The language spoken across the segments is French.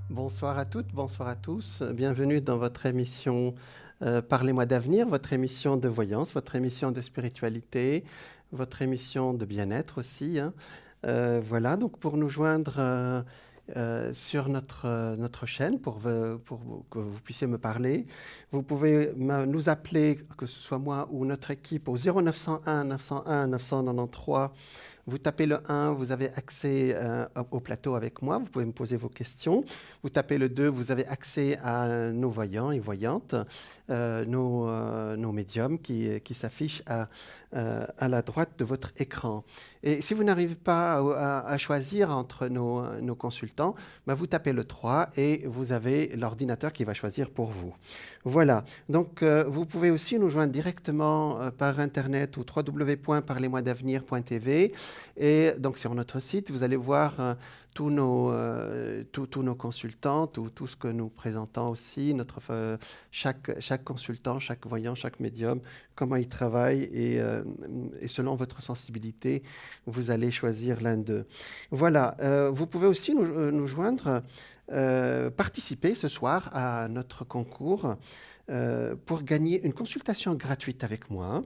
Bonsoir à toutes, bonsoir à tous. Bienvenue dans votre émission Parlez-moi d'avenir, votre émission de voyance, votre émission de spiritualité, votre émission de bien-être aussi, hein. Voilà, donc pour nous joindre sur notre chaîne, que vous puissiez me parler, vous pouvez nous appeler, que ce soit moi ou notre équipe, au 0901 901 993. Vous tapez le 1, vous avez accès au plateau avec moi, vous pouvez me poser vos questions. Vous tapez le 2, vous avez accès à nos voyants et voyantes, nos médiums qui s'affichent à la droite de votre écran. Et si vous n'arrivez pas à choisir entre nos consultants, ben vous tapez le 3 et vous avez l'ordinateur qui va choisir pour vous. Voilà, donc vous pouvez aussi nous joindre directement par Internet au www.parlezmoi-d'avenir.tv. Et donc sur notre site, vous allez voir tous nos consultants, tout ce que nous présentons aussi, chaque consultant, chaque voyant, chaque médium, comment il travaille et selon votre sensibilité, vous allez choisir l'un d'eux. Voilà, vous pouvez aussi nous joindre, participer ce soir à notre concours pour gagner une consultation gratuite avec moi.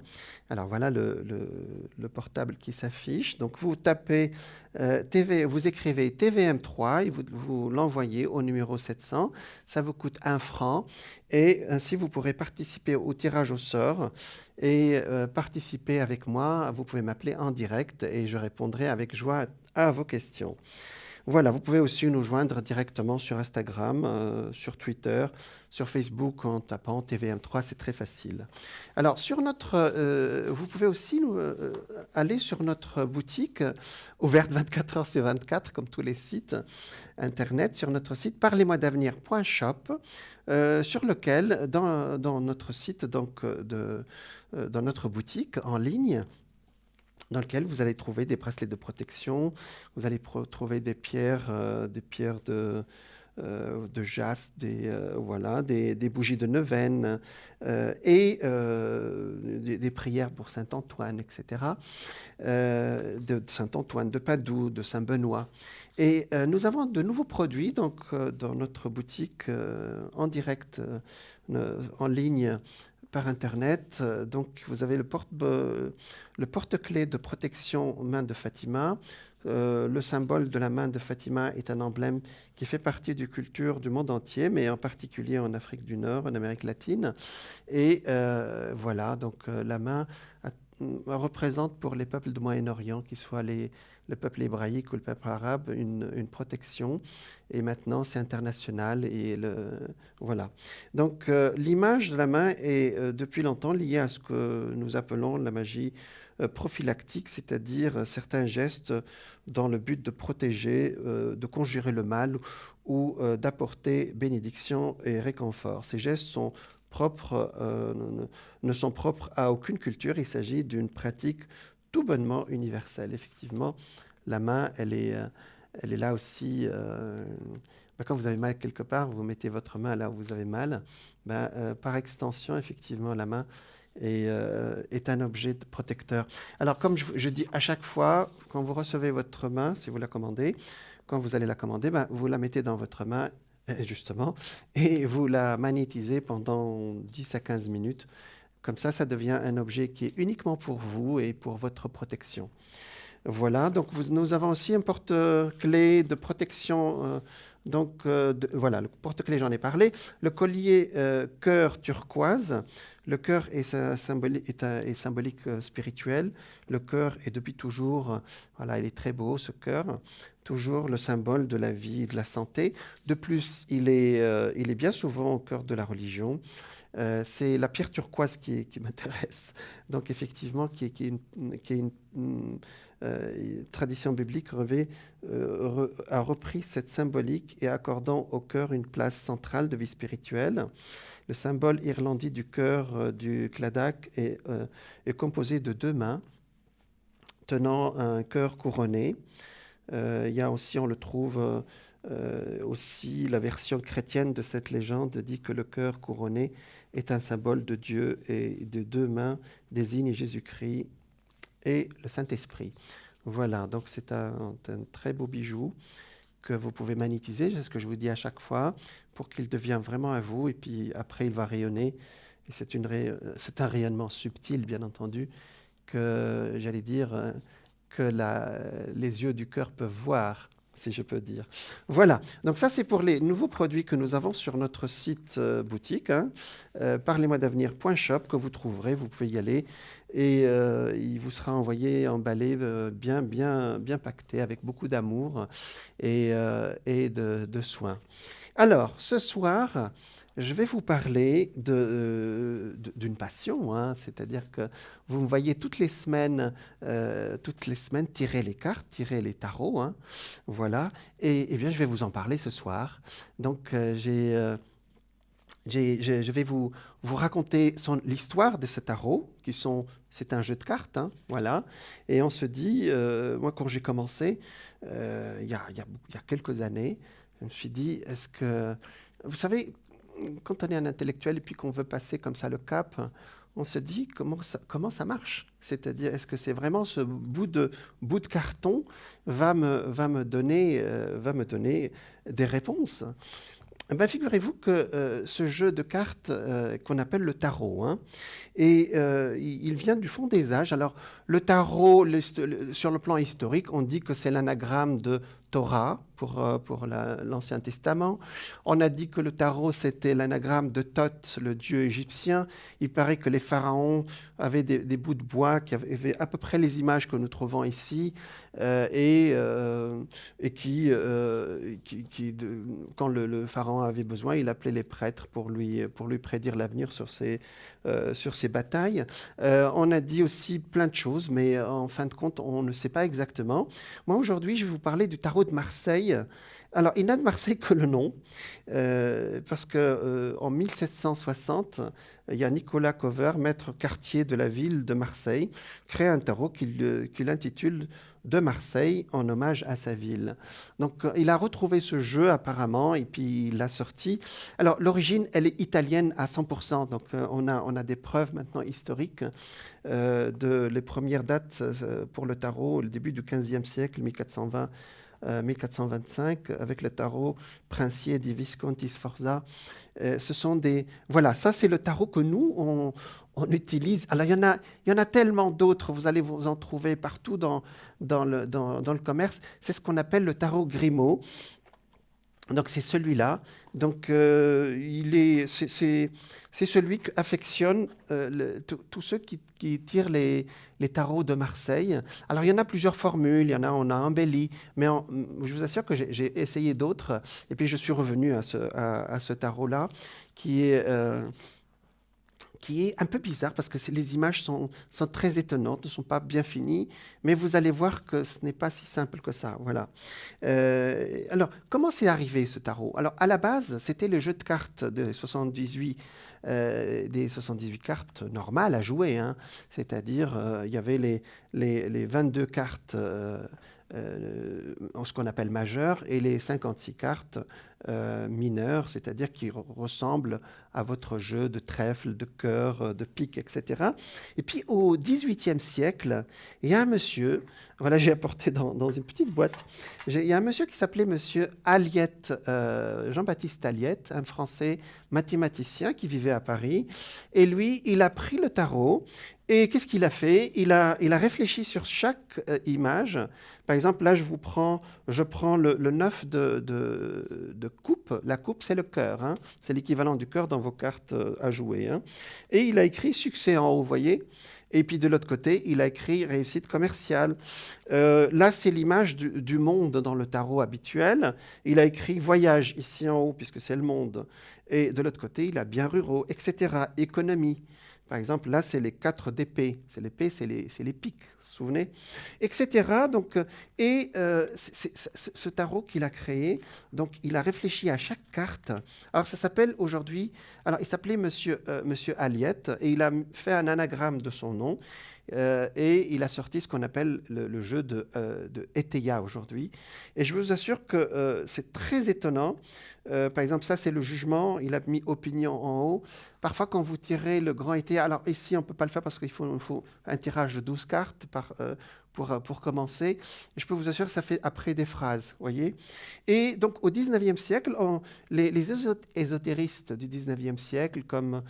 Alors voilà le portable qui s'affiche. Donc vous tapez vous écrivez TVM3 et vous l'envoyez au numéro 700. Ça vous coûte 1 franc et ainsi vous pourrez participer au tirage au sort et participer avec moi. Vous pouvez m'appeler en direct et je répondrai avec joie à vos questions. Voilà, vous pouvez aussi nous joindre directement sur Instagram, sur Twitter, sur Facebook en tapant TVM3, c'est très facile. Alors, vous pouvez aussi aller sur notre boutique, ouverte 24 heures sur 24, comme tous les sites internet, sur notre site parlez-moi-d'avenir.shop, sur lequel, dans notre site, donc, dans notre boutique en ligne, dans lequel vous allez trouver des bracelets de protection, vous allez trouver des pierres de jaspe, voilà, des bougies de neuvaine et des prières pour Saint Antoine, etc. De Saint Antoine, de Padoue, de Saint Benoît. Et nous avons de nouveaux produits donc, dans notre boutique en direct, en ligne, par Internet. Donc, vous avez le porte-clés de protection main de Fatima. Le symbole de la main de Fatima est un emblème qui fait partie du culture du monde entier, mais en particulier en Afrique du Nord, en Amérique latine. Et voilà, donc la main représente pour les peuples du Moyen-Orient, qu'ils soient le peuple hébraïque ou le peuple arabe, une protection. Et maintenant, c'est international. Voilà. Donc, l'image de la main est depuis longtemps liée à ce que nous appelons la magie prophylactique, c'est-à-dire certains gestes dans le but de protéger, de conjurer le mal ou d'apporter bénédiction et réconfort. Ces gestes sont ne sont propres à aucune culture. Il s'agit d'une pratique tout bonnement universelle. Effectivement, la main, elle est là aussi. Quand vous avez mal quelque part, vous mettez votre main là où vous avez mal. Par extension, effectivement, la main est un objet protecteur. Alors, comme je dis à chaque fois, quand vous recevez votre main, si vous la commandez, quand vous allez la commander, vous la mettez dans votre main, justement, et vous la magnétisez pendant 10 à 15 minutes. Comme ça devient un objet qui est uniquement pour vous et pour votre protection. Voilà, donc nous avons aussi un porte-clés de protection. Voilà, le porte-clés, j'en ai parlé. Le collier cœur turquoise. Le cœur est symbolique spirituel. Le cœur est depuis toujours, voilà, il est très beau, ce cœur. Toujours le symbole de la vie et de la santé. De plus, il est bien souvent au cœur de la religion. C'est la pierre turquoise qui m'intéresse. Donc, effectivement, qui est une tradition biblique a repris cette symbolique et accordant au cœur une place centrale de vie spirituelle. Le symbole irlandais du cœur du Claddagh est composé de 2 mains tenant un cœur couronné. Il y a aussi, on le trouve aussi, la version chrétienne de cette légende dit que le cœur couronné est un symbole de Dieu et de 2 mains désigne Jésus-Christ et le Saint-Esprit. Voilà, donc c'est un très beau bijou que vous pouvez magnétiser, c'est ce que je vous dis à chaque fois, pour qu'il devienne vraiment à vous, et puis après il va rayonner. Et c'est un rayonnement subtil, bien entendu, que j'allais dire que les yeux du cœur peuvent voir, si je peux dire. Voilà, donc ça c'est pour les nouveaux produits que nous avons sur notre site boutique, hein, parlez-moi-d'avenir.shop, que vous trouverez, vous pouvez y aller, et il vous sera envoyé, emballé, bien pacté, avec beaucoup d'amour et de soin. Alors, ce soir, je vais vous parler d'une passion, hein, c'est-à-dire que vous me voyez toutes les semaines tirer les cartes, tirer les tarots, hein, voilà, et bien je vais vous en parler ce soir. Donc, je vais vous raconter l'histoire de ce tarot, c'est un jeu de cartes, hein, voilà, et on se dit, moi quand j'ai commencé, il y a quelques années, je me suis dit, est-ce que, vous savez, quand on est un intellectuel et puis qu'on veut passer comme ça le cap, on se dit comment ça marche. C'est-à-dire, est-ce que c'est vraiment ce bout de carton va me donner des réponses. Eh ben, figurez-vous que ce jeu de cartes qu'on appelle le tarot, hein, il vient du fond des âges. Alors, le tarot, sur le plan historique, on dit que c'est l'anagramme de Torah pour l'Ancien Testament. On a dit que le tarot, c'était l'anagramme de Thoth, le dieu égyptien. Il paraît que les pharaons avaient des bouts de bois qui avaient à peu près les images que nous trouvons ici et qui, quand le pharaon avait besoin, il appelait les prêtres pour lui prédire l'avenir sur ces batailles. On a dit aussi plein de choses, mais en fin de compte, on ne sait pas exactement. Moi, aujourd'hui, je vais vous parler du tarot de Marseille. Alors, il n'a de Marseille que le nom, parce qu'en 1760, il y a Nicolas Cover, maître quartier de la ville de Marseille, crée un tarot qu'il intitule de Marseille en hommage à sa ville. Donc, il a retrouvé ce jeu apparemment et puis il l'a sorti. Alors, l'origine, elle est italienne à 100%. Donc, on a des preuves maintenant historiques de les premières dates pour le tarot, le début du 15e siècle, 1420. 1425, avec le tarot princier di Visconti Sforza. Ce sont des... Voilà, ça c'est le tarot que nous, on utilise. Alors, il y en a tellement d'autres, vous allez vous en trouver partout dans le commerce. C'est ce qu'on appelle le tarot Grimaud. Donc, c'est celui-là. Donc, c'est celui qu'affectionnent tous ceux qui tirent les tarots de Marseille. Alors, il y en a plusieurs formules, on a embelli, mais je vous assure que j'ai essayé d'autres, et puis je suis revenu à ce tarot-là, qui est un peu bizarre parce que les images sont très étonnantes, ne sont pas bien finies, mais vous allez voir que ce n'est pas si simple que ça. Voilà. Alors, comment c'est arrivé ce tarot? Alors, à la base, c'était le jeu de cartes des 78 cartes normales à jouer, hein. C'est-à-dire, il y avait les 22 cartes ce qu'on appelle majeures et les 56 cartes mineures, c'est-à-dire qui ressemblent à votre jeu de trèfle, de cœur, de pique, etc. Et puis au XVIIIe siècle, il y a un monsieur, voilà, j'ai apporté dans une petite boîte, il y a un monsieur qui s'appelait monsieur Aliette, Jean-Baptiste Aliette, un Français mathématicien qui vivait à Paris. Et lui, il a pris le tarot. Et qu'est-ce qu'il a fait? Il a réfléchi sur chaque image. Par exemple, là, je prends le 9 de coupe. La coupe, c'est le cœur, hein. C'est l'équivalent du cœur dans vos cartes à jouer, hein. Et il a écrit succès en haut, vous voyez. Et puis de l'autre côté, il a écrit réussite commerciale. Là, c'est l'image du monde dans le tarot habituel. Il a écrit voyage ici en haut, puisque c'est le monde. Et de l'autre côté, il a bien ruraux, etc. Économie. Par exemple, là, c'est les 4 d'épée. C'est l'épée, c'est les piques, vous vous souvenez, etc. Donc, ce tarot qu'il a créé, donc, il a réfléchi à chaque carte. Alors, ça s'appelle aujourd'hui... Alors, il s'appelait Monsieur Aliette et il a fait un anagramme de son nom. Et il a sorti ce qu'on appelle le jeu de Eteia aujourd'hui. Et je vous assure que c'est très étonnant. Par exemple, ça, c'est le jugement. Il a mis opinion en haut. Parfois, quand vous tirez le grand Eteia, alors ici, on ne peut pas le faire parce qu'il faut un tirage de 12 cartes pour commencer. Et je peux vous assurer que ça fait après des phrases, voyez. Et donc, au 19e siècle, les ésotéristes du 19e siècle, comme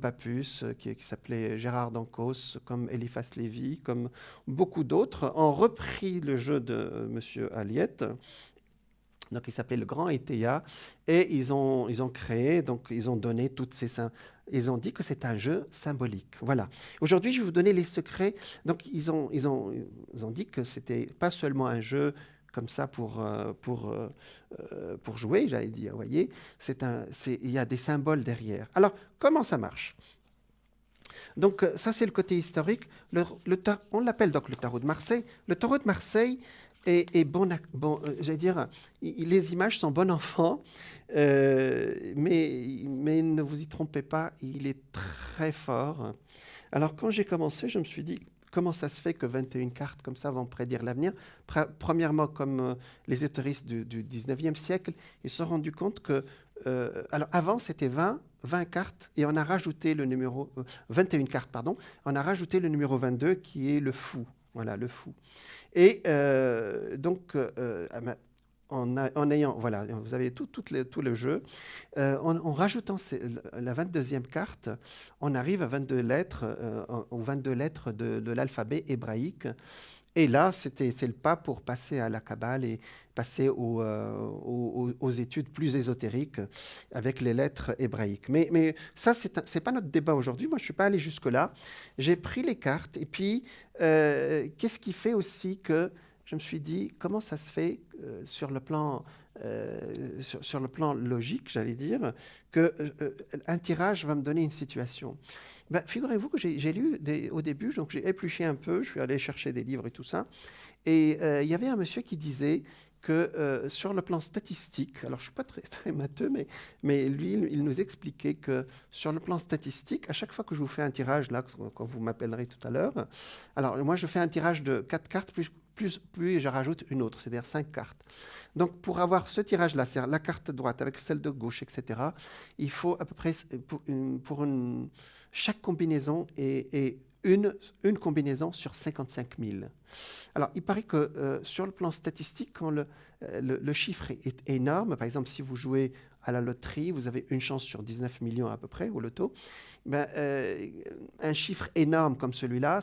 Papus, qui s'appelait Gérard d'Ancos, comme Eliphas Lévy, comme beaucoup d'autres, ont repris le jeu de M. Aliette. Donc, il s'appelait le Grand Eteia, et ils ont créé, donc ils ont donné toutes ces... Ils ont dit que c'est un jeu symbolique. Voilà. Aujourd'hui, je vais vous donner les secrets. Donc, ils ont dit que c'était pas seulement un jeu comme ça pour jouer, j'allais dire. Vous voyez, il y a des symboles derrière. Alors, comment ça marche? Donc, ça, c'est le côté historique. On l'appelle donc le tarot de Marseille. Le tarot de Marseille est j'allais dire, les images sont bon enfant, mais ne vous y trompez pas, il est très fort. Alors, quand j'ai commencé, je me suis dit, comment ça se fait que 21 cartes comme ça vont prédire l'avenir? Premièrement, comme les ésotéristes du 19e siècle, ils se sont rendus compte que, alors avant, c'était 20 cartes, et on a rajouté le numéro, 21 cartes, pardon, on a rajouté le numéro 22, qui est le fou. Voilà, le fou. Et donc, en ayant, voilà, vous avez tout le jeu. En rajoutant la 22e carte, on arrive à 22 lettres, aux 22 lettres de l'alphabet hébraïque. Et là, c'est le pas pour passer à la Kabbale et passer aux études plus ésotériques avec les lettres hébraïques. Mais ça, c'est pas notre débat aujourd'hui. Moi, je ne suis pas allé jusque-là. J'ai pris les cartes et puis, qu'est-ce qui fait aussi que je me suis dit, comment ça se fait sur le plan logique, j'allais dire, qu'un tirage va me donner une situation. Ben, figurez-vous que j'ai lu au début, donc j'ai épluché un peu, je suis allé chercher des livres et tout ça, et il y avait un monsieur qui disait que sur le plan statistique, alors je ne suis pas très matheux, mais lui, il nous expliquait que sur le plan statistique, à chaque fois que je vous fais un tirage, là, quand vous m'appellerez tout à l'heure, alors moi je fais un tirage de 4 cartes, puis je rajoute une autre, c'est-à-dire 5 cartes. Donc, pour avoir ce tirage-là, c'est-à-dire la carte droite avec celle de gauche, etc., il faut à peu près, chaque combinaison est une combinaison sur 55 000. Alors, il paraît que sur le plan statistique, quand le chiffre est énorme, par exemple, si vous jouez à la loterie, vous avez une chance sur 19 millions à peu près au loto, ben, un chiffre énorme comme celui-là,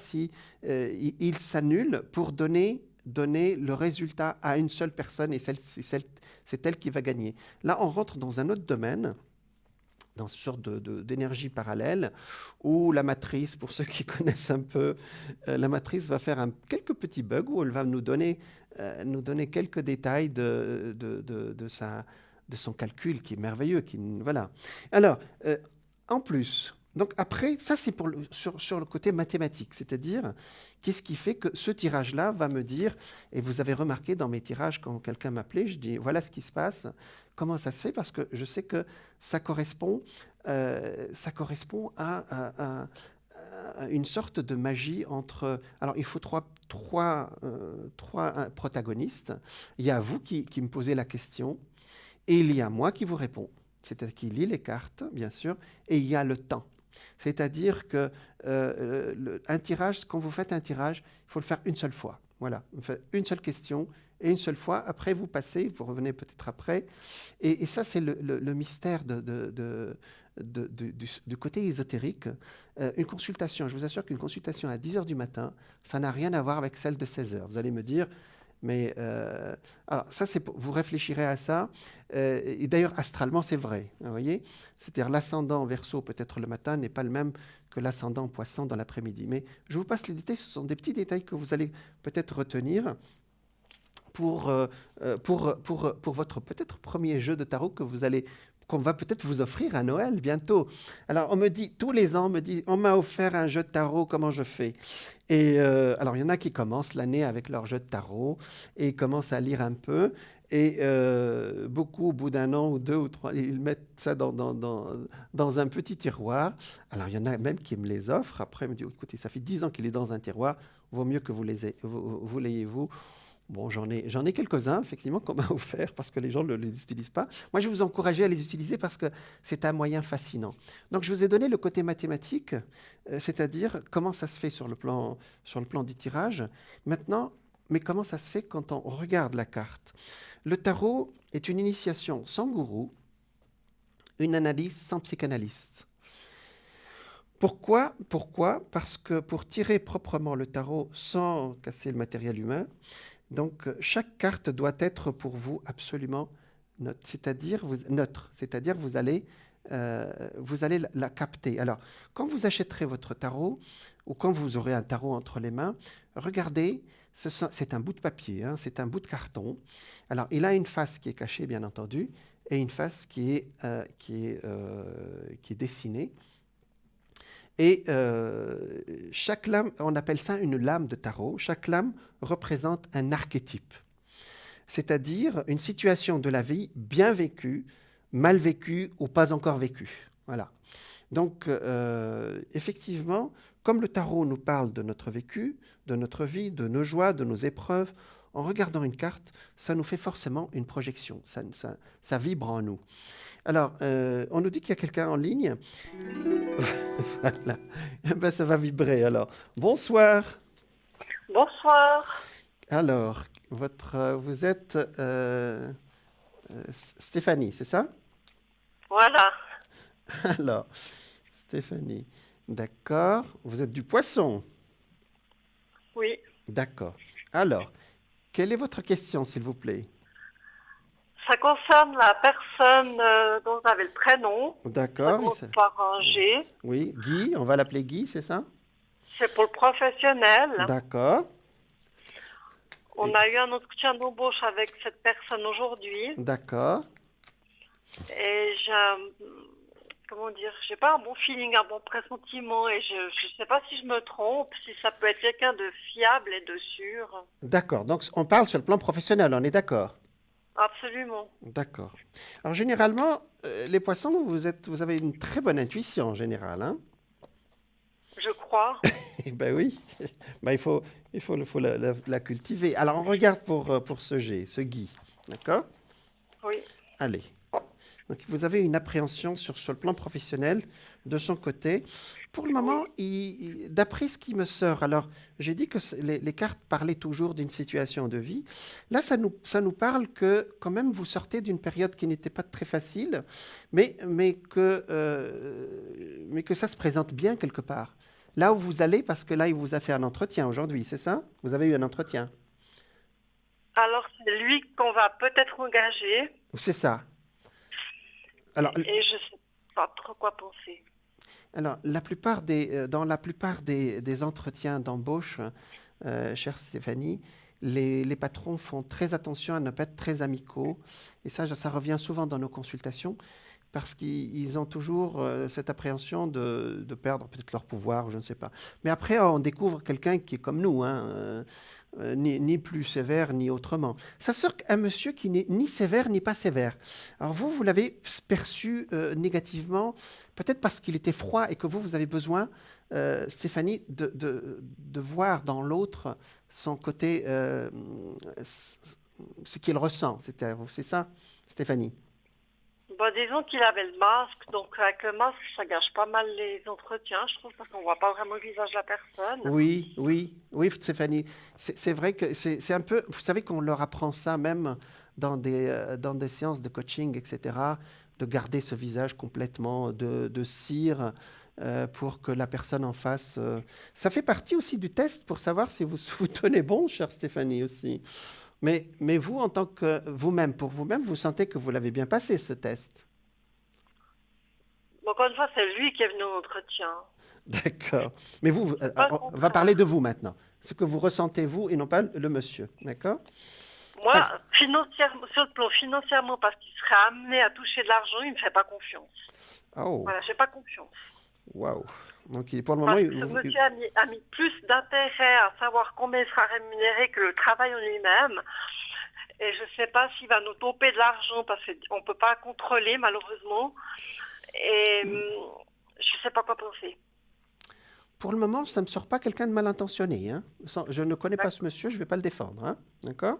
il s'annule pour donner le résultat à une seule personne, et c'est elle qui va gagner. Là, on rentre dans un autre domaine, dans une sorte d'énergie parallèle, où la matrice, pour ceux qui connaissent un peu, la matrice va faire quelques petits bugs, où elle va nous donner quelques détails de son calcul, qui est merveilleux. Voilà. Alors, en plus... Donc après, ça c'est sur le côté mathématique, c'est-à-dire qu'est-ce qui fait que ce tirage-là va me dire, et vous avez remarqué dans mes tirages quand quelqu'un m'appelait, je dis voilà ce qui se passe, comment ça se fait, parce que je sais que ça correspond à une sorte de magie entre... Alors il faut trois protagonistes, il y a vous qui me posez la question, et il y a moi qui vous réponds, c'est-à-dire qui lit les cartes, bien sûr, et il y a le temps. C'est-à-dire que un tirage, quand vous faites un tirage, il faut le faire une seule fois. Voilà, on fait une seule question et une seule fois. Après, vous passez, vous revenez peut-être après. Et ça, c'est le mystère du côté ésotérique. Une consultation, je vous assure qu'une consultation à 10h du matin, ça n'a rien à voir avec celle de 16h. Vous allez me dire... Mais alors ça, vous réfléchirez à ça. Et d'ailleurs, astralement, c'est vrai. Vous voyez, c'est-à-dire l'ascendant Verseau, peut-être le matin, n'est pas le même que l'ascendant Poisson dans l'après-midi. Mais je vous passe les détails. Ce sont des petits détails que vous allez peut-être retenir pour votre peut-être premier jeu de tarot qu'on va peut-être vous offrir à Noël bientôt. Alors, on me dit, tous les ans, on m'a offert un jeu de tarot, comment je fais? Et alors, il y en a qui commencent l'année avec leur jeu de tarot et commencent à lire un peu. Et beaucoup, au bout d'un an ou 2 ou 3, ils mettent ça dans un petit tiroir. Alors, il y en a même qui me les offrent. Après, ils me disent, écoutez, ça fait 10 ans qu'il est dans un tiroir, vaut mieux que vous l'ayez vous. Bon, j'en ai quelques-uns, effectivement, qu'on m'a offert parce que les gens ne les utilisent pas. Moi, je vais vous encourager à les utiliser parce que c'est un moyen fascinant. Donc, je vous ai donné le côté mathématique, c'est-à-dire comment ça se fait sur le plan du tirage. Maintenant, mais comment ça se fait quand on regarde la carte? Le tarot est une initiation sans gourou, une analyse sans psychanalyste. Pourquoi? Parce que pour tirer proprement le tarot sans casser le matériel humain, donc chaque carte doit être pour vous absolument neutre, c'est-à-dire vous allez la capter. Alors, quand vous achèterez votre tarot ou quand vous aurez un tarot entre les mains, regardez, c'est un bout de papier, hein, c'est un bout de carton. Alors, il a une face qui est cachée, bien entendu, et une face qui est dessinée. Et chaque lame, on appelle ça une lame de tarot, chaque lame représente un archétype, c'est-à-dire une situation de la vie bien vécue, mal vécue ou pas encore vécue. Voilà. Donc, effectivement, comme le tarot nous parle de notre vécu, de notre vie, de nos joies, de nos épreuves, en regardant une carte, ça nous fait forcément une projection, ça vibre en nous. Alors, on nous dit qu'il y a quelqu'un en ligne. Voilà. Eh ben, ça va vibrer alors. Bonsoir. Bonsoir. Alors, vous êtes Stéphanie, c'est ça? Voilà. Alors, Stéphanie, d'accord. Vous êtes du Poisson. Oui. D'accord. Alors, quelle est votre question, s'il vous plaît? Ça concerne la personne dont vous avez le prénom. Ça D'accord. commence par un G. Oui, Guy, on va l'appeler Guy, c'est ça? C'est pour le professionnel. D'accord. On a eu un entretien d'embauche avec cette personne aujourd'hui. D'accord. Et comment dire, j'ai pas un bon feeling, un bon pressentiment. Et je sais pas si je me trompe, si ça peut être quelqu'un de fiable et de sûr. D'accord. Donc, on parle sur le plan professionnel, on est d'accord? Absolument. D'accord. Alors, généralement, les poissons, vous avez une très bonne intuition en général, hein? Je crois. Eh ben oui. Ben, il faut la cultiver. Alors, on regarde pour ce G, ce Guy. D'accord? Oui. Allez. Donc, vous avez une appréhension sur le plan professionnel de son côté. Pour le moment, Oui. d'après ce qui me sort, alors j'ai dit que les cartes parlaient toujours d'une situation de vie. Là, ça nous parle que quand même vous sortez d'une période qui n'était pas très facile, mais que ça se présente bien quelque part. Là où vous allez, parce que là, il vous a fait un entretien aujourd'hui, c'est ça? Vous avez eu un entretien. Alors, c'est lui qu'on va peut-être engager. C'est ça. Alors, Et je sais pas trop quoi penser. dans la plupart des entretiens d'embauche, chère Stéphanie, les patrons font très attention à ne pas être très amicaux. Et ça revient souvent dans nos consultations parce qu'ils ont toujours cette appréhension de perdre peut-être leur pouvoir, je ne sais pas. Mais après, on découvre quelqu'un qui est comme nous, hein, ni plus sévère ni autrement. Ça sort un monsieur qui n'est ni sévère ni pas sévère. Alors vous l'avez perçu négativement, peut-être parce qu'il était froid et que vous avez besoin, Stéphanie, de voir dans l'autre son côté, ce qu'il ressent. C'est ça, Stéphanie? Bon, disons qu'il avait le masque, donc avec le masque, ça gâche pas mal les entretiens, je trouve, parce qu'on voit pas vraiment le visage de la personne. Oui, oui, oui, Stéphanie. C'est vrai que c'est un peu. Vous savez qu'on leur apprend ça même dans des séances de coaching, etc., de garder ce visage complètement de cire pour que la personne en face. Ça fait partie aussi du test pour savoir si vous vous tenez bon, chère Stéphanie, aussi. Mais vous, en tant que vous-même, pour vous-même, vous sentez que vous l'avez bien passé, ce test. Bon, encore une fois, c'est lui qui est venu au entretien, D'accord. Mais vous, pas le on va parler de contraire. vous maintenant. Ce que vous ressentez, vous, et non pas le monsieur. D'accord? Moi, Allez. financièrement, sur le plan financièrement, parce qu'il serait amené à toucher de l'argent, il me fait pas confiance. Oh, Voilà, j'ai pas confiance. waouh. Donc, pour le moment, Parce que ce monsieur a mis plus d'intérêt à savoir combien il sera rémunéré que le travail en lui-même. Et je sais pas s'il va nous toper de l'argent parce qu'on peut pas contrôler, malheureusement. Et je sais pas quoi penser. Pour le moment, ça ne me sort pas quelqu'un de mal intentionné, hein. Je ne connais pas D'ac- ce monsieur, je ne vais pas le défendre, hein. D'accord?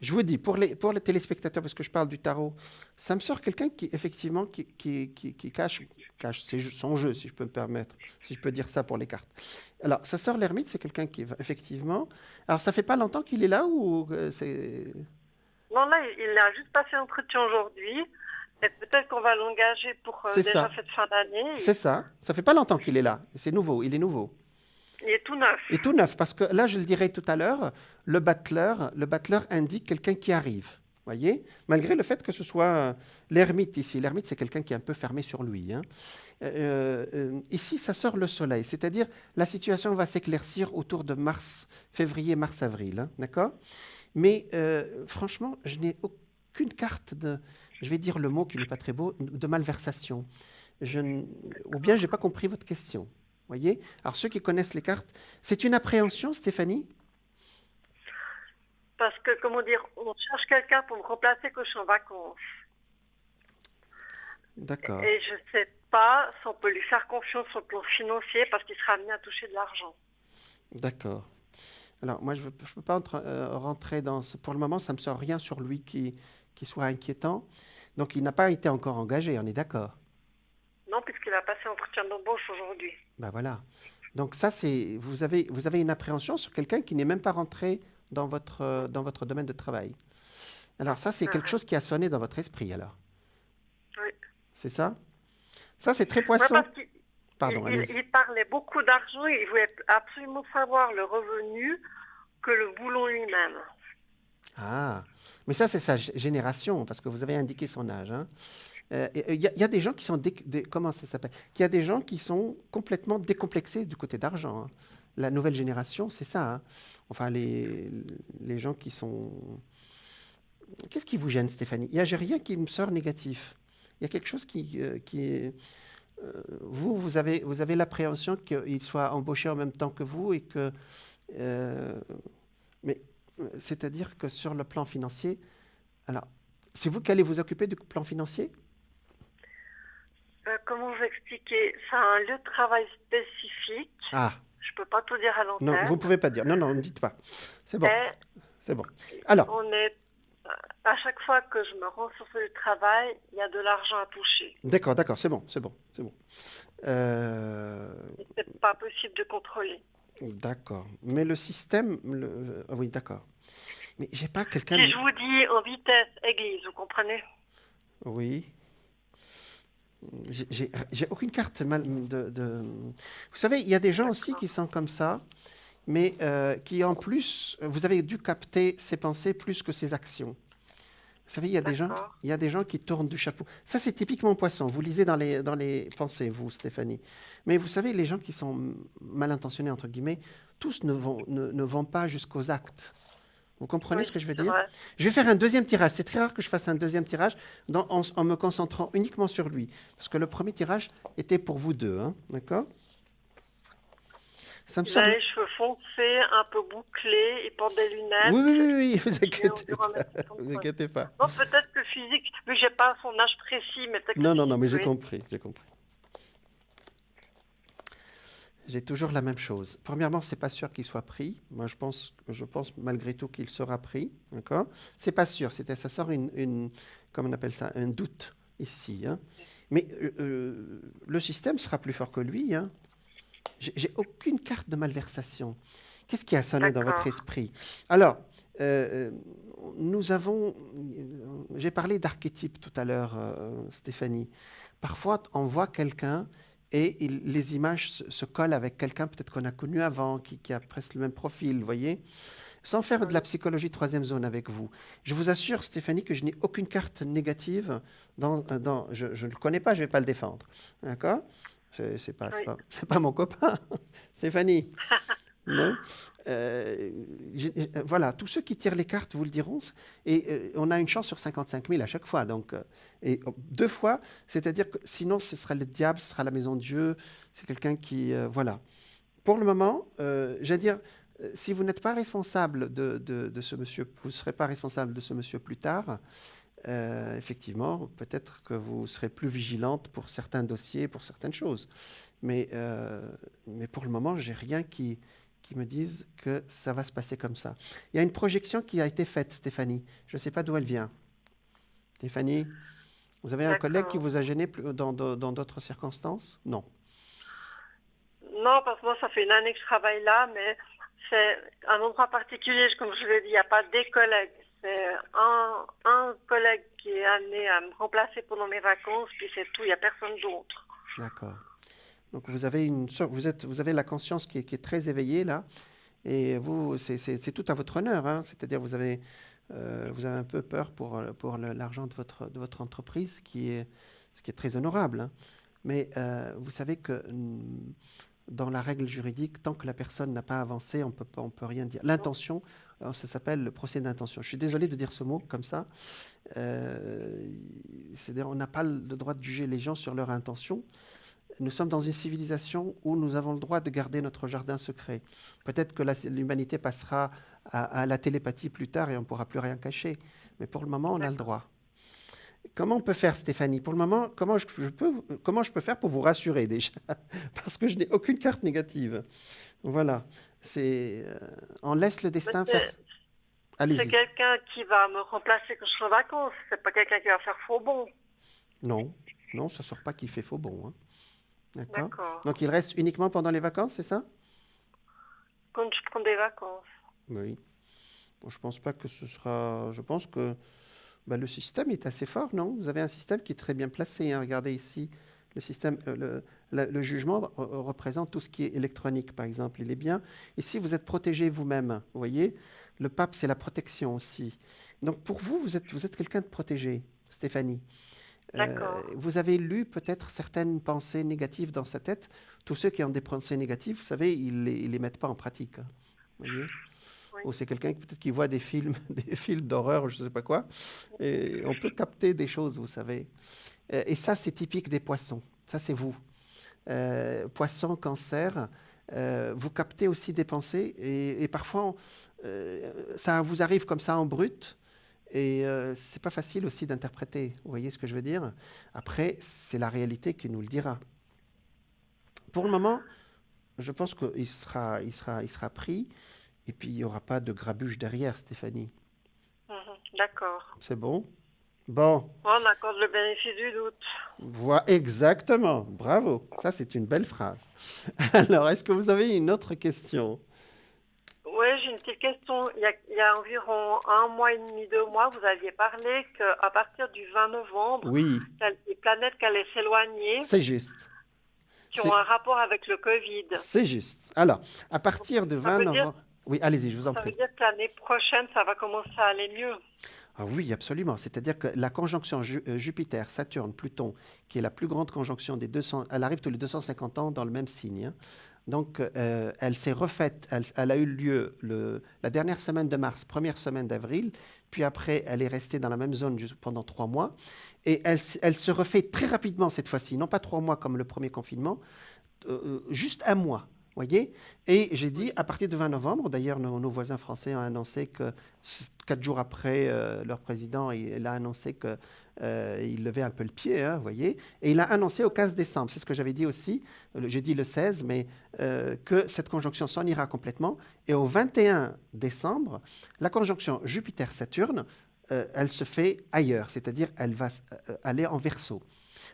Je vous dis, pour les téléspectateurs, parce que je parle du tarot, ça me sort quelqu'un qui, effectivement, qui cache son jeu, si je peux me permettre, si je peux dire ça pour les cartes. Alors, ça sort l'ermite, c'est quelqu'un qui, effectivement... Alors, ça fait pas longtemps qu'il est là ou c'est... Non, là, il a juste passé l'entretien aujourd'hui. Et peut-être qu'on va l'engager pour C'est déjà ça, cette fin d'année. c'est ça. Ça fait pas longtemps qu'il est là. C'est nouveau, il est nouveau. Il est tout neuf. Et tout neuf, parce que là, je le dirai tout à l'heure, le battleur indique quelqu'un qui arrive. Voyez, malgré le fait que ce soit l'ermite ici. L'ermite, c'est quelqu'un qui est un peu fermé sur lui, hein. Ici, ça sort le soleil, c'est-à-dire la situation va s'éclaircir autour de mars, février, mars, avril, hein, d'accord? Mais franchement, je n'ai aucune carte de, je vais dire le mot qui n'est pas très beau, de malversation. Ou bien, je n'ai pas compris votre question. Voyez? Alors, ceux qui connaissent les cartes, c'est une appréhension, Stéphanie? Parce que, comment dire, on cherche quelqu'un pour me remplacer quand je suis en vacances. D'accord, Et je ne sais pas si on peut lui faire confiance sur le plan financier parce qu'il sera amené à toucher de l'argent. d'accord. Alors, moi, je ne peux pas rentrer dans ce... Pour le moment, ça ne me sort rien sur lui qui soit inquiétant. Donc, il n'a pas été encore engagé, on est d'accord. Non, puisqu'il a passé l'entretien d'embauche aujourd'hui. Ben voilà. Donc, ça, c'est... Vous avez une appréhension sur quelqu'un qui n'est même pas rentré dans votre domaine de travail. Alors, ça, c'est quelque Mhm. chose qui a sonné dans votre esprit, alors. Oui. C'est ça? Ça, c'est très Ouais, poisson. parce qu'il Pardon, allez-y. il parlait beaucoup d'argent et il voulait absolument savoir le revenu que le boulot lui-même. Ah, mais ça, c'est sa génération, parce que vous avez indiqué son âge, hein. Il y a des gens qui sont, comment ça s'appelle? Il y a des gens qui sont complètement décomplexés du côté d'argent, hein. La nouvelle génération, c'est ça, hein. Enfin, les gens qui sont... Qu'est-ce qui vous gêne, Stéphanie? J'ai rien qui me sort négatif. Il y a quelque chose qui est... vous avez l'appréhension qu'il soit embauché en même temps que vous et que... euh, mais c'est-à-dire que sur le plan financier, alors, c'est vous qui allez vous occuper du plan financier? Comment vous expliquer? C'est un lieu de travail spécifique. Ah, Je peux pas tout dire à non, vous ne l'antenne. pouvez pas dire. Non, non, ne dites pas. C'est bon, Et c'est bon. Alors, on est, à chaque fois que je me rends sur ce lieu de travail, il y a de l'argent à toucher. d'accord, d'accord, c'est bon, c'est bon, c'est bon. Euh, Et c'est pas possible de contrôler. d'accord. Mais le système, ah oui, d'accord. Mais j'ai pas quelqu'un Si de... je vous dis en vitesse église, vous comprenez? Oui. J'ai aucune carte Vous savez, il y a des gens aussi D'accord. qui sont comme ça, mais qui en plus, vous avez dû capter ses pensées plus que ses actions. Vous savez, D'accord. il y a des gens qui tournent du chapeau. Ça, c'est typiquement poisson. Vous lisez dans les pensées, vous, Stéphanie. Mais vous savez, les gens qui sont mal intentionnés, entre guillemets, tous ne vont pas jusqu'aux actes. Vous comprenez Oui, ce que je veux c'est dire? vrai. Je vais faire un deuxième tirage. C'est très rare que je fasse un deuxième tirage en me concentrant uniquement sur lui. Parce que le premier tirage était pour vous deux, hein, d'accord? Ça me Il a semble... les cheveux foncés, un peu bouclés, il porte des Oui, oui, lunettes. oui, oui, vous Il est inquiétez environ pas. 1,65 m. Vous inquiétez pas. Non, peut-être que physique, vu que j'ai pas son âge précis, mais peut-être que Non, non, non, physique, mais j'ai oui. compris, j'ai compris. J'ai toujours la même chose. Premièrement, c'est pas sûr qu'il soit pris. Moi, je pense malgré tout qu'il sera pris, d'accord? C'est pas sûr. Ça sort comment on appelle ça, un doute ici, hein. Mais le système sera plus fort que lui, hein. J'ai aucune carte de malversation. Qu'est-ce qui a sonné dans votre D'accord. esprit? Alors, euh, nous avons, j'ai parlé d'archétype tout à l'heure, Stéphanie. Parfois, on voit quelqu'un et les images se collent avec quelqu'un peut-être qu'on a connu avant, qui a presque le même profil, vous voyez? Sans faire de la Oui. psychologie troisième zone avec vous. Je vous assure, Stéphanie, que je n'ai aucune carte négative je ne le connais pas, je ne vais pas le défendre. D'accord? Oui. C'est pas mon copain, Stéphanie. Non? Voilà, tous ceux qui tirent les cartes vous le diront. Et on a une chance sur 55 000 à chaque fois. Donc, et deux fois, c'est-à-dire que sinon, ce sera le diable, ce sera la maison de Dieu. C'est quelqu'un qui... voilà. Pour le moment, j'allais dire, si vous n'êtes pas responsable de ce monsieur, vous ne serez pas responsable de ce monsieur plus tard, effectivement, peut-être que vous serez plus vigilante pour certains dossiers, pour certaines choses. Mais pour le moment, j'ai rien qui me dise que ça va se passer comme ça. Il y a une projection qui a été faite, Stéphanie. Je ne sais pas d'où elle vient. Stéphanie, vous avez un collègue qui D'accord. vous a gêné dans d'autres circonstances? Non. Non, parce que moi, ça fait une année que je travaille là, mais c'est un endroit particulier, comme je l'ai dit, il n'y a pas des collègues. C'est un collègue qui est amené à me remplacer pendant mes vacances, puis c'est tout, il n'y a personne d'autre. D'accord. Donc vous avez vous avez la conscience qui est très éveillée là, et vous, c'est tout à votre honneur, hein. C'est-à-dire vous avez un peu peur pour l'argent de votre entreprise, ce qui est très honorable, hein. Mais vous savez que dans la règle juridique, tant que la personne n'a pas avancé, on peut rien dire. L'intention, alors, ça s'appelle le procès d'intention. Je suis désolé de dire ce mot comme ça. C'est-à-dire, on n'a pas le droit de juger les gens sur leur intention. Nous sommes dans une civilisation où nous avons le droit de garder notre jardin secret. Peut-être que l'humanité passera à la télépathie plus tard et on ne pourra plus rien cacher. Mais pour le moment, on a le D'accord. droit. Comment on peut faire, Stéphanie? Pour le moment, comment je peux faire pour vous rassurer déjà? Parce que je n'ai aucune carte négative. Voilà. On laisse le Mais destin faire. c'est Allez-y. quelqu'un qui va me remplacer quand je serai en vacances. C'est pas quelqu'un qui va faire faux bon. Non, non, ça ne sort pas qu'il fait faux bon, hein. D'accord? D'accord. Donc il reste uniquement pendant les vacances, c'est ça? Quand je prends des vacances. Oui. Bon, je pense pas que ce sera. Je pense que bah, le système est assez fort, non? Vous avez un système qui est très bien placé, hein. Regardez ici, le système, le jugement représente tout ce qui est électronique, par exemple. Il est bien. Ici, vous êtes protégé vous-même. Vous voyez? Le pape, c'est la protection aussi. Donc pour vous, vous êtes quelqu'un de protégé, Stéphanie. D'accord. Vous avez lu peut-être certaines pensées négatives dans sa tête. Tous ceux qui ont des pensées négatives, vous savez, ils les mettent pas en pratique, hein. Vous voyez? Oui. Ou c'est quelqu'un peut-être qui voit des films, des films d'horreur, je ne sais pas quoi. Et on peut capter des choses, vous savez. Et ça, c'est typique des poissons. Ça, c'est vous. Poisson, cancer, vous captez aussi des pensées. Et parfois, ça vous arrive comme ça en brut. Et c'est pas facile aussi d'interpréter. Vous voyez ce que je veux dire? Après, c'est la réalité qui nous le dira. Pour le moment, je pense il sera pris. Et puis, il n'y aura pas de grabuge derrière, Stéphanie. Mhm. D'accord. C'est bon? Bon, On accorde le bénéfice du doute. voilà, exactement. Bravo. Ça, c'est une belle phrase. Alors, est-ce que vous avez une autre question? Oui, j'ai une petite question. Il y a environ un mois et demi, 2 mois, vous aviez parlé qu'à partir du 20 novembre, Oui, il y a des planètes qui allaient s'éloigner, c'est juste. qui ont C'est, un rapport avec le Covid. c'est juste. Alors, à partir de Ça 20 veut dire, novembre... Oui, allez-y, je vous en ça veut prie. dire que l'année prochaine, ça va commencer à aller mieux. Ah oui, absolument. C'est-à-dire que la conjonction Jupiter, Saturne, Pluton, qui est la plus grande conjonction des 200, elle arrive tous les 250 ans dans le même signe, hein. Donc, elle s'est refaite, elle a eu lieu la dernière semaine de mars, première semaine d'avril, puis après, elle est restée dans la même zone pendant 3 mois, et elle se refait très rapidement cette fois-ci, non pas 3 mois comme le premier confinement, juste un mois. Voyez. Et j'ai dit, à partir du 20 novembre, d'ailleurs, nos voisins français ont annoncé que 4 jours après, leur président il a annoncé qu'il levait un peu le pied, hein, voyez. Et il a annoncé au 15 décembre, c'est ce que j'avais dit aussi, j'ai dit le 16, mais que cette conjonction s'en ira complètement. Et au 21 décembre, la conjonction Jupiter-Saturne, elle se fait ailleurs, c'est-à-dire elle va aller en Verseau.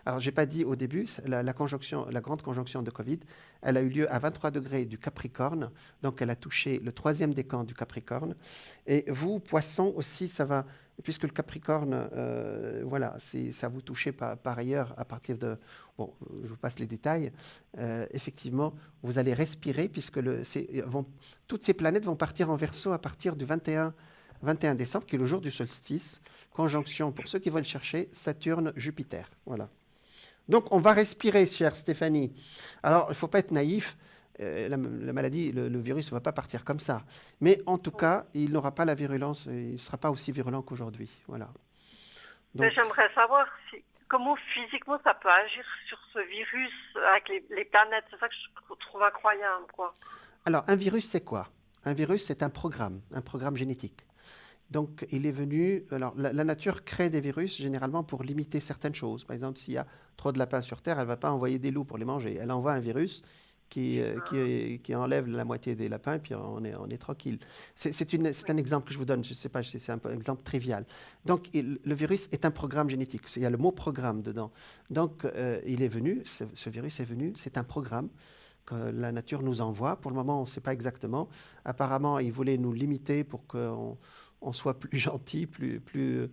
Alors, je n'ai pas dit au début, la grande conjonction de Covid, elle a eu lieu à 23 degrés du Capricorne, donc elle a touché le troisième décan du Capricorne. Et vous, Poissons aussi, ça va, puisque le Capricorne, voilà, ça vous touchez par ailleurs à partir de, bon, je vous passe les détails, effectivement, vous allez respirer, puisque toutes ces planètes vont partir en Verseau à partir du 21 décembre, qui est le jour du solstice, conjonction, pour ceux qui veulent chercher, Saturne-Jupiter. Voilà. Donc, on va respirer, chère Stéphanie. Alors, il ne faut pas être naïf. La maladie, le virus ne va pas partir comme ça. Mais en tout cas, il n'aura pas la virulence, il ne sera pas aussi virulent qu'aujourd'hui. Voilà. Mais Donc, j'aimerais savoir comment physiquement ça peut agir sur ce virus avec les planètes. C'est ça que je trouve incroyable, quoi. alors, un virus, c'est quoi? Un virus, c'est un programme génétique. Donc, il est venu. Alors, la nature crée des virus généralement pour limiter certaines choses. Par exemple, s'il y a trop de lapins sur Terre, elle ne va pas envoyer des loups pour les manger. Elle envoie un virus qui enlève la moitié des lapins, et puis on est tranquille. C'est un exemple que je vous donne. Je ne sais pas, c'est un exemple trivial. Donc, le virus est un programme génétique. Il y a le mot programme dedans. Donc, il est venu. Ce virus est venu. C'est un programme que la nature nous envoie. Pour le moment, on ne sait pas exactement. Apparemment, il voulait nous limiter pour qu'on soit plus gentil, plus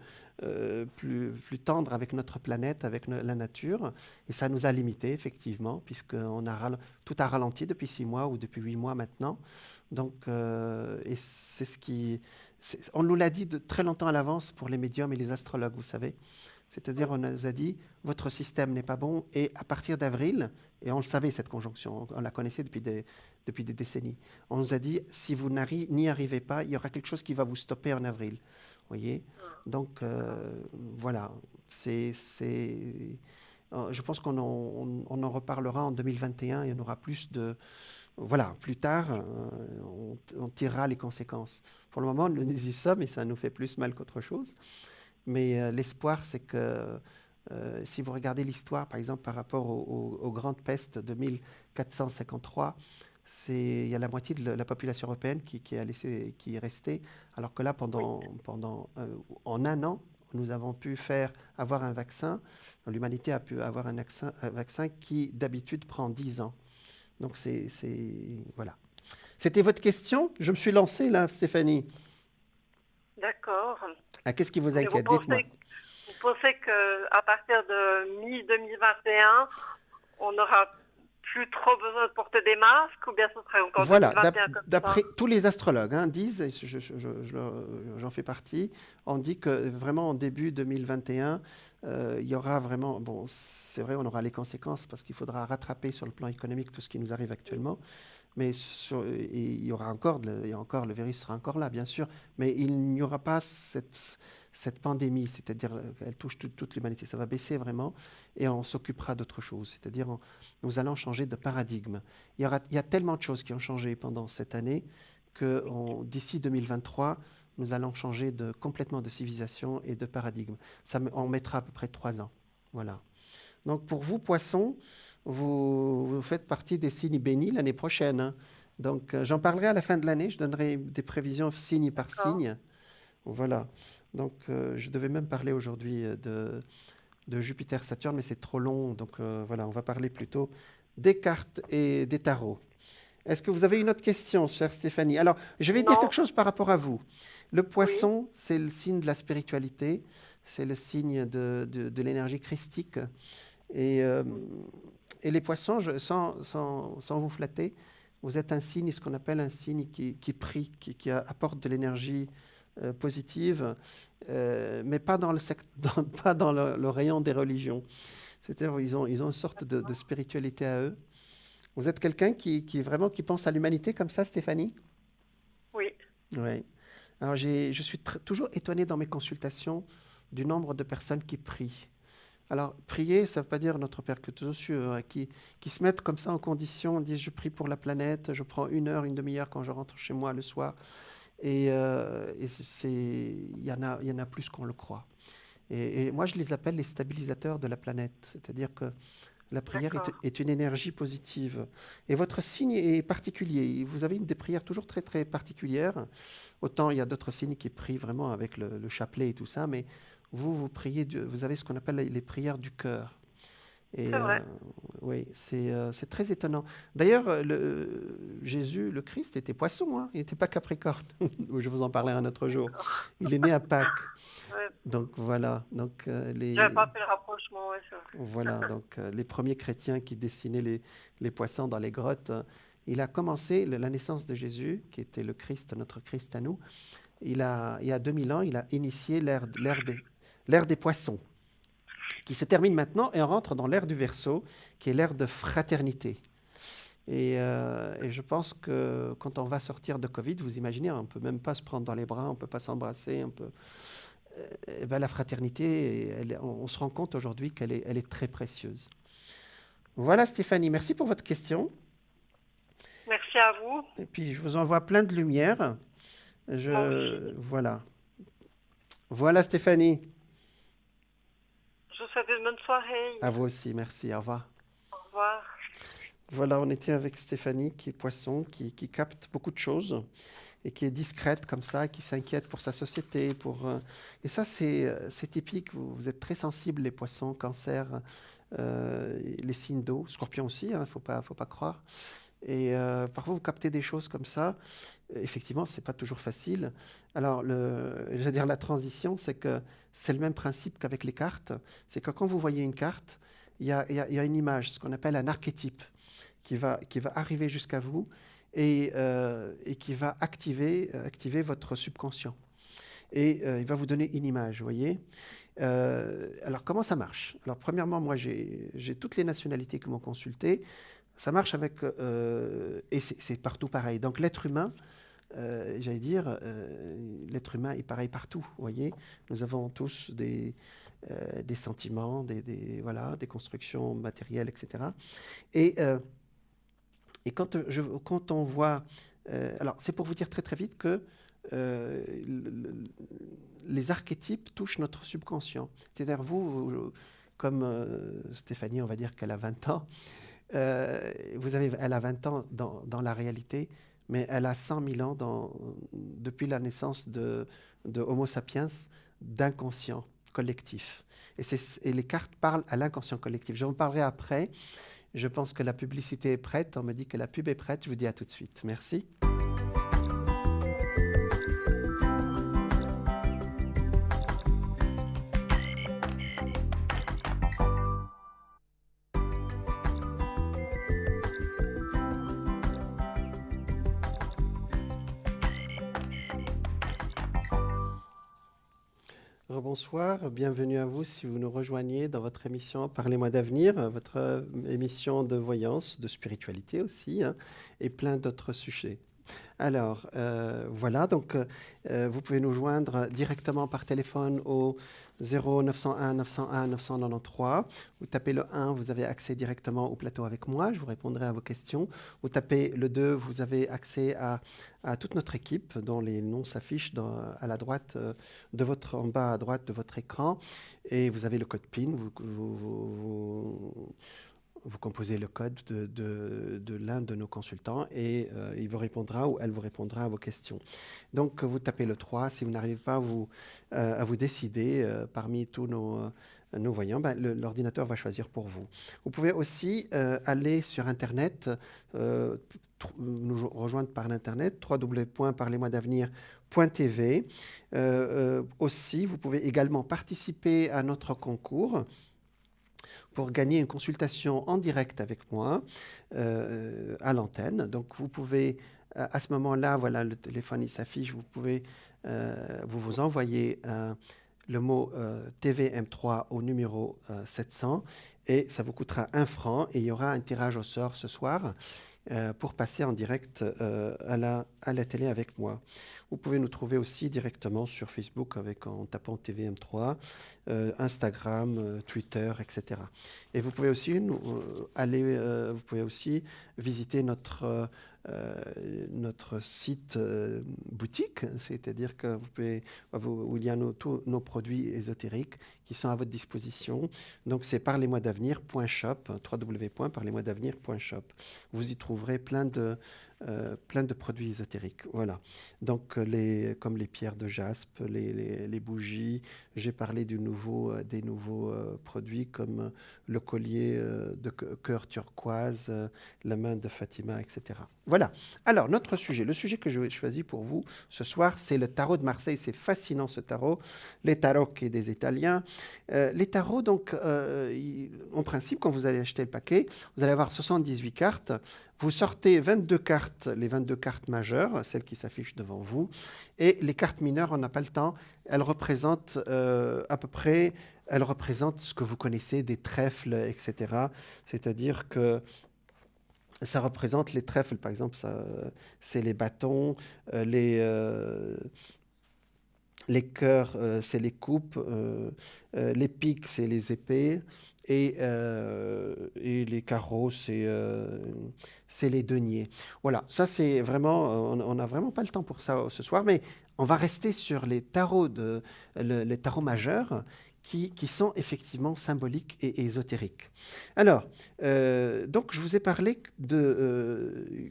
tendre avec notre planète, avec la nature. Et ça nous a limités, effectivement, puisque tout a ralenti depuis 6 mois ou depuis 8 mois maintenant. Donc, et c'est on nous l'a dit de très longtemps à l'avance pour les médiums et les astrologues, vous savez. C'est-à-dire, on nous a dit, votre système n'est pas bon, et à partir d'avril, et on le savait, cette conjonction, on la connaissait depuis des décennies, on nous a dit, si vous n'y arrivez pas, il y aura quelque chose qui va vous stopper en avril. Vous voyez. Donc, voilà. Je pense qu'on en reparlera en 2021, et on aura plus de... Voilà, plus tard, on tirera les conséquences. Pour le moment, nous y sommes, et ça nous fait plus mal qu'autre chose. Mais l'espoir, c'est que si vous regardez l'histoire, par exemple, par rapport aux grandes pestes de 1453, il y a la moitié de la population européenne qui est restée, alors que là, en un an, nous avons pu avoir un vaccin. L'humanité a pu avoir un vaccin qui, d'habitude, prend 10 ans. Donc, voilà. C'était votre question? Je me suis lancé là, Stéphanie. D'accord. Ah, qu'est-ce qui vous inquiète? Dites-moi. Vous pensez qu'à partir de mi-2021, on n'aura plus trop besoin de porter des masques, ou bien ce serait encore voilà, 2021 comme d'après ça? tous les astrologues disent, et j'en fais partie, on dit que vraiment en début 2021, il y aura vraiment, bon, c'est vrai, on aura les conséquences parce qu'il faudra rattraper sur le plan économique tout ce qui nous arrive actuellement. Mais il y aura encore, le virus sera encore là, bien sûr, mais il n'y aura pas cette pandémie, c'est-à-dire qu'elle touche toute l'humanité. Ça va baisser vraiment, et on s'occupera d'autre chose. C'est-à-dire, nous allons changer de paradigme. Il y a tellement de choses qui ont changé pendant cette année que d'ici 2023, nous allons changer complètement de civilisation et de paradigme. On mettra à peu près 3 ans. Voilà. Donc pour vous, Poissons, vous faites partie des signes bénis l'année prochaine. Donc j'en parlerai à la fin de l'année, je donnerai des prévisions signe par signe. Voilà. Donc je devais même parler aujourd'hui de Jupiter-Saturne, mais c'est trop long. Donc voilà, on va parler plutôt des cartes et des tarots. Est-ce que vous avez une autre question, chère Stéphanie? Alors, je vais dire quelque chose par rapport à vous. Le Poisson, c'est le signe de la spiritualité, c'est le signe de l'énergie christique. Et les Poissons, sans vous flatter, vous êtes un signe, ce qu'on appelle un signe qui prie, qui apporte de l'énergie positive, mais pas dans le rayon des religions. C'est-à-dire ils ont une sorte de spiritualité à eux. Vous êtes quelqu'un qui pense à l'humanité comme ça, Stéphanie? Oui. Oui. Alors je suis toujours étonné dans mes consultations du nombre de personnes qui prient. Alors, prier, ça ne veut pas dire notre Père que tu es aux cieux, qui se mettent comme ça en condition, disent je prie pour la planète, je prends 1 heure, une demi-heure quand je rentre chez moi le soir. Et il y en a plus qu'on le croit. Et moi, je les appelle les stabilisateurs de la planète. C'est-à-dire que la prière est une énergie positive. Et votre signe est particulier. Vous avez des prières toujours très, très particulières. Autant il y a d'autres signes qui prient vraiment avec le chapelet et tout ça, mais vous priez, vous avez ce qu'on appelle les prières du cœur. Et c'est vrai. oui, c'est très étonnant. D'ailleurs, Jésus, le Christ, était Poisson, hein, il n'était pas Capricorne. Je vous en parlerai un autre jour. Il est né à Pâques. Ouais. Donc voilà. Donc J'avais pas fait le rapprochement, ouais, c'est vrai. voilà. Donc les premiers chrétiens qui dessinaient les poissons dans les grottes. Il a commencé la naissance de Jésus, qui était le Christ, notre Christ à nous. Il y a 2000 ans, il a initié l'ère des poissons, qui se termine maintenant, et on rentre dans l'ère du Verseau, qui est l'ère de fraternité. Et je pense que quand on va sortir de Covid, vous imaginez, on ne peut même pas se prendre dans les bras, on ne peut pas s'embrasser, la fraternité, on se rend compte aujourd'hui qu'elle est très précieuse. Voilà, Stéphanie, merci pour votre question. Merci à vous. Et puis, je vous envoie plein de lumière. Voilà. Voilà Stéphanie. Je vous souhaite une bonne soirée. À vous aussi, merci, au revoir. Au revoir. Voilà, on était avec Stéphanie qui est poisson, qui capte beaucoup de choses et qui est discrète comme ça, qui s'inquiète pour sa société. Et ça, c'est typique, vous êtes très sensibles les poissons, cancer, les signes d'eau, scorpion aussi, hein, faut pas croire. Et parfois, vous captez des choses comme ça. Effectivement, c'est pas toujours facile. Alors, je veux dire, la transition, c'est que c'est le même principe qu'avec les cartes. C'est que quand vous voyez une carte, il y a une image, ce qu'on appelle un archétype, qui va arriver jusqu'à vous et qui va activer votre subconscient. Et il va vous donner une image, vous voyez. Alors, comment ça marche? Alors, premièrement, moi, j'ai toutes les nationalités qui m'ont consulté. Ça marche avec... et c'est partout pareil. Donc, l'être humain, j'allais dire, l'être humain est pareil partout, vous voyez. Nous avons tous des sentiments, voilà, des constructions matérielles, etc. Et, euh, et quand on voit... alors, c'est pour vous dire très très vite que euh, le- le- les archétypes touchent notre subconscient. C'est-à-dire, comme Stéphanie, on va dire qu'elle a 20 ans, elle a 20 ans dans la réalité, mais elle a 100 000 ans depuis la naissance de Homo sapiens, d'inconscient collectif. Et les cartes parlent à l'inconscient collectif. Je vous en parlerai après. Je pense que la publicité est prête. On me dit que la pub est prête. Je vous dis à tout de suite. Merci. Bonsoir, bienvenue à vous si vous nous rejoignez dans votre émission Parlez-moi d'avenir, votre émission de voyance, de spiritualité aussi, hein, et plein d'autres sujets. Alors, voilà, donc vous pouvez nous joindre directement par téléphone au 0901 901 993. Vous tapez le 1, vous avez accès directement au plateau avec moi, je vous répondrai à vos questions. Vous tapez le 2, vous avez accès à toute notre équipe dont les noms s'affichent à la droite, en bas à droite de votre écran. Et vous avez le code PIN, vous composez le code de l'un de nos consultants et il vous répondra ou elle vous répondra à vos questions. Donc, vous tapez le 3. Si vous n'arrivez pas à vous décider parmi tous nos voyants, ben, l'ordinateur va choisir pour vous. Vous pouvez aussi aller sur Internet, nous rejoindre par l'Internet, www.parlez-moi-d'avenir.tv. Aussi, vous pouvez également participer à notre concours pour gagner une consultation en direct avec moi à l'antenne. Donc, vous pouvez, à ce moment-là, voilà, le téléphone, il s'affiche, vous pouvez vous envoyer le mot TVM3 au numéro 700 et ça vous coûtera 1 franc et il y aura un tirage au sort ce soir pour passer en direct à la télé avec moi. Vous pouvez nous trouver aussi directement sur Facebook en tapant TVM3, Instagram, Twitter, etc. Et vous pouvez aussi vous pouvez aussi visiter notre site boutique, c'est-à-dire que où il y a tous nos produits ésotériques qui sont à votre disposition. Donc c'est parlez-moi-d'avenir.shop, www.parlez-moi-d'avenir.shop. Vous y trouverez plein de produits ésotériques. Voilà. Donc, comme les pierres de jaspe, les bougies. J'ai parlé des nouveaux produits comme le collier de cœur turquoise, la main de Fatima, etc. Voilà. Alors, le sujet que j'ai choisi pour vous ce soir, c'est le tarot de Marseille. C'est fascinant ce tarot. Les tarots des Italiens. Les tarots, donc, en principe, quand vous allez acheter le paquet, vous allez avoir 78 cartes. Vous sortez 22 cartes, les 22 cartes majeures, celles qui s'affichent devant vous, et les cartes mineures, on n'a pas le temps, elles représentent elles représentent ce que vous connaissez des trèfles, etc. C'est-à-dire que ça représente les trèfles, par exemple, c'est les bâtons, Les cœurs, c'est les coupes. Les piques, c'est les épées. Et les carreaux, c'est les deniers. Voilà, ça c'est vraiment, on n'a vraiment pas le temps pour ça ce soir, mais on va rester sur les tarots, les tarots majeurs qui sont effectivement symboliques et ésotériques. Alors, donc je vous ai parlé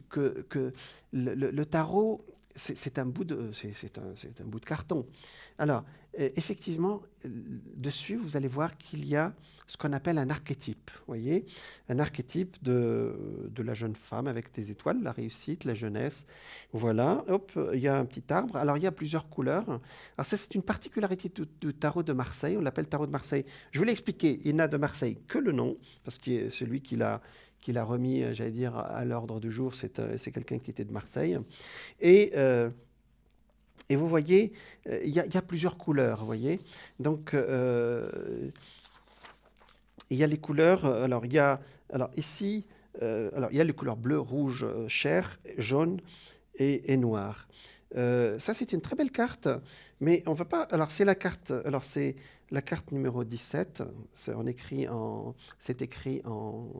que le tarot, c'est un bout c'est un bout de carton. Alors, effectivement, dessus, vous allez voir qu'il y a ce qu'on appelle un archétype. Vous voyez, un archétype de la jeune femme avec des étoiles, la réussite, la jeunesse. Voilà, hop, il y a un petit arbre. Alors, il y a plusieurs couleurs. Alors, ça, c'est une particularité du tarot de Marseille. On l'appelle tarot de Marseille. Je vous l'ai expliqué, il n'a de Marseille que le nom, parce que celui qu'il a remis, j'allais dire, à l'ordre du jour, c'est quelqu'un qui était de Marseille. Et vous voyez, il y a plusieurs couleurs, vous voyez. Donc, il y a les couleurs. Alors, ici, il y a les couleurs bleu, rouge, chair, jaune et noir. Ça, c'est une très belle carte, mais on ne va pas. Alors, c'est la carte. Alors, c'est la carte numéro 17. C'est écrit en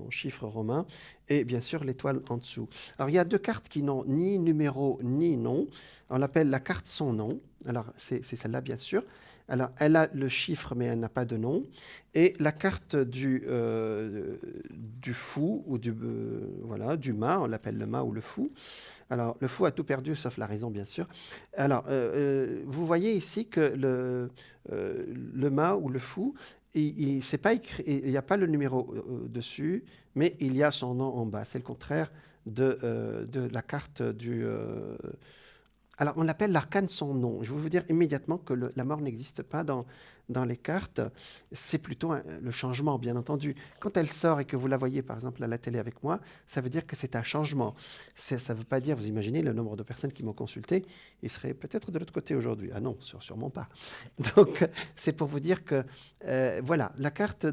chiffres romains. Et bien sûr, l'étoile en dessous. Alors, il y a deux cartes qui n'ont ni numéro ni nom. On l'appelle la carte sans nom. Alors, c'est celle-là, bien sûr. Alors, elle a le chiffre, mais elle n'a pas de nom. Et la carte du fou, ou du mât, on l'appelle le mât ou le fou. Alors, le fou a tout perdu, sauf la raison, bien sûr. Alors, vous voyez ici que le mât ou le fou, c'est pas écrit, il n'y a pas le numéro dessus, mais il y a son nom en bas. C'est le contraire de la carte du... alors, on l'appelle l'arcane sans nom. Je vais vous dire immédiatement que la mort n'existe pas dans les cartes. C'est plutôt le changement, bien entendu. Quand elle sort et que vous la voyez, par exemple, à la télé avec moi, ça veut dire que c'est un changement. Ça ne veut pas dire, vous imaginez le nombre de personnes qui m'ont consulté, ils seraient peut-être de l'autre côté aujourd'hui. Ah non, sûrement pas. Donc, c'est pour vous dire que, voilà, la carte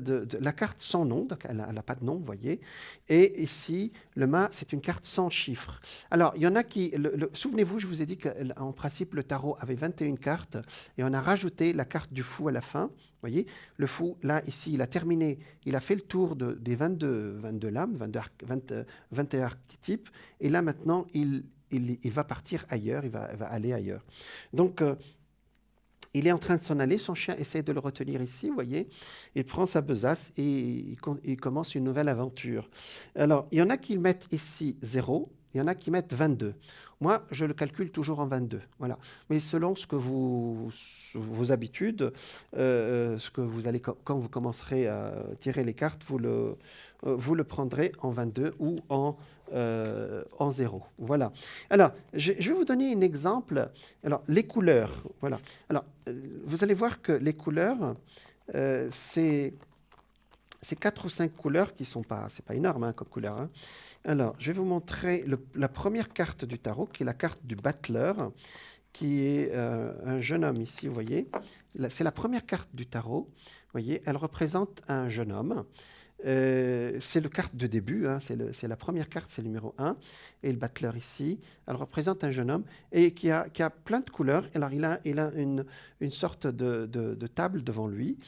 sans nom, donc elle n'a pas de nom, vous voyez. Et ici, le mât, c'est une carte sans chiffres. Alors, il y en a qui... souvenez-vous, je vous ai dit qu'en principe, le tarot avait 21 cartes et on a rajouté la carte du fou à la fin. Vous voyez, le fou, là, ici, il a terminé, il a fait le tour des 22 lames, 21 archétypes, et là, maintenant, il va partir ailleurs, il va aller ailleurs. Donc, il est en train de s'en aller, son chien essaie de le retenir ici, vous voyez. Il prend sa besace et il commence une nouvelle aventure. Alors, il y en a qui mettent ici 0, il y en a qui mettent 22. Moi, je le calcule toujours en 22. Voilà. Mais selon vos habitudes, ce que vous allez, quand vous commencerez à tirer les cartes, vous le prendrez en 22 ou en 0. Voilà. Alors, je vais vous donner un exemple. Alors, les couleurs. Voilà. Alors, vous allez voir que les couleurs, c'est 4 ou 5 couleurs qui sont pas, c'est pas énorme comme couleur. Hein. Alors, je vais vous montrer la première carte du tarot, qui est la carte du battleur, qui est un jeune homme ici, vous voyez. C'est la première carte du tarot, vous voyez. Elle représente un jeune homme. C'est le carte de début, hein, c'est la première carte, c'est le numéro 1. Et le battleur ici, elle représente un jeune homme et qui a plein de couleurs. Alors, il a une sorte de table devant lui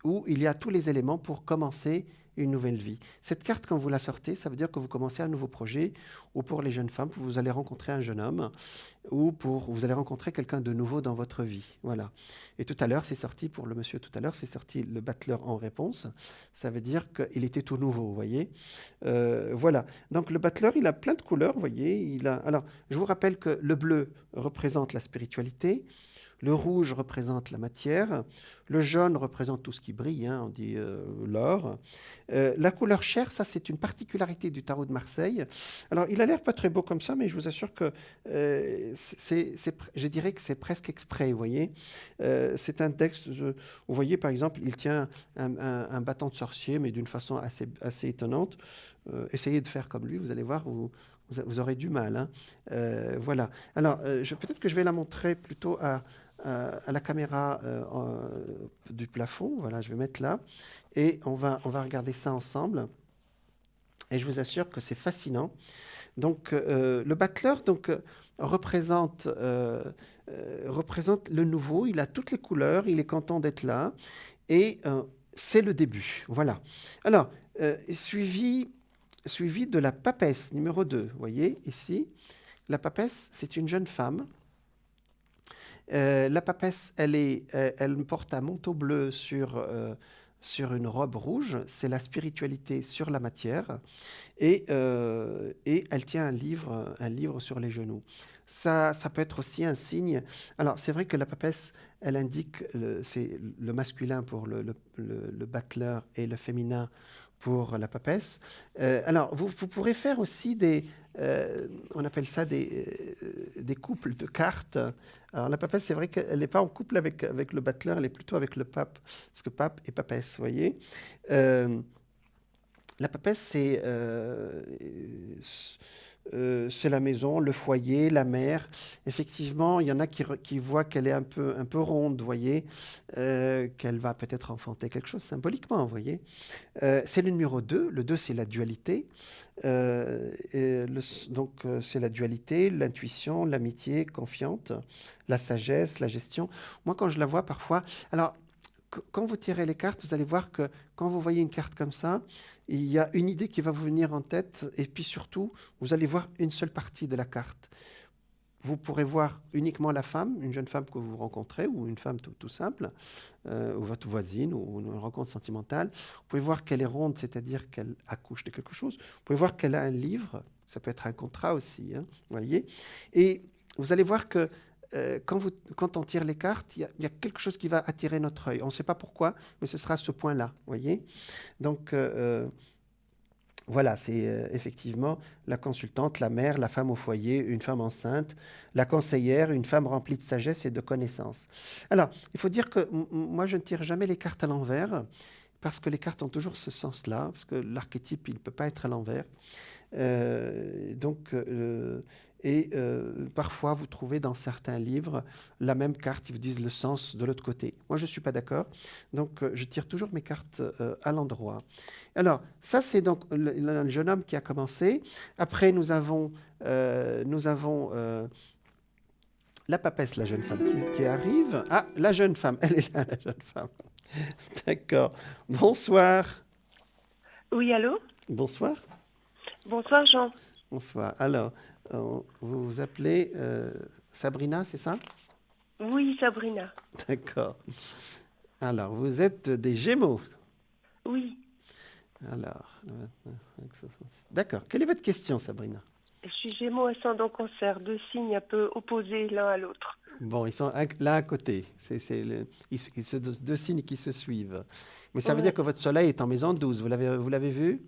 où il y a tous les éléments pour commencer une nouvelle vie. Cette carte, quand vous la sortez, ça veut dire que vous commencez un nouveau projet, ou pour les jeunes femmes, vous allez rencontrer un jeune homme, ou vous allez rencontrer quelqu'un de nouveau dans votre vie. Voilà. Et tout à l'heure, c'est sorti, pour le monsieur tout à l'heure, c'est sorti le battleur en réponse. Ça veut dire qu'il était tout nouveau, vous voyez. Voilà. Donc le battleur, il a plein de couleurs, vous voyez. Alors, je vous rappelle que le bleu représente la spiritualité. Le rouge représente la matière, le jaune représente tout ce qui brille, hein, on dit l'or. La couleur chair, ça c'est une particularité du tarot de Marseille. Alors il a l'air pas très beau comme ça, mais je vous assure que je dirais que c'est presque exprès, vous voyez. C'est un texte, vous voyez par exemple, il tient un bâton de sorcier, mais d'une façon assez étonnante. Essayez de faire comme lui, vous allez voir, vous aurez du mal. Hein. Voilà. Alors, peut-être que je vais la montrer plutôt à la caméra du plafond. Voilà, je vais mettre là. Et on va regarder ça ensemble. Et je vous assure que c'est fascinant. Donc, le battleur représente représente le nouveau. Il a toutes les couleurs, il est content d'être là. Et c'est le début. Voilà. Alors, suivi de la papesse numéro 2. Vous voyez ici, la papesse, c'est une jeune femme. La papesse, elle porte un manteau bleu sur une robe rouge. C'est la spiritualité sur la matière. Et elle tient un livre sur les genoux. Ça peut être aussi un signe. Alors, c'est vrai que la papesse, elle indique, c'est le masculin pour le battleur et le féminin pour la papesse. Alors, vous pourrez faire aussi on appelle ça des couples de cartes. Alors, la papesse, c'est vrai qu'elle n'est pas en couple avec le battleur, elle est plutôt avec le pape, parce que pape et papesse, vous voyez. La papesse, c'est la maison, le foyer, la mère. Effectivement, il y en a qui voient qu'elle est un peu ronde, vous voyez, qu'elle va peut-être enfanter quelque chose symboliquement, vous voyez. C'est le numéro 2. Le 2, c'est la dualité. Donc, c'est la dualité, l'intuition, l'amitié confiante, la sagesse, la gestion. Moi, quand je la vois parfois... Alors, quand vous tirez les cartes, vous allez voir que quand vous voyez une carte comme ça, il y a une idée qui va vous venir en tête et puis surtout, vous allez voir une seule partie de la carte. Vous pourrez voir uniquement la femme, une jeune femme que vous rencontrez ou une femme tout simple, ou votre voisine ou une rencontre sentimentale. Vous pouvez voir qu'elle est ronde, c'est-à-dire qu'elle accouche de quelque chose. Vous pouvez voir qu'elle a un livre, ça peut être un contrat aussi, hein, vous voyez. Et vous allez voir que quand on tire les cartes, il y a quelque chose qui va attirer notre œil. On ne sait pas pourquoi, mais ce sera ce point-là, voyez. Donc, voilà, c'est effectivement la consultante, la mère, la femme au foyer, une femme enceinte, la conseillère, une femme remplie de sagesse et de connaissances. Alors, il faut dire que moi, je ne tire jamais les cartes à l'envers, parce que les cartes ont toujours ce sens-là, parce que l'archétype, il ne peut pas être à l'envers. Parfois, vous trouvez dans certains livres la même carte, ils vous disent le sens de l'autre côté. Moi, je ne suis pas d'accord, donc je tire toujours mes cartes à l'endroit. Alors, ça, c'est donc le jeune homme qui a commencé. Après, nous avons la papesse, la jeune femme qui arrive. Ah, la jeune femme, elle est là, la jeune femme. D'accord. Bonsoir. Oui, allô? Bonsoir. Bonsoir, Jean. Bonsoir. Alors, vous vous appelez Sabrina, c'est ça? Oui, Sabrina. D'accord. Alors, vous êtes des Gémeaux. Oui. Alors, d'accord. Quelle est votre question, Sabrina? Je suis Gémeaux ascendant Cancer, deux signes un peu opposés l'un à l'autre. Bon, ils sont là à côté. C'est deux signes qui se suivent. Mais ça veut dire que votre soleil est en maison 12. Vous l'avez vu?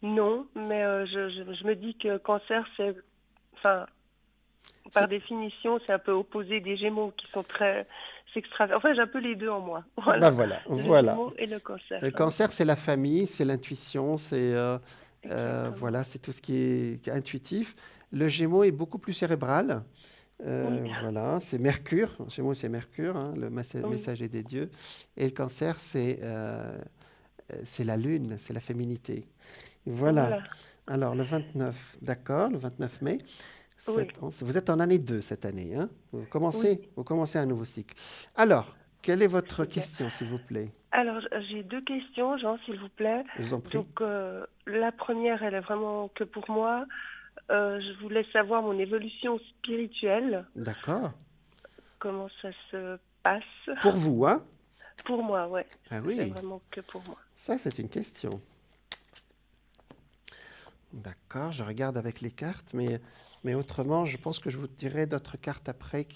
Non, mais je me dis que Cancer, c'est... Enfin, par définition, c'est un peu opposé des Gémeaux qui sont très... Enfin, j'ai un peu les deux en moi. Voilà. Voilà. Le Gémeaux et le Cancer. Le Cancer, c'est la famille, c'est l'intuition, voilà, c'est tout ce qui est intuitif. Le Gémeaux est beaucoup plus cérébral. Oui. Voilà, c'est Mercure. Chez moi, c'est Mercure, hein, le messager des dieux. Et le Cancer, c'est la lune, c'est la féminité. Voilà. Alors, le 29, d'accord, le 29 mai. Vous êtes en année 2 cette année. Hein, vous commencez un nouveau cycle. Alors, quelle est votre question, s'il vous plaît? Alors, j'ai deux questions, Jean, s'il vous plaît. Je vous en prie. Donc, la première, elle est vraiment que pour moi. Je voulais savoir mon évolution spirituelle. D'accord. Comment ça se passe? Pour vous, hein? Pour moi, ouais. Ah oui. C'est vraiment que pour moi. Ça, c'est une question. D'accord, je regarde avec les cartes, mais autrement, je pense que je vous dirai d'autres cartes après.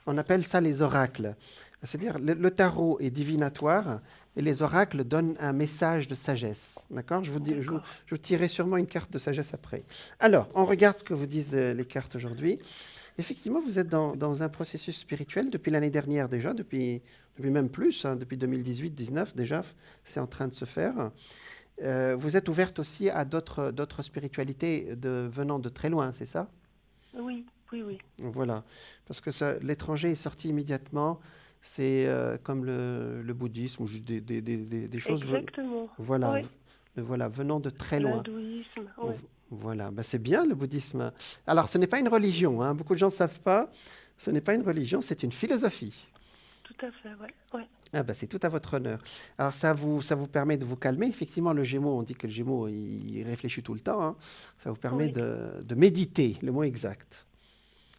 On appelle ça les oracles. C'est-à-dire, le tarot est divinatoire et les oracles donnent un message de sagesse. D'accord? Je vous tirerai sûrement une carte de sagesse après. Alors, on regarde ce que vous disent les cartes aujourd'hui. Effectivement, vous êtes dans un processus spirituel depuis l'année dernière déjà, depuis même plus, hein, depuis 2018-19 déjà, c'est en train de se faire. Vous êtes ouverte aussi à d'autres spiritualités venant de très loin, c'est ça? Oui. Voilà, parce que l'étranger est sorti immédiatement. C'est comme le bouddhisme ou juste des choses. Exactement. Voilà, oui. Voilà, venant de très loin. L'hindouisme, oui. Voilà, c'est bien le bouddhisme. Alors, ce n'est pas une religion, hein. Beaucoup de gens ne savent pas, Ce n'est pas une religion, c'est une philosophie. Tout à fait, ouais. Ouais. Ah ben, c'est tout à votre honneur. Alors ça vous permet de vous calmer. Effectivement, le Gémeaux, on dit que le Gémeaux, il réfléchit tout le temps, hein. Ça vous permet Oui, de méditer, le mot exact.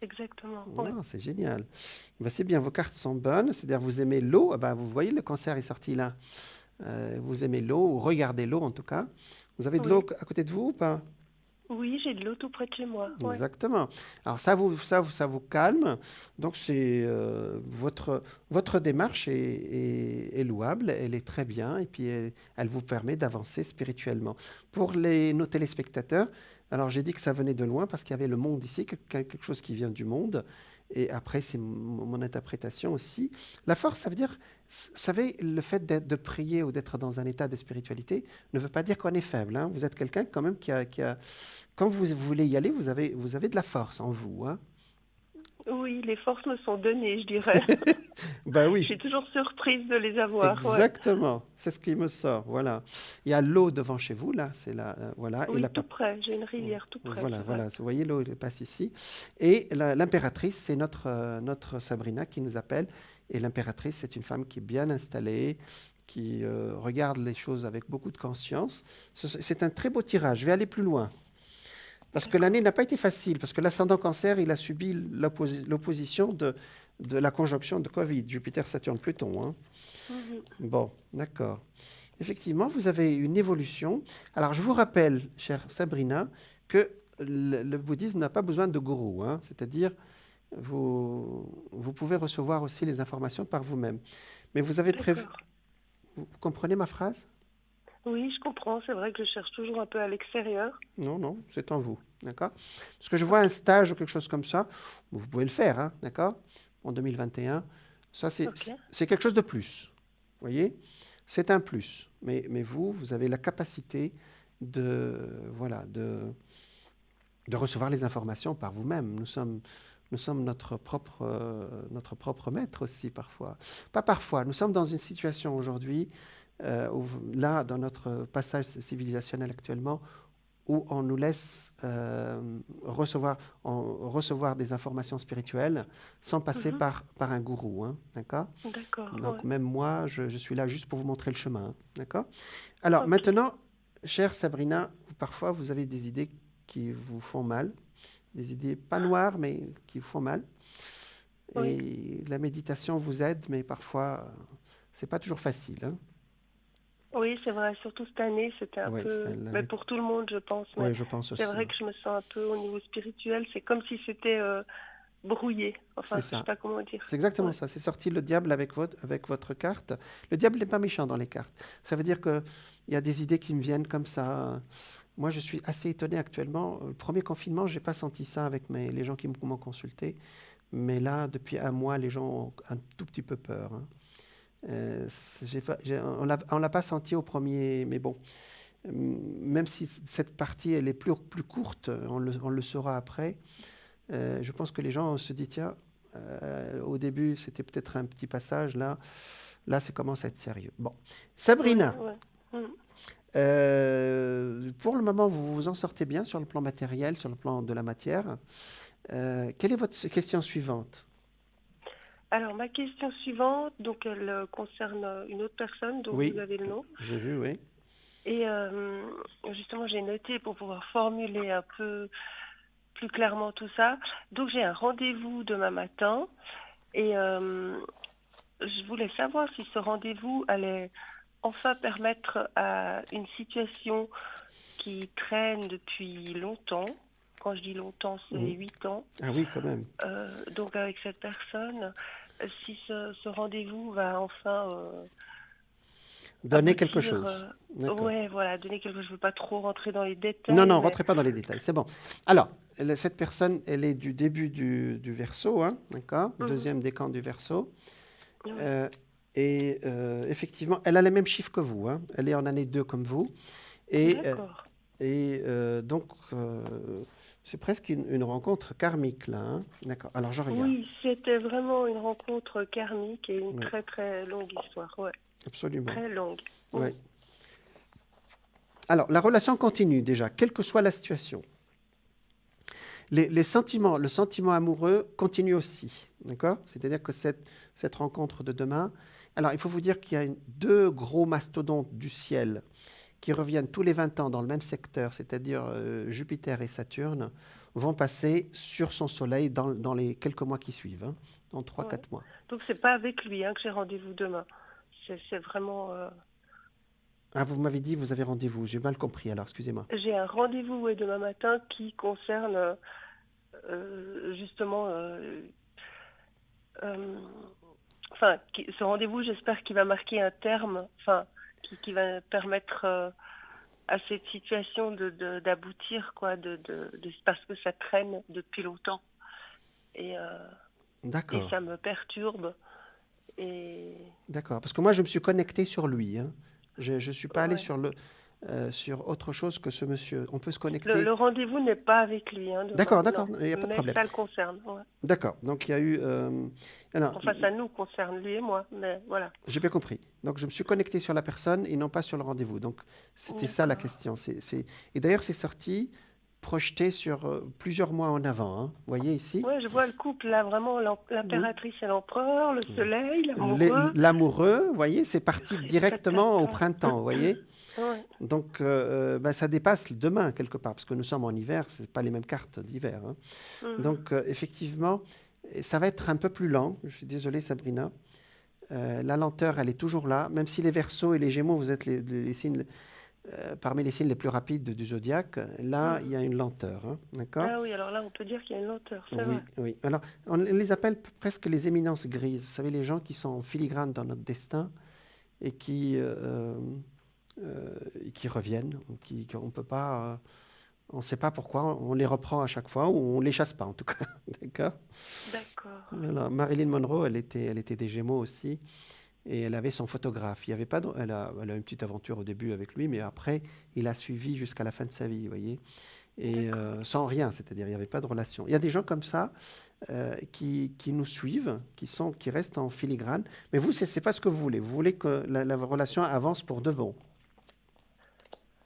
exactement. Ouais. Ah, c'est génial. Ben, c'est bien, vos cartes sont bonnes. C'est-à-dire, vous aimez l'eau. Ah ben, vous voyez, le cancer est sorti là. Vous aimez l'eau, ou regardez l'eau en tout cas. Vous avez de l'eau Oui. à côté de vous ou pas? Oui, j'ai de l'eau tout près de chez moi. Ouais. Exactement. Alors ça vous calme. Donc c'est votre démarche est louable, elle est très bien et puis elle vous permet d'avancer spirituellement. Pour nos téléspectateurs, alors j'ai dit que ça venait de loin parce qu'il y avait le monde ici, quelque chose qui vient du monde. Et après, c'est mon interprétation aussi. La force, ça veut dire, vous savez, le fait de prier ou d'être dans un état de spiritualité ne veut pas dire qu'on est faible, hein. Vous êtes quelqu'un quand même quand vous voulez y aller, vous avez de la force en vous, hein. Oui, les forces me sont données, je dirais. Ben Je oui, suis toujours surprise de les avoir. Ouais. exactement. C'est ce qui me sort. Voilà. Il y a l'eau devant chez vous, là. C'est voilà. Et Oui, tout près. J'ai une rivière tout près, voilà, c'est vrai. voilà. Vous voyez, l'eau elle passe ici. Et l'impératrice, c'est notre Sabrina qui nous appelle. Et l'impératrice, c'est une femme qui est bien installée, qui regarde les choses avec beaucoup de conscience. C'est un très beau tirage. Je vais aller plus loin. Parce que l'année D'accord. n'a pas été facile, parce que l'ascendant cancer, il a subi l'opposition de la conjonction de Covid, Jupiter, Saturne, Pluton, hein. Mhm. Bon, d'accord. Effectivement, vous avez une évolution. Alors, je vous rappelle, chère Sabrina, que le bouddhisme n'a pas besoin de gourou, hein. C'est-à-dire, vous pouvez recevoir aussi les informations par vous-même. Mais vous avez prévu... D'accord. Vous comprenez ma phrase? Oui, je comprends. C'est vrai que je cherche toujours un peu à l'extérieur. Non, non, c'est en vous, d'accord? Parce que je vois un Ok. stage ou quelque chose comme ça, vous pouvez le faire, hein, d'accord? En 2021, ça Ok. c'est quelque chose de plus, vous voyez? C'est un plus, mais vous avez la capacité voilà, de recevoir les informations par vous-même. Nous sommes notre propre maître aussi parfois. Pas parfois, nous sommes dans une situation aujourd'hui, là, dans notre passage civilisationnel actuellement, où on nous laisse recevoir des informations spirituelles sans passer Mhm. par un gourou, hein, d'accord? D'accord. Donc Ouais. même moi, je suis là juste pour vous montrer le chemin, hein, d'accord? Alors Ok. maintenant, chère Sabrina, parfois vous avez des idées qui vous font mal, des idées pas noires, mais qui vous font mal. Oui. Et la méditation vous aide, mais parfois, c'est pas toujours facile, hein. Oui, c'est vrai. Surtout cette année, c'était un Oui, peu. Mais pour tout le monde, je pense. Mais ouais, je pense c'est aussi, vrai hein. que je me sens un peu au niveau spirituel. C'est comme si c'était brouillé. C'est Enfin, je sais ça. pas comment dire. C'est exactement Ouais. ça. C'est sorti le diable avec votre carte. Le diable n'est pas méchant dans les cartes. Ça veut dire qu'il y a des idées qui me viennent comme ça. Moi, je suis assez étonné actuellement. Le premier confinement, je n'ai pas senti ça avec les gens qui m'ont consulté. Mais là, depuis un mois, les gens ont un tout petit peu peur, hein. On l'a pas senti au premier, mais bon, même si cette partie elle est plus courte, on le saura après. Je pense que les gens se disent, tiens, au début, c'était peut-être un petit passage, là, ça commence à être sérieux. Bon. Ouais, Sabrina, ouais. Mm. pour le moment, vous vous en sortez bien sur le plan matériel, sur le plan de la matière. Quelle est votre question suivante? Alors, ma question suivante, donc elle concerne une autre personne dont vous Oui, avez le nom. j'ai vu, oui. Et justement, j'ai noté pour pouvoir formuler un peu plus clairement tout ça. Donc, j'ai un rendez-vous demain matin et je voulais savoir si ce rendez-vous allait enfin permettre à une situation qui traîne depuis longtemps. Quand je dis longtemps, c'est Mhm. 8 ans. Ah oui, quand même. Donc, avec cette personne, si ce rendez-vous va enfin Donner quelque aboutir. chose. D'accord. Ouais, voilà, donner quelque chose. Je ne veux pas trop rentrer dans les Non, détails, non, mais rentrez pas dans les détails, c'est bon. Alors, cette personne, elle est du début du Verseau, hein, d'accord? mhm, Deuxième décan du Verseau. ouais, Euh, et effectivement, elle a les mêmes chiffres que vous, hein. Elle est en année 2 comme vous. Et, euh, d'accord. donc, c'est presque une rencontre karmique, là, hein. D'accord. Alors, je regarde. Oui, c'était vraiment une rencontre karmique et une Oui, très très longue histoire. Ouais, absolument. très longue. Mm. Oui. Alors, la relation continue déjà, quelle que soit la situation. Le sentiment amoureux continue aussi, d'accord? C'est-à-dire que cette rencontre de demain. Alors, il faut vous dire qu'il y a deux gros mastodontes du ciel qui reviennent tous les 20 ans dans le même secteur, c'est-à-dire Jupiter et Saturne, vont passer sur son Soleil dans les quelques mois qui suivent, hein, dans 3-4 Ouais. mois. Donc c'est pas avec lui que j'ai rendez-vous demain. C'est vraiment. Ah, vous m'avez dit, vous avez rendez-vous. J'ai mal compris, alors, excusez-moi. J'ai un rendez-vous demain matin qui concerne justement. Euh, Enfin, ce rendez-vous, j'espère qu'il va marquer un terme. Enfin, qui va permettre à cette situation d'aboutir, quoi, parce que ça traîne depuis longtemps. Et D'accord, ça me perturbe. Et d'accord. Parce que moi, je me suis connecté sur lui, hein. Je ne suis pas allé ouais. sur autre chose que ce monsieur. On peut se Le connecter. rendez-vous n'est pas avec lui demain, D'accord, non. d'accord, il n'y a pas de Mais problème. ça le concerne. Ouais. D'accord, donc il y a eu... alors, Enfin, ça nous concerne, lui et moi. Mais voilà. j'ai bien compris. Donc, je me suis connecté sur la personne et non pas sur le rendez-vous. Donc, c'était ça la D'accord. question. Et d'ailleurs, c'est sorti projeté sur plusieurs mois en avant, hein. Vous voyez ici? Ouais, je vois le couple là, vraiment Oui. l'impératrice et l'empereur, le soleil, l'amoureux. L'amoureux, vous voyez, c'est parti directement au Tatata. printemps, vous voyez? Ouais. Donc, ça dépasse demain, quelque part, parce que nous sommes en hiver, ce pas les mêmes cartes d'hiver, hein. Mhm. Donc, effectivement, ça va être un peu plus lent. Je suis désolé, Sabrina. La lenteur, elle est toujours là. Même si les Verseaux et les Gémeaux, vous êtes les signes, parmi les signes les plus rapides du zodiaque, là, il y a une lenteur, hein, d'accord? Ah oui, alors là, on peut dire qu'il y a une lenteur, c'est Oui, vrai. oui. Alors, on les appelle presque les éminences grises. Vous savez, les gens qui sont en filigrane dans notre destin et qui reviennent, qu'on peut pas, on ne sait pas pourquoi, on les reprend à chaque fois ou on les chasse pas en tout cas, d'accord? D'accord. Voilà. Marilyn Monroe, elle était des Gémeaux aussi et elle avait son photographe. Il y avait pas, elle a une petite aventure au début avec lui, mais après, il a suivi jusqu'à la fin de sa vie, vous voyez, et D'accord. sans rien, c'est-à-dire il n'y avait pas de relation. Il y a des gens comme ça qui nous suivent, qui restent en filigrane, mais vous, c'est pas ce que vous voulez. Vous voulez que la relation avance pour de bon.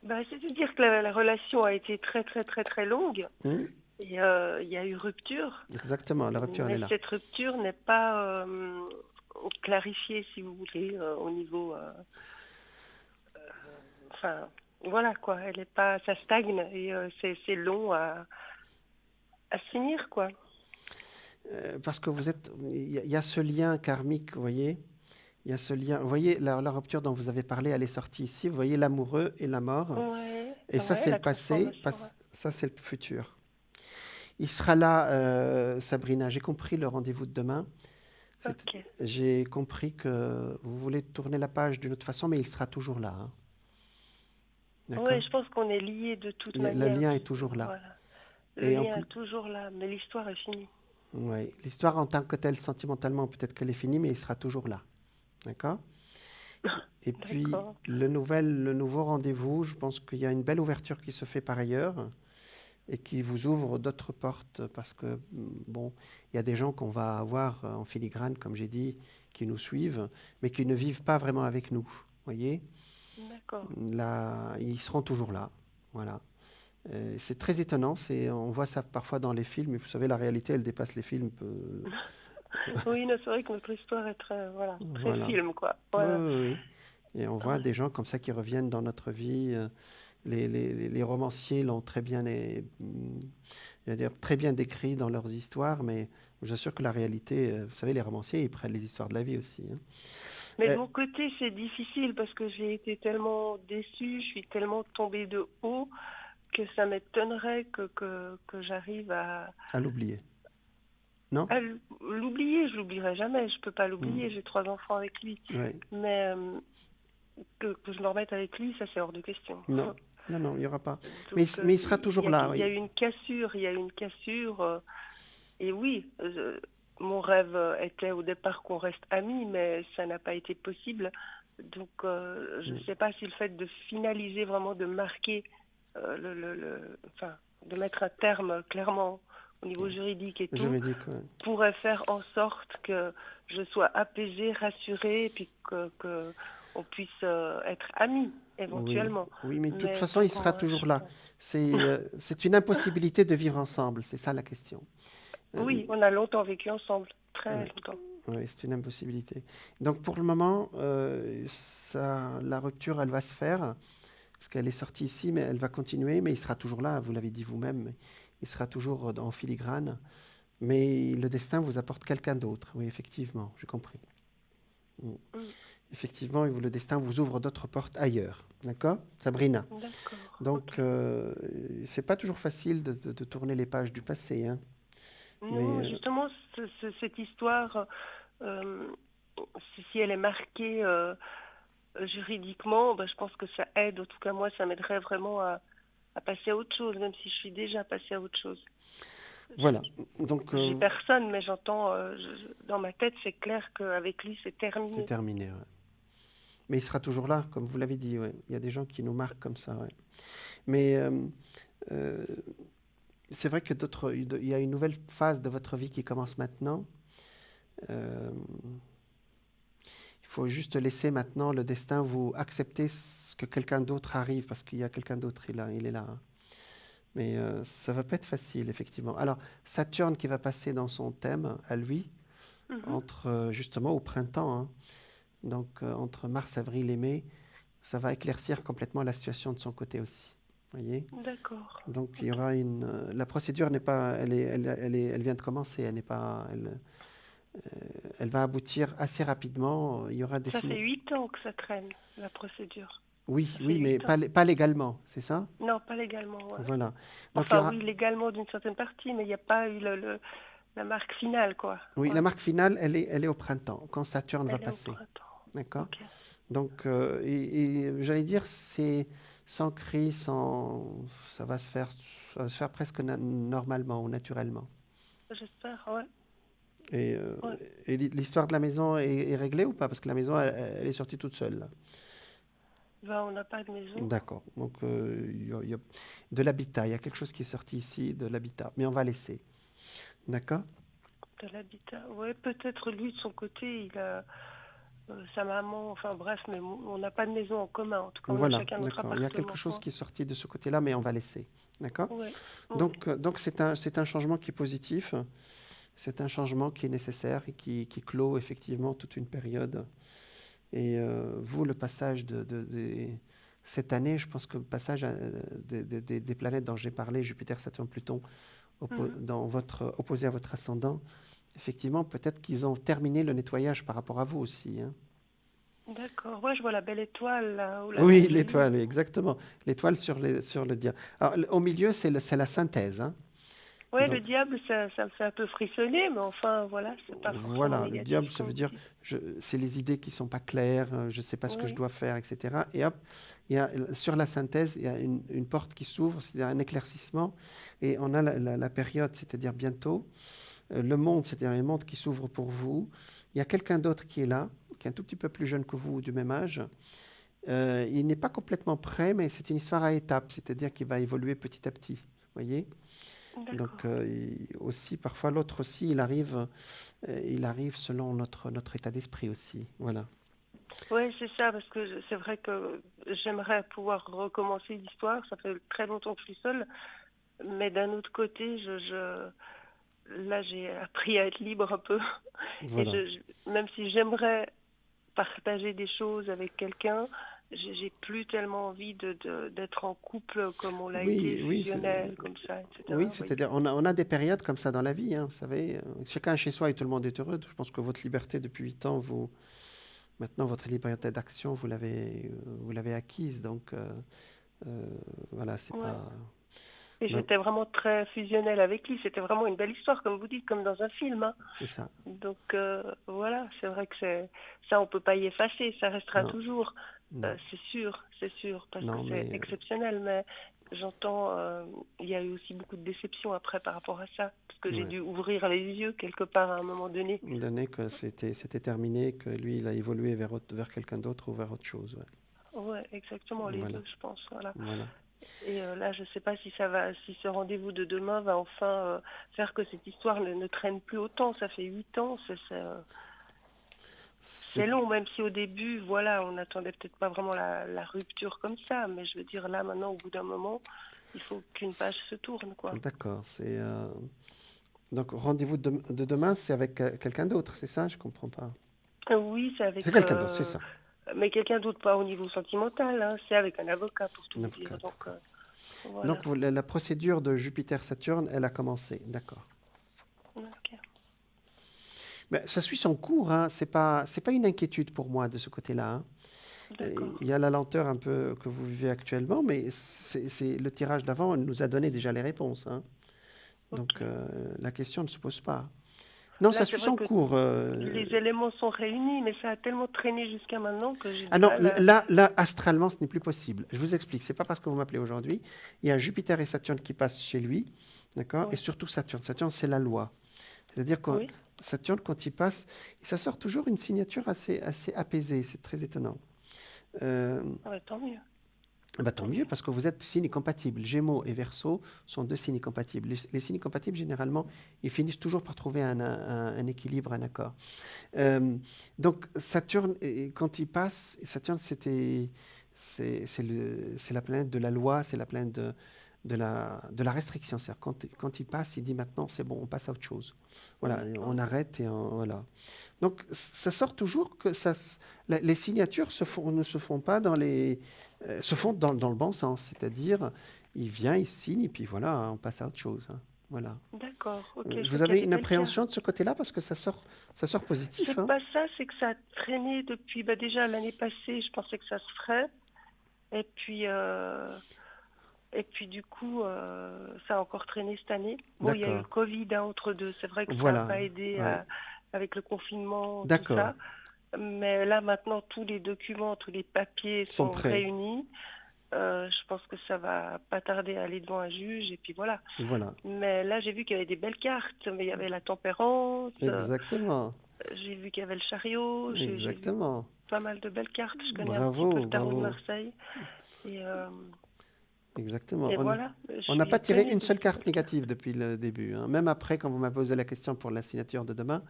Bah, c'est-à-dire que la relation a été très, très, très, très longue. Hmm. Et il y a eu rupture. Exactement, la rupture, elle est Mais là. cette rupture n'est pas clarifiée, si vous voulez, au niveau. Enfin, voilà, quoi. Elle est pas, ça stagne et c'est long à finir, quoi. Parce que il y a ce lien karmique, vous voyez. Il y a ce lien. Vous voyez, la rupture dont vous avez parlé, elle est sortie ici. Vous voyez l'amoureux et la mort. Ouais, Et ça, ouais, c'est le la passé. transformation. Ouais. Ça, c'est le futur. Il sera là, Sabrina. J'ai compris le rendez-vous de demain. Ok. J'ai compris que vous voulez tourner la page d'une autre façon, mais il sera toujours là, hein. Ouais, D'accord? je pense qu'on est liés de toute Le manière. lien est toujours là. Voilà. Le Et en lien plus, est toujours là, mais l'histoire est finie. ouais, l'histoire en tant que telle, sentimentalement, peut-être qu'elle est finie, mais il sera toujours là. D'accord? Et puis, D'accord. le nouveau rendez-vous, je pense qu'il y a une belle ouverture qui se fait par ailleurs et qui vous ouvre d'autres portes parce que, bon, il y a des gens qu'on va avoir en filigrane, comme j'ai dit, qui nous suivent, mais qui ne vivent pas vraiment avec nous. Vous voyez? D'accord. Là, ils seront toujours là. Voilà. C'est très étonnant. On voit ça parfois dans les films, mais vous savez, la réalité, elle dépasse les films. Oui, non, c'est vrai que notre histoire est très, voilà, très Voilà. film, quoi. Oui, Voilà. oui, oui. Et on voit Ouais. des gens comme ça qui reviennent dans notre vie. Les romanciers l'ont très bien, je veux dire, très bien décrit dans leurs histoires, mais je vous assure que la réalité, vous savez, les romanciers, ils prennent les histoires de la vie aussi, hein. Mais de Euh, mon côté, c'est difficile parce que j'ai été tellement déçue, je suis tellement tombée de haut que ça m'étonnerait que j'arrive à l'oublier. Non? à l'oublier. Je l'oublierai jamais, je peux pas Hmm. l'oublier, j'ai 3 enfants avec lui. Ouais. Mais que je me remette avec lui, ça c'est hors de question. Non. Non, non, il n'y aura pas. Donc Mais il sera toujours là, il y a oui. eu une cassure, il y a eu une cassure. Et oui, mon rêve était au départ qu'on reste amis, mais ça n'a pas été possible. Donc, je ne sais pas si le fait de finaliser vraiment, de marquer, enfin, de mettre un terme clairement au niveau juridique et tout, Juridique, ouais. pourrait faire en sorte que je sois apaisée, rassurée, et puis que on puisse être amis Oui, éventuellement. oui, mais de toute Mais façon, il sera bon, toujours je là. pense. C'est une impossibilité de vivre ensemble, c'est ça la question. Euh, Oui, on a longtemps vécu ensemble, très oui, longtemps. oui, c'est une impossibilité. Donc pour le moment, la rupture, elle va se faire, parce qu'elle est sortie ici, mais elle va continuer, mais il sera toujours là, vous l'avez dit vous-même, il sera toujours en filigrane, mais le destin vous apporte quelqu'un d'autre. Oui, effectivement, j'ai compris. Mm. Mm. Effectivement, le destin vous ouvre d'autres portes ailleurs. D'accord, Sabrina? D'accord, Donc, ok. c'est pas toujours facile de tourner les pages du passé, hein. Mais Non, justement, cette histoire, euh, si elle est marquée juridiquement, bah, je pense que ça aide. En tout cas, moi, ça m'aiderait vraiment à passer à autre chose, même si je suis déjà passée à autre chose. voilà. Donc, J'ai personne, mais j'entends dans ma tête, c'est clair qu'avec lui, c'est c'est terminé. terminé, ouais. Mais il sera toujours là, comme vous l'avez dit, ouais. Il y a des gens qui nous marquent comme ça, ouais. Mais euh, c'est vrai que il y a une nouvelle phase de votre vie qui commence maintenant. Euh, il faut juste laisser maintenant le destin vous accepter que quelqu'un d'autre arrive, parce qu'il y a quelqu'un d'autre, il est là, hein. Mais ça va pas être facile, effectivement. Alors, Saturne qui va passer dans son thème à lui, Mhm. entre justement au printemps, hein. Donc entre mars, avril et mai, ça va éclaircir complètement la situation de son côté aussi. Voyez? D'accord. Donc il y Ok. aura la procédure n'est pas, elle vient de commencer, elle n'est pas, elle va aboutir assez rapidement. Il y aura Ça fait 8 ans que ça traîne, la procédure. oui, Ça fait oui, mais 8 ans. pas légalement, c'est ça? Non, pas légalement, ouais. Voilà. Donc il y Enfin, aura, oui, légalement d'une certaine partie, mais il n'y a pas eu la marque finale, quoi. oui, la Ouais. marque finale, elle est au printemps, quand Saturne va Elle est au passer. printemps. D'accord? Ok. Donc, et j'allais dire, c'est sans cri, ça va se faire presque normalement ou naturellement. J'espère, ouais. Et, Ouais. l'histoire de la maison est réglée ou pas? Parce que la maison, elle est sortie toute seule, là. Ben, on n'a pas de maison. D'accord. Donc, il y a de l'habitat. Il y a quelque chose qui est sorti ici, de l'habitat. Mais on va laisser. D'accord? De l'habitat. Ouais, peut-être lui, de son côté, il a sa maman, enfin bref, mais on n'a pas de maison en commun. En tout cas, on a Voilà, chacun notre d'accord. Il y a quelque appartement. chose Ouais. qui est sorti de ce côté-là, mais on va laisser. D'accord? Ouais. Ouais. Donc c'est un changement qui est positif. C'est un changement qui est nécessaire et qui clôt effectivement toute une période. Et vous, le passage cette année, je pense que le passage des planètes dont j'ai parlé, Jupiter, Saturne, Pluton, Mhm. opposés à votre ascendant, effectivement, peut-être qu'ils ont terminé le nettoyage par rapport à vous aussi, hein. D'accord. Ouais, je vois la belle étoile là, ou la Oui, grande lune. l'étoile, oui, exactement. L'étoile sur le diable. Alors, au milieu, c'est la synthèse, hein. Ouais, le Donc, diable, ça me fait un peu frissonner, mais enfin, voilà, c'est pas forcément voilà, le négatif, diable, ça comme veut vous dire, dites. c'est les idées qui sont pas claires, je ne sais pas ce que je Oui. dois faire, etc. Et hop, sur la synthèse, il y a une porte qui s'ouvre, c'est-à-dire un éclaircissement, et on a la période, c'est-à-dire bientôt, le monde, c'est-à-dire un monde qui s'ouvre pour vous. Il y a quelqu'un d'autre qui est là, qui est un tout petit peu plus jeune que vous, du même âge. Il n'est pas complètement prêt, mais c'est une histoire à étapes, c'est-à-dire qu'il va évoluer petit à petit. Voyez? Donc D'accord. aussi, parfois l'autre aussi, il arrive selon notre état d'esprit aussi. Voilà. Oui, c'est ça, parce que c'est vrai que j'aimerais pouvoir recommencer l'histoire. Ça fait très longtemps que je suis seule, mais d'un autre côté, là, j'ai appris à être libre un peu. Et Voilà. même si j'aimerais partager des choses avec quelqu'un, j'ai plus tellement envie d'être en couple comme on l'a été, Oui, oui, fusionnel, comme ça, etc. oui, Vous voyez. c'est-à-dire on a des périodes comme ça dans la vie, hein, vous savez. Chacun chez soi et tout le monde est heureux. Je pense que votre liberté depuis 8 ans, maintenant votre liberté d'action, vous l'avez acquise. Donc euh, voilà, c'est Ouais. pas. Et Ben, j'étais vraiment très fusionnelle avec lui. C'était vraiment une belle histoire, comme vous dites, comme dans un film, hein. c'est ça. Donc voilà, c'est vrai que ça, on peut pas y effacer, ça restera Non, toujours. non, C'est sûr, parce que non, c'est mais exceptionnel, mais j'entends, il y a eu aussi beaucoup de déceptions après par rapport à ça, parce que j'ai ouais. dû ouvrir les yeux quelque part à un moment donné. Donné que c'était terminé, que lui, il a évolué vers quelqu'un d'autre ou vers autre chose. Ouais. Ouais, exactement, les Voilà, deux, je pense, voilà. voilà. Et là, je sais pas si ce rendez-vous de demain va enfin faire que cette histoire ne traîne plus autant. Ça fait 8 ans, C'est long, même si au début, voilà, on n'attendait peut-être pas vraiment la rupture comme ça, mais je veux dire, là, maintenant, au bout d'un moment, il faut qu'une page se tourne, quoi. D'accord. Donc, rendez-vous de demain, c'est avec quelqu'un d'autre, c'est ça? Je comprends pas. Oui, c'est C'est avec, quelqu'un d'autre, c'est ça. mais quelqu'un d'autre, pas au niveau sentimental, hein, c'est avec un avocat, pour tout Un vous avocat, dire. Donc, d'accord. voilà. Donc, la procédure de Jupiter-Saturne, elle a commencé. D'accord. Ok. Mais ça suit son cours, hein. C'est pas une inquiétude pour moi de ce côté-là, hein. D'accord. Il y a la lenteur un peu que vous vivez actuellement, mais le tirage d'avant nous a donné déjà les réponses, hein. Donc, Ok. la question ne se pose pas. Non, ça Là, c'est suit vrai son que cours. les éléments sont réunis, mais ça a tellement traîné jusqu'à maintenant que j'ai Ah du non, mal à... là, astralement, ce n'est plus possible. Je vous explique. C'est pas parce que vous m'appelez aujourd'hui. Il y a Jupiter et Saturne qui passent chez lui, d'accord? Et Oui, surtout Saturne. Saturne, c'est la loi. C'est-à-dire que oui. Saturne, quand il passe, ça sort toujours une signature assez apaisée. C'est très étonnant. Euh, Ah ouais, tant mieux. Bah, tant Tant mieux, mieux. parce que vous êtes signes compatibles. Gémeaux et Verseau sont deux signes compatibles. Les signes compatibles, généralement, ils finissent toujours par trouver un équilibre, un accord. Euh, donc, Saturne, quand il passe, Saturne, c'est la planète de la loi, c'est la planète de la restriction. C'est-à-dire, quand il passe, il dit maintenant, c'est bon, on passe à autre chose. Voilà, et D'accord. on arrête voilà. Donc, ça sort toujours que les signatures ne se font pas se font dans le bon sens. C'est-à-dire, il vient, il signe, et puis voilà, on passe à autre chose, hein. Voilà. D'accord. Ok, je vois Vous qu'il y a avez des une belles cartes. appréhension de ce côté-là parce que ça sort positif, C'est hein. pas ça, c'est que ça a traîné depuis, bah déjà l'année passée, je pensais que ça se ferait. Et puis, du coup, ça a encore traîné cette année. Bon, il y a eu le D'accord. Covid hein, entre deux. C'est vrai que ça n'a Voilà. pas aidé Ouais. avec le confinement, tout D'accord. ça. Mais là, maintenant, tous les documents, tous les papiers Sont sont prêts. réunis. Je pense que ça va pas tarder à aller devant un juge. Et puis voilà. Voilà. Mais là, j'ai vu qu'il y avait des belles cartes. Mais il y avait la tempérance. Exactement. J'ai vu qu'il y avait le chariot. J'ai vu Exactement. pas mal de belles cartes. Je connais un petit peu Bravo, le tarot de bravo. Marseille. Et, euh, Exactement. et voilà, je On n'a suis pas tiré étonnée une de seule ces carte belles cartes. négative depuis le début, hein. Même après, quand vous m'avez posé la question pour la signature de demain,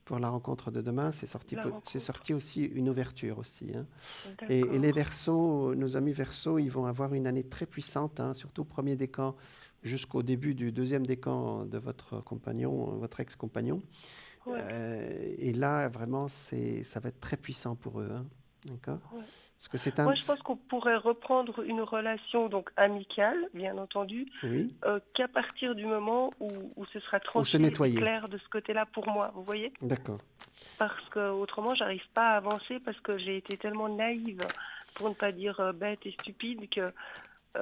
pour la rencontre de demain, La c'est rencontre. sorti aussi une ouverture aussi, hein. Et les D'accord. Verseaux, nos amis Verseaux, ils vont avoir une année très puissante, hein, surtout au premier décan jusqu'au début du deuxième décan de votre compagnon, votre ex-compagnon. Ouais, Et là, vraiment, ça va être très puissant pour eux, hein. D'accord? ouais. Parce que c'est un... Moi, je pense qu'on pourrait reprendre une relation donc amicale, bien entendu, Oui? qu'à partir du moment où ce sera Ou se tranché et nettoyer. clair de ce côté-là pour moi, vous voyez? D'accord. Parce que autrement, j'arrive pas à avancer parce que j'ai été tellement naïve, pour ne pas dire bête et stupide, que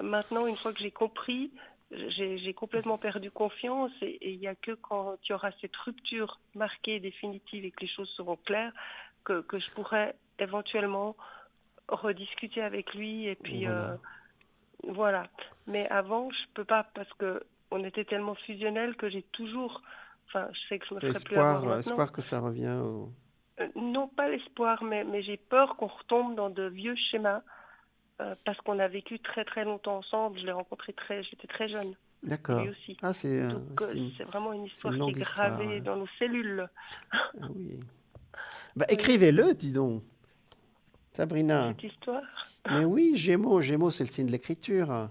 maintenant, une fois que j'ai compris, j'ai complètement perdu confiance et il n'y a que quand il y aura cette rupture marquée, définitive et que les choses seront claires, que je pourrai éventuellement rediscuter avec lui et puis Voilà. voilà. Mais avant, je peux pas parce que on était tellement fusionnels que j'ai toujours, enfin, je sais que je me ferai plus avoir maintenant. Espoir que ça revient au... Non pas l'espoir, mais j'ai peur qu'on retombe dans de vieux schémas parce qu'on a vécu très très longtemps ensemble. Je l'ai rencontré j'étais très jeune et lui D'accord. aussi. Ah, Donc c'est vraiment une c'est une histoire qui est longue histoire, gravée ouais. dans nos cellules. Ah oui. Bah, Oui, écrivez-le, dis donc, Sabrina. cette histoire. Mais oui, Gémeaux. Gémeaux, c'est le signe de l'écriture.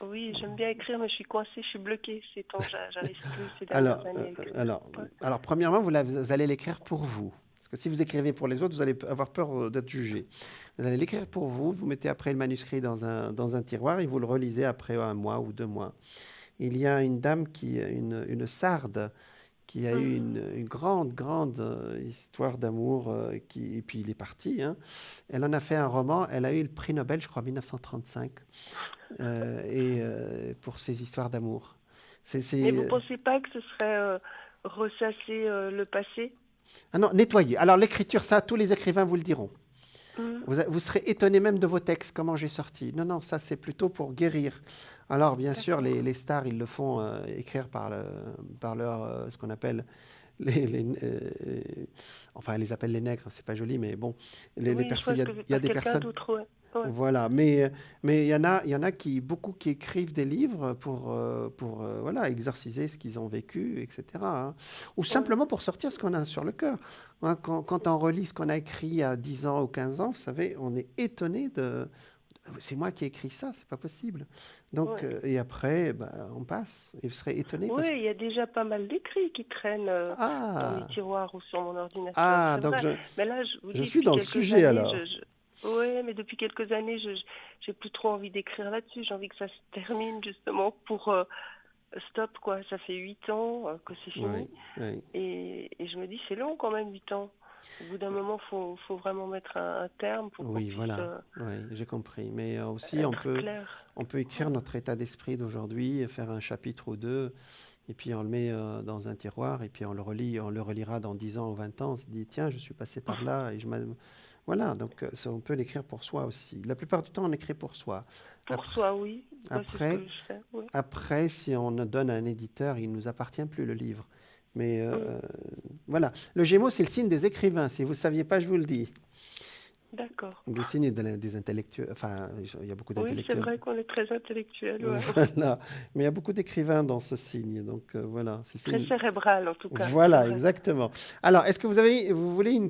Oui, j'aime bien écrire, mais je suis coincée, je suis bloquée ces temps. J'arrive plus ces Alors, dernières années à écrire. Ouais. premièrement, vous allez l'écrire pour vous. Parce que si vous écrivez pour les autres, vous allez avoir peur d'être jugé. Vous allez l'écrire pour vous. Vous mettez après le manuscrit dans un tiroir et vous le relisez après un mois ou 2 mois. Il y a une dame une sarde, qui a eu Mhm. une grande, grande histoire d'amour, et puis il est parti, hein. Elle en a fait un roman, elle a eu le prix Nobel, je crois, en 1935, pour ses histoires d'amour. Mais vous pensez pas que ce serait ressasser le passé? Ah non, nettoyer. Alors l'écriture, ça, tous les écrivains vous le diront. Mhm. Vous serez étonné même de vos textes, comment j'ai sorti. Non, non, ça c'est plutôt pour guérir. Alors bien sûr, D'accord. les stars, ils le font écrire par leur, ce qu'on appelle enfin, elle les appelle les nègres, c'est pas joli, mais bon, les Oui, je personnes, vois il que y a par des quelqu'un personnes. d'autre, ouais. Ouais. Voilà, mais il y en a beaucoup qui écrivent des livres pour voilà, exorciser ce qu'ils ont vécu, etc., hein. Ou Ouais. simplement pour sortir ce qu'on a sur le cœur. Hein, quand on relit ce qu'on a écrit à 10 ans ou 15 ans, vous savez, on est étonné de... C'est moi qui ai écrit ça, c'est pas possible. Donc, Ouais. et après, ben, on passe. Et vous serez étonné Oui, parce que... il y a déjà pas mal d'écrits qui traînent dans mes Ah, tiroirs ou sur mon ordinateur, ah, c'est donc vrai. Mais là, je vous je dis, suis depuis dans le quelques sujet années, alors. ouais, mais depuis quelques années, j'ai plus trop envie d'écrire là-dessus. J'ai envie que ça se termine justement pour stop, quoi. Ça fait 8 ans que c'est Oui, fini. oui. Et je me dis, c'est long quand même, 8 ans. Au bout d'un moment, faut vraiment mettre un terme pour qu'on Oui, puisse voilà. Oui, j'ai compris. Mais aussi, être clair. on peut écrire Ouais. notre état d'esprit d'aujourd'hui, faire un chapitre ou deux, et puis on le met dans un tiroir, et puis on le relira dans 10 ans ou 20 ans. On se dit, tiens, je suis passé par là, et voilà, donc ça, on peut l'écrire pour soi aussi. La plupart du temps, on écrit pour soi. Pour Après, soi, oui. Moi, c'est ce après, que je fais. Oui. après, si on le donne à un éditeur, il ne nous appartient plus le livre. Mais voilà. Le Gémeaux, c'est le signe des écrivains. Si vous ne saviez pas, je vous le dis. D'accord. Des signes des intellectuels. Enfin, il y a beaucoup Oui, c'est d'intellectuels. vrai qu'on est très intellectuel, ouais. Voilà. Mais il y a beaucoup d'écrivains dans ce signe. Donc voilà, c'est le Très signe. cérébral, en tout cas, c'est Voilà, vrai. exactement. Alors, est-ce que vous voulez une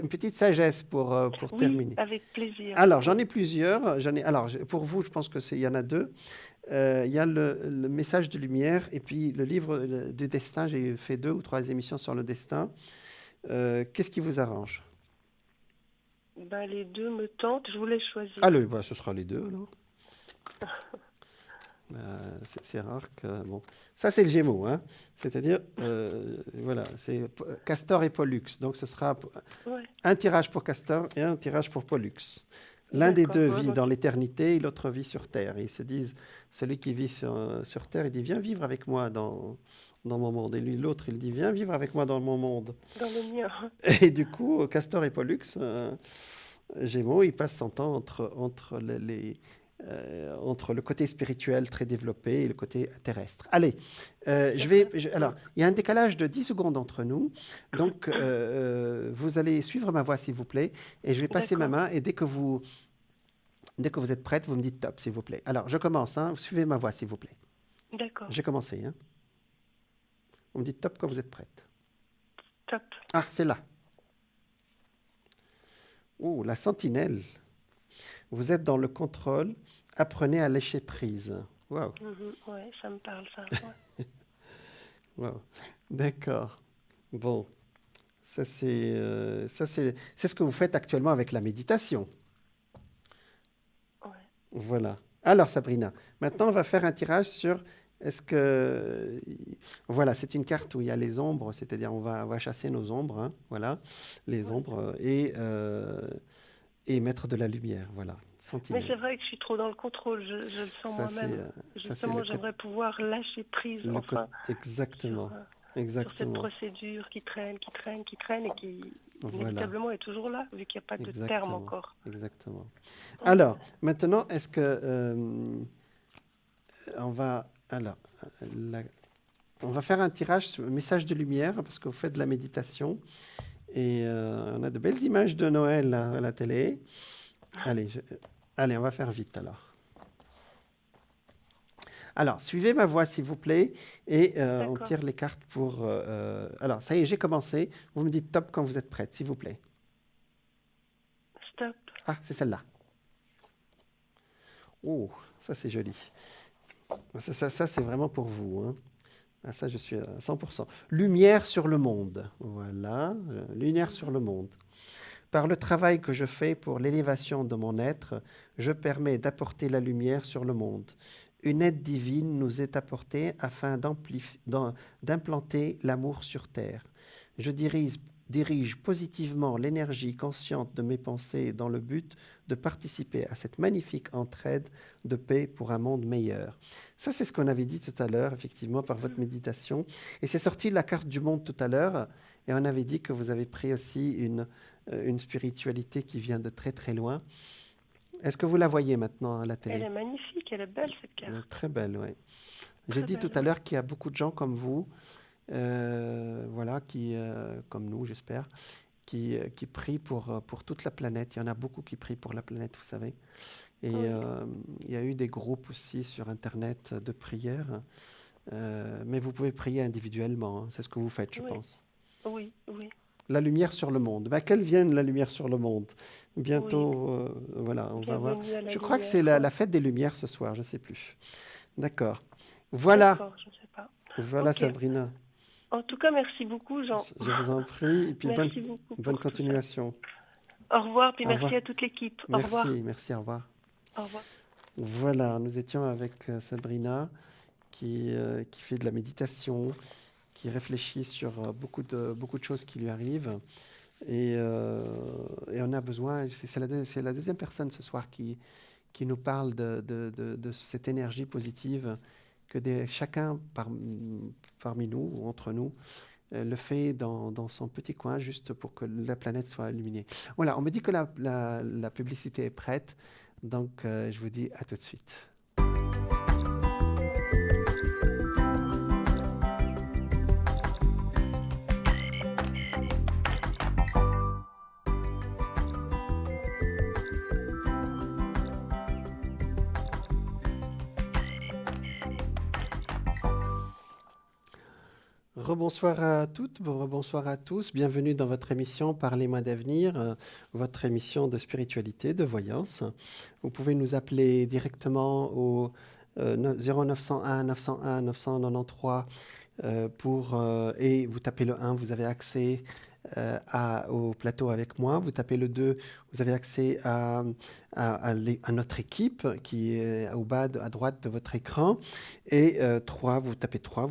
petite sagesse pour Oui, terminer? avec plaisir. Alors, j'en Oui. ai plusieurs. Alors, pour vous, je pense il y en a deux. Il y a le message de lumière et puis le livre du destin. J'ai fait 2 ou 3 émissions sur le destin. Qu'est-ce qui vous arrange? Ben, les deux me tentent, je voulais choisir. Allez, bah, ce sera les deux, alors. C'est rare que... Bon. Ça, c'est le Gémeaux, hein. C'est-à-dire, voilà, c'est Castor et Pollux. Donc, ce sera Ouais, un tirage pour Castor et un tirage pour Pollux. L'un des d'accord. deux Ouais, vit donc, dans l'éternité et l'autre vit sur Terre. Et ils se disent, celui qui vit sur Terre, il dit, viens vivre avec moi dans mon monde. Et lui, l'autre, il dit, viens vivre avec moi dans mon monde. dans le mien. Et du coup, Castor et Pollux, Gémeaux, ils passent son temps entre le côté spirituel très développé et le côté terrestre. Allez, alors, il y a un décalage de 10 secondes entre nous, donc vous allez suivre ma voix, s'il vous plaît, et je vais passer ma D'accord, main, et dès que vous êtes prête, vous me dites top, s'il vous plaît. Alors, je commence, hein, suivez ma voix, s'il vous plaît. d'accord. J'ai commencé, hein. Vous me dites top quand vous êtes prête. Top. Ah, c'est là. Oh, la sentinelle. Vous êtes dans le contrôle. Apprenez à lâcher prise. Waouh. Ouais, ça me parle, ça. Ouais. Wow. D'accord. Bon, c'est ce que vous faites actuellement avec la méditation. Ouais. Voilà. Alors, Sabrina, maintenant, on va faire un tirage sur est-ce que... Voilà, c'est une carte où il y a les ombres, c'est-à-dire on va chasser nos ombres, hein, voilà, les Ouais. ombres, et mettre de la lumière, voilà, Mais sentinelle. c'est vrai que je suis trop dans le contrôle, je le sens Ça, moi-même. c'est Justement, j'aimerais pouvoir lâcher prise, le côté... enfin, Exactement, sur cette exactement. procédure qui traîne, qui traîne, qui traîne et qui Voilà, inévitablement est toujours là, vu qu'il n'y a pas de terme exactement, encore. exactement. Ouais. Alors, maintenant, est-ce que on va... Alors, la- on va faire un tirage sur le message de lumière parce que vous faites de la méditation et on a de belles images de Noël là, à la télé. Allez, allez, on va faire vite alors. Alors, suivez ma voix s'il vous plaît et on D'accord. tire les cartes pour... alors, ça y est, j'ai commencé. Vous me dites top quand vous êtes prête, s'il vous plaît. Stop. Ah, c'est celle-là. Oh, ça c'est joli. Ça, c'est vraiment pour vous, hein. Ah, ça, je suis à 100%. Lumière sur le monde. Voilà, lumière sur le monde. Par le travail que je fais pour l'élévation de mon être, je permets d'apporter la lumière sur le monde. Une aide divine nous est apportée afin d'implanter l'amour sur terre. Je dirige positivement l'énergie consciente de mes pensées dans le but de participer à cette magnifique entraide de paix pour un monde meilleur. Ça, c'est ce qu'on avait dit tout à l'heure, effectivement, par votre méditation. Et c'est sorti la carte du monde tout à l'heure. Et on avait dit que vous avez pris aussi une spiritualité qui vient de très très loin. Est-ce que vous la voyez maintenant à la Elle télé? est magnifique, elle est belle cette Elle est carte. très belle, oui. J'ai Très dit tout belle, à ouais. l'heure qu'il y a beaucoup de gens comme vous voilà, qui, comme nous, j'espère, qui prient pour toute la planète. Il y en a beaucoup qui prient pour la planète, vous savez. Et Oui, il y a eu des groupes aussi sur Internet de prière. Mais vous pouvez prier individuellement, hein. C'est ce que vous faites, je oui, pense. oui, oui, La lumière sur le monde. Ben, qu'elle vienne, la lumière sur le monde. oui. Bientôt, voilà, on va voir. Bienvenue à la Je crois que c'est lumière. Ouais. la fête des lumières ce soir, je ne sais plus. D'accord. Voilà, D'accord, je ne sais pas. voilà Ok. Sabrina. En tout cas, merci beaucoup, Jean. Je vous en prie. Et puis Merci beaucoup bonne pour tout ça. continuation. Au revoir, puis Au revoir. merci à toute l'équipe. Au revoir. Merci, merci, au revoir. Au revoir. Voilà, nous étions avec Sabrina qui fait de la méditation, qui réfléchit sur beaucoup de choses qui lui arrivent. Et on a besoin, c'est la deuxième personne ce soir qui nous parle de cette énergie positive que chacun parmi nous ou entre nous le fait dans son petit coin juste pour que la planète soit illuminée. Voilà, on me dit que la publicité est prête, donc je vous dis à tout de suite. Rebonsoir à toutes, rebonsoir à tous. Bienvenue dans votre émission Parlez-moi d'avenir, votre émission de spiritualité, de voyance. Vous pouvez nous appeler directement au 0901 901 993 et vous tapez le 1, vous avez accès au plateau avec moi. Vous tapez le 2, vous avez accès à notre équipe qui est au bas, à droite de votre écran. Et 3, vous tapez 3,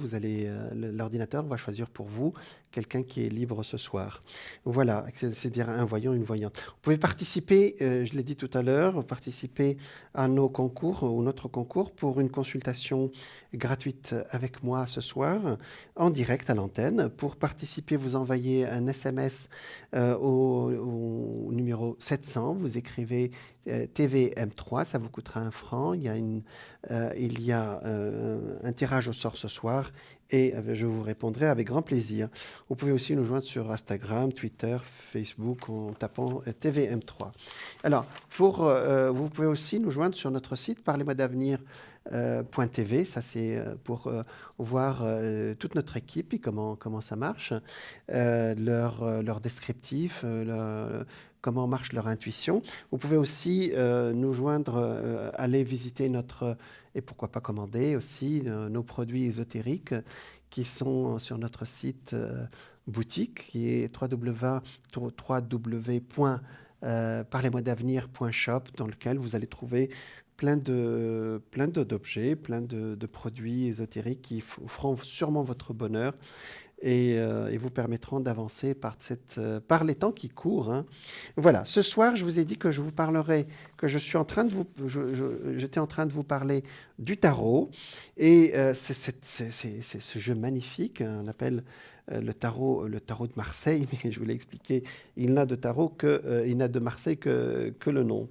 l'ordinateur va choisir pour vous quelqu'un qui est libre ce soir. Voilà, c'est-à-dire un voyant, une voyante. Vous pouvez participer, je l'ai dit tout à l'heure, participer à nos concours ou notre concours pour une consultation gratuite avec moi ce soir, en direct à l'antenne. Pour participer, vous envoyez un SMS au numéro 700, vous écrivez TVM3, ça vous coûtera 1 franc. Il y a un tirage au sort ce soir et je vous répondrai avec grand plaisir. Vous pouvez aussi nous joindre sur Instagram, Twitter, Facebook en tapant TVM3. Alors, vous pouvez aussi nous joindre sur notre site parlez-moi d'avenir.tv. Ça, c'est pour voir toute notre équipe et comment ça marche, leur descriptif, comment marche leur intuition. Vous pouvez aussi nous joindre, aller visiter et pourquoi pas commander aussi nos produits ésotériques qui sont sur notre site boutique qui est www.parlez-moi-d'avenir.shop dans lequel vous allez trouver plein d'objets, plein de produits ésotériques qui feront sûrement votre bonheur et vous permettront d'avancer par les temps qui courent, hein. Voilà, ce soir, je vous ai dit que je vous parlerai, que j'étais en train de vous parler du tarot. Et c'est ce jeu magnifique, on appelle le tarot de Marseille, mais je vous l'ai expliqué, il n'a de Marseille que le nom.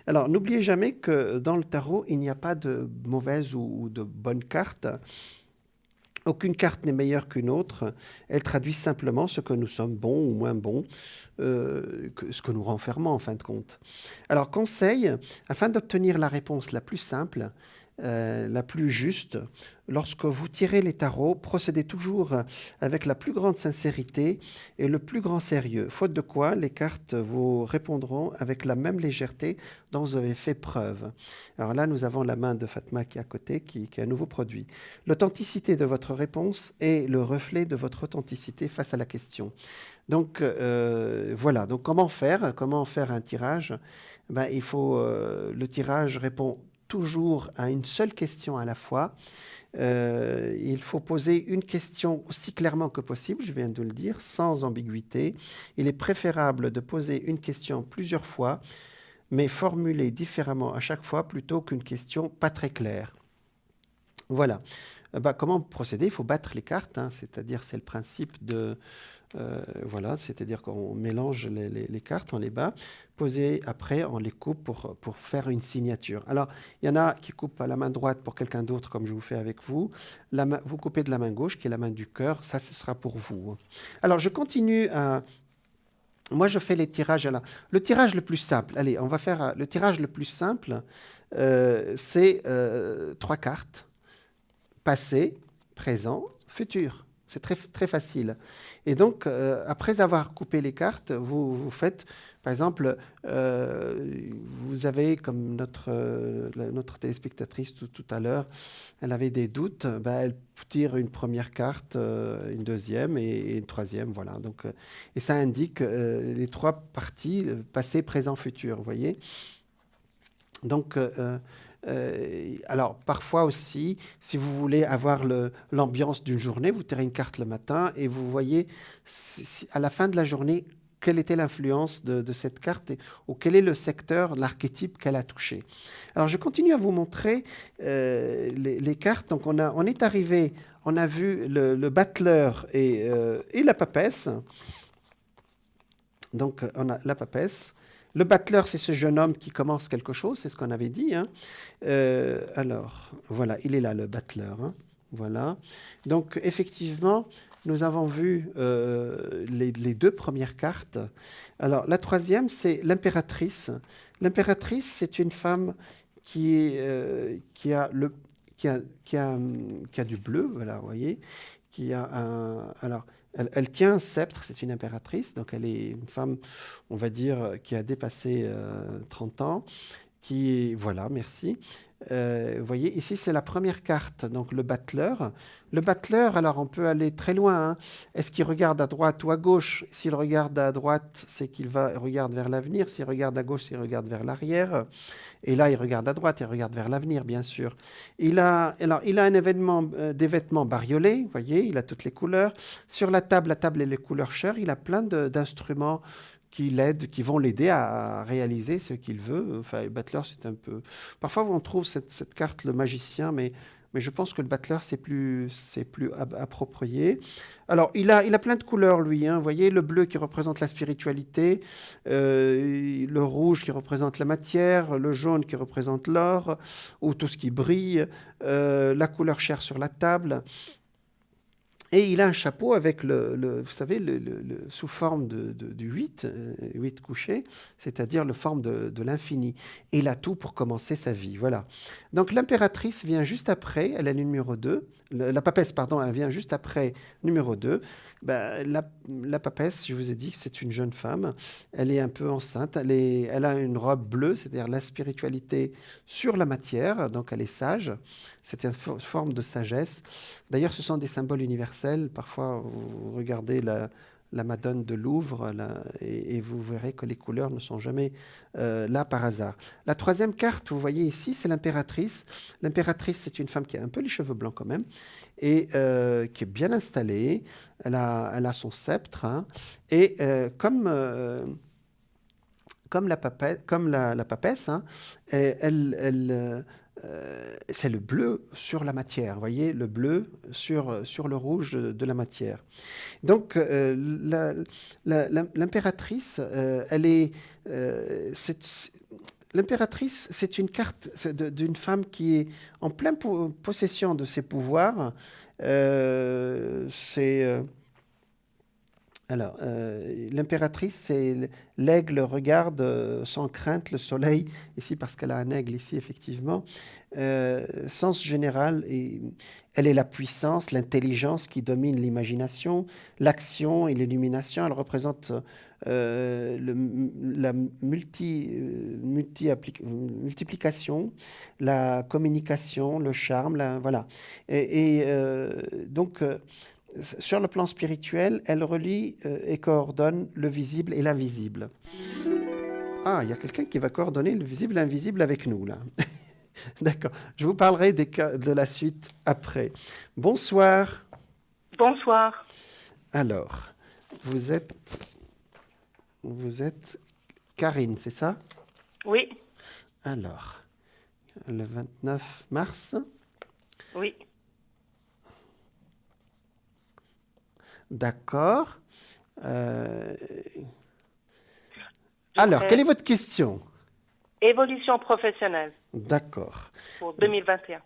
Alors, n'oubliez jamais que dans le tarot, il n'y a pas de mauvaise ou de bonne carte. Aucune carte n'est meilleure qu'une autre. Elle traduit simplement ce que nous sommes bons ou moins bons, ce que nous renfermons en fin de compte. Alors, conseil, afin d'obtenir la réponse la plus simple, la plus juste, lorsque vous tirez les tarots, procédez toujours avec la plus grande sincérité et le plus grand sérieux, faute de quoi les cartes vous répondront avec la même légèreté dont vous avez fait preuve. Alors là, nous avons la main de Fatma qui est à côté, qui est un nouveau produit. L'authenticité de votre réponse est le reflet de votre authenticité face à la question. Donc voilà, donc comment faire un tirage? Le tirage répond toujours à une seule question à la fois. Il faut poser une question aussi clairement que possible, je viens de le dire, sans ambiguïté. Il est préférable de poser une question plusieurs fois, mais formulée différemment à chaque fois plutôt qu'une question pas très claire. Voilà. Comment procéder? Il faut battre les cartes, hein, c'est-à-dire c'est le principe Voilà, c'est-à-dire qu'on mélange les cartes, on les bat, posées après, on les coupe pour faire une signature. Alors, il y en a qui coupent à la main droite pour quelqu'un d'autre, comme je vous fais avec vous. Vous coupez de la main gauche, qui est la main du cœur, ça, ce sera pour vous. Alors, je continue à... Moi, je fais les tirages. Alors, le tirage le plus simple, allez, on va faire le tirage le plus simple, c'est 3 cartes, passé, présent, futur. C'est très, très facile. Et donc, après avoir coupé les cartes, vous faites, par exemple, vous avez, comme notre téléspectatrice tout à l'heure, elle avait des doutes, ben, elle tire une première carte, une deuxième et une troisième, voilà. Donc, et ça indique les 3 parties, passé, présent, futur, vous voyez. Donc, alors, parfois aussi, si vous voulez avoir l'ambiance d'une journée, vous tirez une carte le matin et vous voyez à la fin de la journée quelle était l'influence de cette carte ou quel est le secteur, l'archétype qu'elle a touché. Alors, je continue à vous montrer les cartes. Donc, on est arrivé, on a vu le battleur et la papesse. Donc, on a la papesse. Le battleur, c'est ce jeune homme qui commence quelque chose, c'est ce qu'on avait dit. Hein. Alors, voilà, il est là, le battleur. Hein. Voilà. Donc, effectivement, nous avons vu les 2 premières cartes. Alors, la troisième, c'est l'impératrice. L'impératrice, c'est une femme qui a du bleu, voilà, vous voyez, qui a alors, elle tient un sceptre, c'est une impératrice, donc elle est une femme, on va dire, qui a dépassé 30 ans, qui est, voilà, merci. Vous voyez, ici, c'est la première carte, donc le battleur. Le battleur, alors on peut aller très loin. Hein. Est-ce qu'il regarde à droite ou à gauche? S'il regarde à droite, c'est qu'il regarde vers l'avenir. S'il regarde à gauche, il regarde vers l'arrière. Et là, il regarde à droite, il regarde vers l'avenir, bien sûr. Il a des vêtements bariolés, vous voyez, il a toutes les couleurs. Sur la table et les couleurs chères, il a plein d'instruments qui vont l'aider à réaliser ce qu'il veut. Enfin, le battleur, c'est un peu... Parfois, on trouve cette carte, le magicien, mais je pense que le battleur, c'est plus approprié. Alors, il a plein de couleurs, lui. Hein. Vous voyez, le bleu qui représente la spiritualité, le rouge qui représente la matière, le jaune qui représente l'or, ou tout ce qui brille, la couleur chair sur la table. Et il a un chapeau avec vous savez, sous forme du 8, 8 couchés, c'est-à-dire le forme de l'infini. Et il a tout pour commencer sa vie, voilà. Donc l'impératrice vient juste après, elle est le numéro 2. La papesse, pardon, elle vient juste après numéro 2. Ben, la papesse, je vous ai dit que c'est une jeune femme. Elle est un peu enceinte. Elle a une robe bleue, c'est-à-dire la spiritualité sur la matière. Donc elle est sage. C'est une forme de sagesse. D'ailleurs, ce sont des symboles universels. Parfois, vous regardez la Madone de Louvre et vous verrez que les couleurs ne sont jamais là par hasard. La troisième carte, vous voyez ici, c'est l'impératrice. L'impératrice, c'est une femme qui a un peu les cheveux blancs quand même et qui est bien installée. Elle a son sceptre. Hein, et comme la papesse, hein, c'est le bleu sur la matière, vous voyez, le bleu sur le rouge de la matière. Donc, l'impératrice, l'impératrice, c'est une carte d'une femme qui est en pleine possession de ses pouvoirs. Alors, l'impératrice, c'est l'aigle regarde sans crainte le soleil, ici parce qu'elle a un aigle ici, effectivement. Sens général, elle est la puissance, l'intelligence qui domine l'imagination, l'action et l'illumination. Elle représente la multiplication, la communication, le charme, voilà. Donc, sur le plan spirituel, elle relie et coordonne le visible et l'invisible. Ah, il y a quelqu'un qui va coordonner le visible et l'invisible avec nous, là. D'accord. Je vous parlerai de la suite après. Bonsoir. Bonsoir. Alors, vous êtes Karine, c'est ça? Oui. Alors, le 29 mars? Oui. D'accord. Euh, Je alors, quelle est serai votre question? évolution professionnelle D'accord. pour 2021.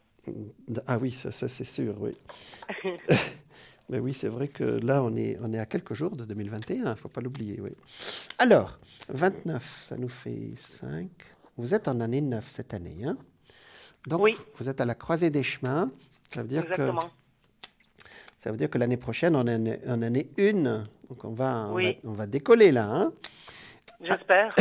Ah oui, ça, c'est sûr, oui. Mais oui, c'est vrai que là, on est à quelques jours de 2021, il ne faut pas l'oublier, oui. Alors, 29, ça nous fait 5. Vous êtes en année 9 cette année, hein? Donc, Oui, vous êtes à la croisée des chemins. Ça veut dire que, exactement. ça veut dire que l'année prochaine, on est en année 1. Donc, Oui, on va décoller là, hein? j'espère.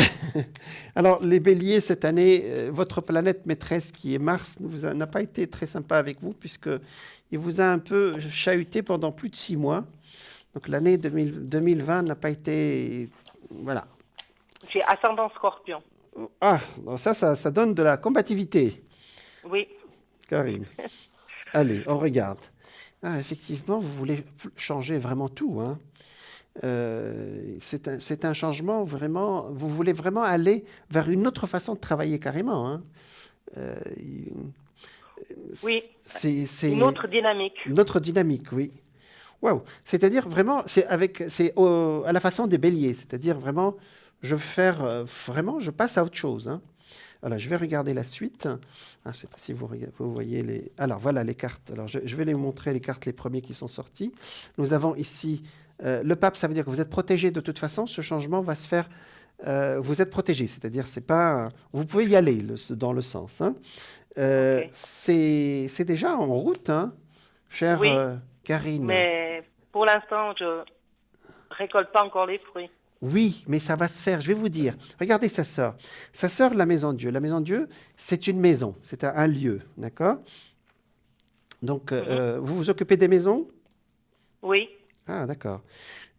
Alors, les béliers, cette année, votre planète maîtresse, qui est Mars, n'a pas été très sympa avec vous, puisqu'il vous a un peu chahuté pendant plus de 6 mois. Donc, l'année 2020 n'a pas été... Voilà. J'ai ascendant scorpion. Ah, donc ça donne de la combativité, Oui, Karine. Allez, on regarde. Ah, effectivement, vous voulez changer vraiment tout, hein. C'est un changement vraiment. Vous voulez vraiment aller vers une autre façon de travailler carrément, hein. Euh, oui, une c'est autre dynamique. notre dynamique, oui. Waouh. C'est-à-dire vraiment, à la façon des béliers. C'est-à-dire vraiment, je veux faire vraiment, je passe à autre chose, hein. Voilà, je vais regarder la suite. Ah, je ne sais pas si vous voyez les. Alors voilà les cartes. Alors je vais les montrer les cartes, les premiers qui sont sortis. Nous avons ici le pape, ça veut dire que vous êtes protégé de toute façon. Ce changement va se faire. Vous êtes protégé, c'est-à-dire c'est pas. Vous pouvez y aller dans le sens, hein. Ok. C'est déjà en route, hein, chère Oui, Karine. mais pour l'instant, je récolte pas encore les fruits. Oui, mais ça va se faire. Je vais vous dire. Regardez sa sœur. Sa sœur, la maison de Dieu. La maison de Dieu, c'est une maison, c'est un lieu, d'accord? Donc, Mhm. vous vous occupez des maisons? Oui. Ah, d'accord.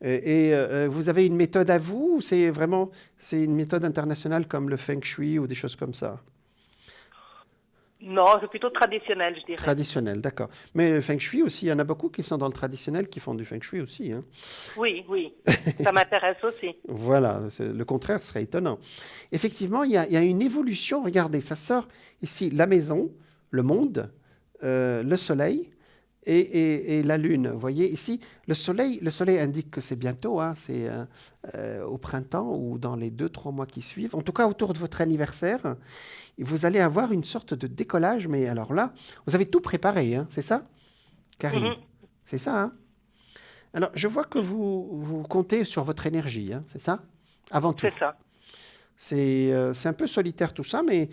Vous avez une méthode à vous ou c'est une méthode internationale comme le Feng Shui ou des choses comme ça? Non, c'est plutôt traditionnel, je dirais. Traditionnel, d'accord. Mais le Feng Shui aussi, il y en a beaucoup qui sont dans le traditionnel qui font du Feng Shui aussi, hein. Oui, oui. Ça m'intéresse aussi. Voilà, le contraire serait étonnant. Effectivement, il y a une évolution. Regardez, ça sort ici la maison, le monde, le soleil et la lune. Vous voyez ici, le soleil indique que c'est bientôt, hein, c'est au printemps ou dans les 2, 3 mois qui suivent. En tout cas, autour de votre anniversaire, et vous allez avoir une sorte de décollage. Mais alors là, vous avez tout préparé, hein, c'est ça, Karine? Mhm. C'est ça, hein? Alors, je vois que vous comptez sur votre énergie, hein, c'est ça? Avant tout. C'est ça, C'est un peu solitaire tout ça, mais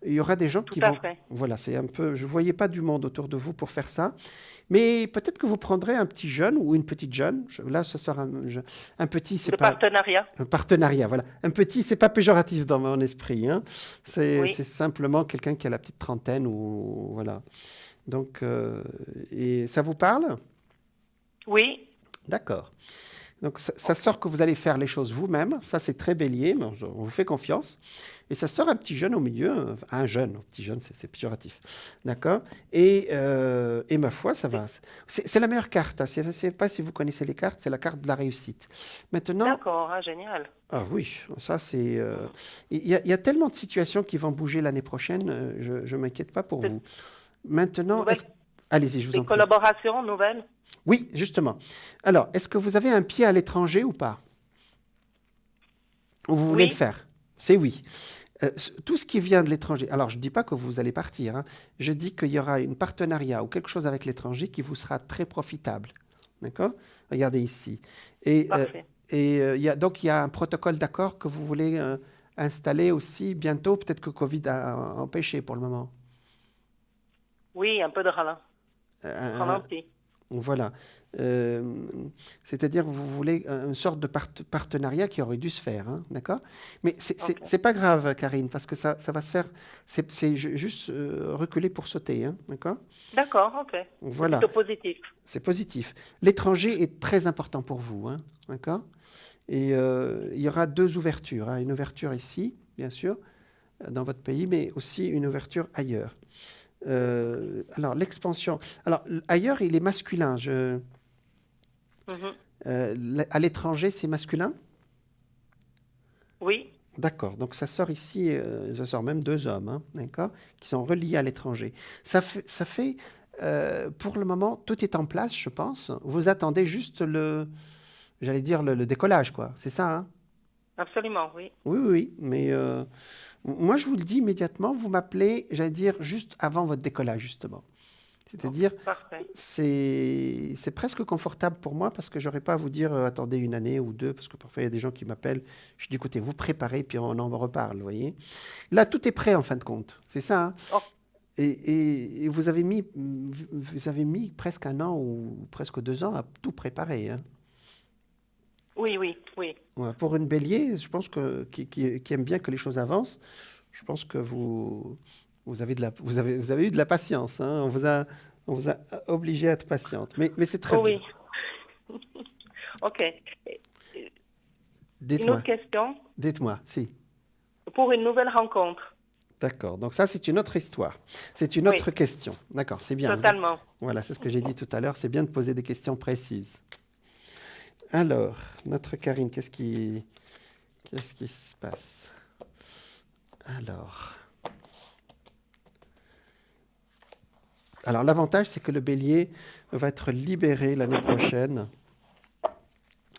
il y aura des gens tout qui à vont. fait. Voilà, c'est un peu. Je ne voyais pas du monde autour de vous pour faire ça. Mais peut-être que vous prendrez un petit jeune ou une petite jeune. Là, ce sera un petit, c'est De pas. partenariat. Un partenariat, voilà. Un petit, c'est pas péjoratif dans mon esprit, hein. Oui, C'est simplement quelqu'un qui a la petite trentaine ou. Voilà. Donc, et ça vous parle? oui, D'accord. Donc ça sort que vous allez faire les choses vous-même, ça c'est très bélier, mais on vous fait confiance. Et ça sort un petit jeune au milieu, un jeune, un petit jeune c'est péjoratif, d'accord? Et ma foi, ça va. C'est la meilleure carte, hein. Je ne sais pas si vous connaissez les cartes, c'est la carte de la réussite. Maintenant, d'accord, ah, génial. ah oui, ça c'est... il y a tellement de situations qui vont bouger l'année prochaine, je ne m'inquiète pas pour C'est vous. Maintenant, nouvelle, allez-y, je vous des en prie. collaborations nouvelles. Oui, justement. Alors, est-ce que vous avez un pied à l'étranger ou pas? Ou vous voulez le Oui, faire? C'est oui. Tout ce qui vient de l'étranger, alors je ne dis pas que vous allez partir, hein. Je dis qu'il y aura un partenariat ou quelque chose avec l'étranger qui vous sera très profitable. D'accord? Regardez ici. Et, euh, parfait. donc il y a un protocole d'accord que vous voulez installer aussi bientôt. Peut-être que Covid a empêché pour le moment. Oui, un peu de Euh, ralenti. Voilà. Euh, C'est-à-dire, vous voulez une sorte de partenariat qui aurait dû se faire, hein, d'accord? Mais Ok. c'est pas grave, Karine, parce que ça va se faire. C'est juste reculer pour sauter, hein, d'accord? D'accord, ok. C'est Voilà, plutôt positif. c'est positif. L'étranger est très important pour vous, hein, d'accord? Et il y aura 2 ouvertures, hein, une ouverture ici, bien sûr, dans votre pays, mais aussi une ouverture ailleurs. Alors, l'expansion. Alors, ailleurs, il est masculin. Mhm. À l'étranger, c'est masculin? Oui, D'accord. Donc, ça sort ici, ça sort même 2 hommes, hein, d'accord, qui sont reliés à l'étranger. Pour le moment, tout est en place, je pense. Vous attendez juste j'allais dire, le décollage, quoi. C'est ça, hein? Absolument, oui. Oui, oui, oui. Mais moi, je vous le dis immédiatement, vous m'appelez, j'allais dire, juste avant votre décollage, justement. Bon, C'est-à-dire, parfait. c'est presque confortable pour moi parce que j'aurais pas à vous dire attendez une année ou deux, parce que parfois il y a des gens qui m'appellent. Je dis écoutez, vous préparez, puis on en reparle, vous voyez. Là, tout est prêt en fin de compte. C'est ça, hein. Oh, Et vous avez mis presque un an ou presque 2 ans à tout préparer, hein. oui, oui, oui. Ouais, pour une bélier, je pense qui aime bien que les choses avancent, je pense que vous avez eu de la patience, hein. On vous a obligé à être patiente. Mais c'est très Oh bien. oui. OK. Une Dites-moi, autre question. dites-moi, si. Pour une nouvelle rencontre. D'accord. Donc ça, c'est une autre histoire. C'est une Oui, autre question. D'accord, c'est bien. totalement. Voilà, c'est ce que j'ai dit tout à l'heure. C'est bien de poser des questions précises. Alors, notre Karine, qu'est-ce qui se passe? Alors l'avantage, c'est que le bélier va être libéré l'année prochaine.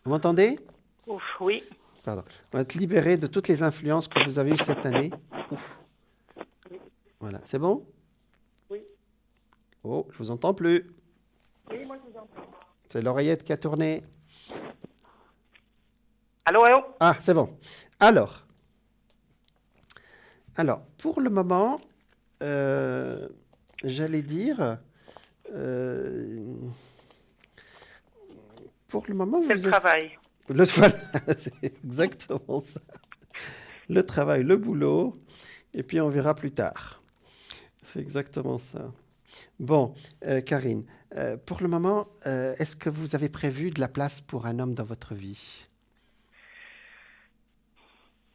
Vous m'entendez? Ouf, oui. Pardon. On va être libéré de toutes les influences que vous avez eues cette année. Ouf. Voilà, c'est bon? Oui. Oh, je vous entends plus. Oui, moi je vous entends. C'est l'oreillette qui a tourné. Allô, allô? Ah, c'est bon. Alors, pour le moment, j'allais dire, euh, pour le moment, C'est le vous êtes... travail. Voilà, c'est exactement ça. Le travail, le boulot, et puis on verra plus tard. C'est exactement ça. Bon, Karine, pour le moment, est-ce que vous avez prévu de la place pour un homme dans votre vie?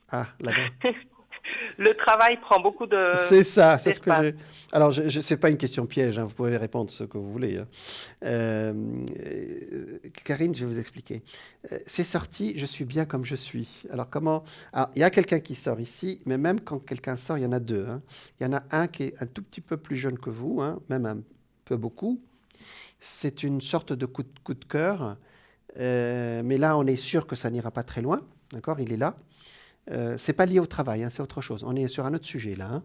Ah, là-bas. Le travail prend beaucoup C'est ça, c'est ce que d'espace. j'ai. Alors, c'est pas une question piège, hein, vous pouvez répondre ce que vous voulez, hein. Karine, je vais vous expliquer. C'est sorti, je suis bien comme je suis. Alors, comment. Alors, il y a quelqu'un qui sort ici, mais même quand quelqu'un sort, il y en a deux, hein. Il y en a un qui est un tout petit peu plus jeune que vous, hein, même un peu beaucoup. C'est une sorte de coup de cœur, mais là, on est sûr que ça n'ira pas très loin, d'accord? Il est là. C'est pas lié au travail, hein, c'est autre chose. On est sur un autre sujet là, hein.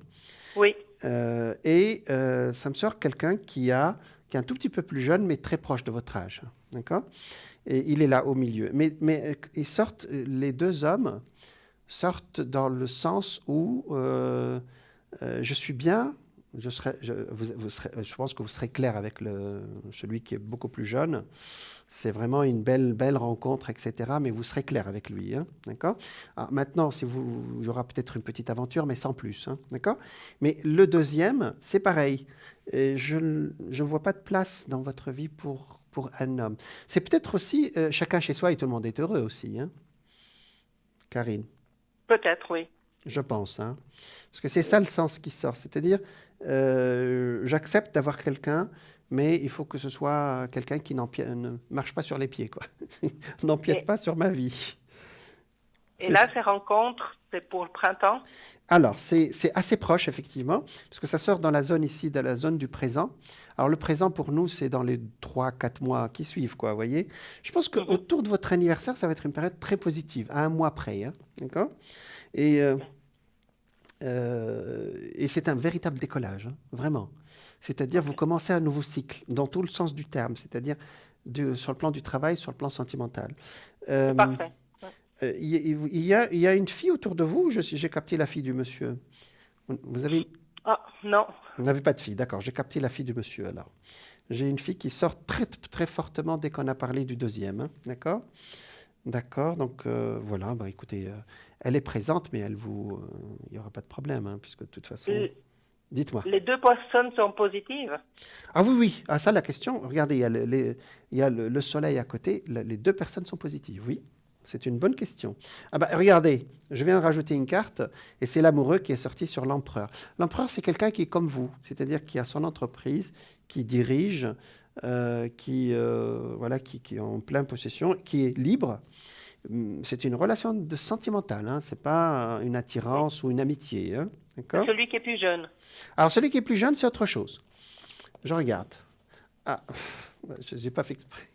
Oui, Ça me sort quelqu'un qui est un tout petit peu plus jeune, mais très proche de votre âge, d'accord? Et il est là au milieu. Mais ils sortent, les deux hommes sortent dans le sens où je suis bien. Je pense que vous serez clair avec celui qui est beaucoup plus jeune. C'est vraiment une belle rencontre, etc. Mais vous serez clair avec lui, hein, d'accord? Alors maintenant, il y aura peut-être une petite aventure, mais sans plus, hein, d'accord? Mais le deuxième, c'est pareil. Et je ne vois pas de place dans votre vie pour un homme. C'est peut-être aussi chacun chez soi et tout le monde est heureux aussi, hein, Karine, peut-être, oui. je pense, hein. Parce que c'est ça le sens qui sort. C'est-à-dire, j'accepte d'avoir quelqu'un, mais il faut que ce soit quelqu'un qui ne marche pas sur les pieds, quoi. N'empiète Et, pas sur ma vie. et C'est là, ces rencontres, c'est pour le printemps? Alors, c'est assez proche, effectivement, parce que ça sort dans la zone ici, dans la zone du présent. Alors, le présent, pour nous, c'est dans les 3, 4 mois qui suivent, quoi, vous voyez. Je pense Mhm. qu'autour de votre anniversaire, ça va être une période très positive, à un mois près, hein, d'accord? Et, euh, et c'est un véritable décollage, hein, vraiment. C'est-à-dire, vous OK. commencez un nouveau cycle, dans tout le sens du terme, c'est-à-dire sur le plan du travail, sur le plan sentimental. C'est Euh, parfait. Ouais. il y a une fille autour de vous, j'ai capté la fille du monsieur. Ah, non. Vous n'avez pas de fille, d'accord, j'ai capté la fille du monsieur alors. J'ai une fille qui sort très, très fortement dès qu'on a parlé du deuxième, hein, d'accord? D'accord, donc voilà, bah, écoutez, elle est présente, mais il n'y aura pas de problème, hein, puisque de toute façon. L- Dites-moi. Les deux personnes sont positives? Ah oui, oui, ah, ça la question, regardez, il y a le soleil à côté, les deux personnes sont positives, oui. C'est une bonne question. Ah bah, regardez, je viens de rajouter une carte et c'est l'amoureux qui est sorti sur l'empereur. L'empereur, c'est quelqu'un qui est comme vous, c'est-à-dire qui a son entreprise, qui dirige, voilà, qui est en pleine possession, qui est libre. C'est une relation sentimentale, hein, c'est pas une Oui. attirance ou une amitié, hein, C'est d'accord? celui qui est plus jeune. Alors celui qui est plus jeune, c'est autre chose. Je regarde. Ah, je n'ai pas fait exprès.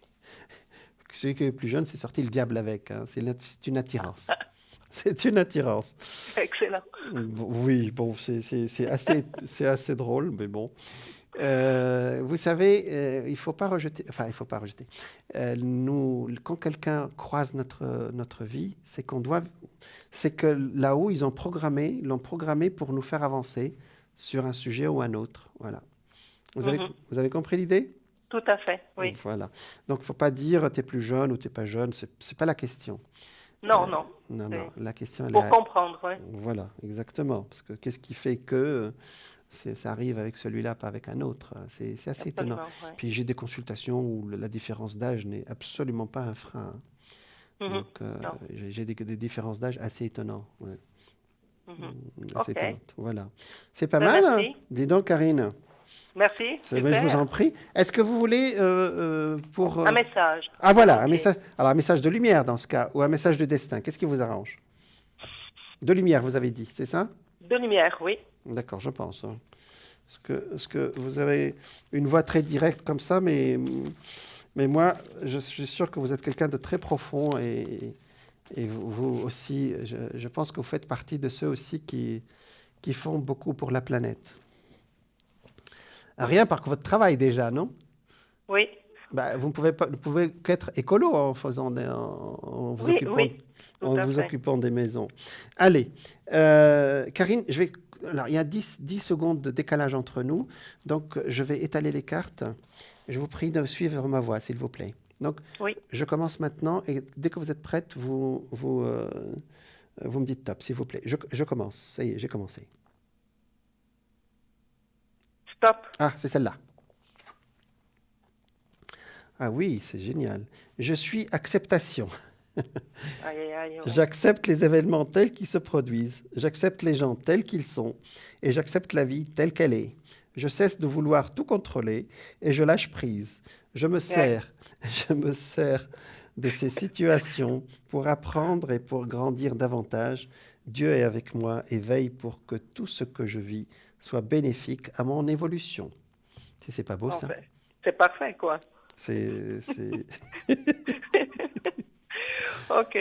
celui qui est plus jeune, c'est sorti le diable avec. Hein. C'est une attirance. C'est une attirance. Excellent. Oui, bon, c'est assez drôle, mais bon. Vous savez, il faut pas rejeter. Enfin, il faut pas rejeter. Quand quelqu'un croise notre vie, c'est que là-haut, l'ont programmé pour nous faire avancer sur un sujet ou un autre. Voilà. Vous avez compris l'idée? Tout à fait, oui. Voilà. Donc, il ne faut pas dire tu es plus jeune ou tu n'es pas jeune. C'est pas la question. Non, non. Non. La question, elle Pour est. comprendre, oui. Voilà, exactement. Parce que qu'est-ce qui fait que ça arrive avec celui-là, pas avec un autre? C'est assez étonnant. Ouais. Puis j'ai des consultations où la différence d'âge n'est absolument pas un frein. Hein. Donc, j'ai des différences d'âge assez étonnantes. Ouais. Assez étonnantes. Voilà. C'est pas mal. Merci. Hein. Dis donc, Karine. Merci. Je vous en prie. Est-ce que vous voulez un message? Ah voilà, un message. Alors un message de lumière dans ce cas, ou un message de destin. Qu'est-ce qui vous arrange? De lumière, vous avez dit, c'est ça? De lumière, oui. D'accord, je pense. Hein. Parce que vous avez une voix très directe comme ça, mais moi, je suis sûr que vous êtes quelqu'un de très profond et vous aussi, je pense que vous faites partie de ceux aussi qui font beaucoup pour la planète. Rien par votre travail déjà, non? Oui. Bah, vous ne pouvez qu'être écolo en vous occupant des maisons. Allez, Karine, alors, il y a 10 secondes de décalage entre nous, donc je vais étaler les cartes. Je vous prie de suivre ma voix, s'il vous plaît. Donc, je commence maintenant et dès que vous êtes prête, vous me dites top, s'il vous plaît. Je commence. Ça y est, j'ai commencé. Stop. Ah, c'est celle-là. Ah oui, c'est génial. Je suis acceptation. Aïe. J'accepte les événements tels qu'ils se produisent. J'accepte les gens tels qu'ils sont. Et j'accepte la vie telle qu'elle est. Je cesse de vouloir tout contrôler et je lâche prise. Je me sers de ces situations pour apprendre et pour grandir davantage. Dieu est avec moi et veille pour que tout ce que je vis soit bénéfique à mon évolution. Si c'est pas beau, ça? C'est parfait, quoi. Ok.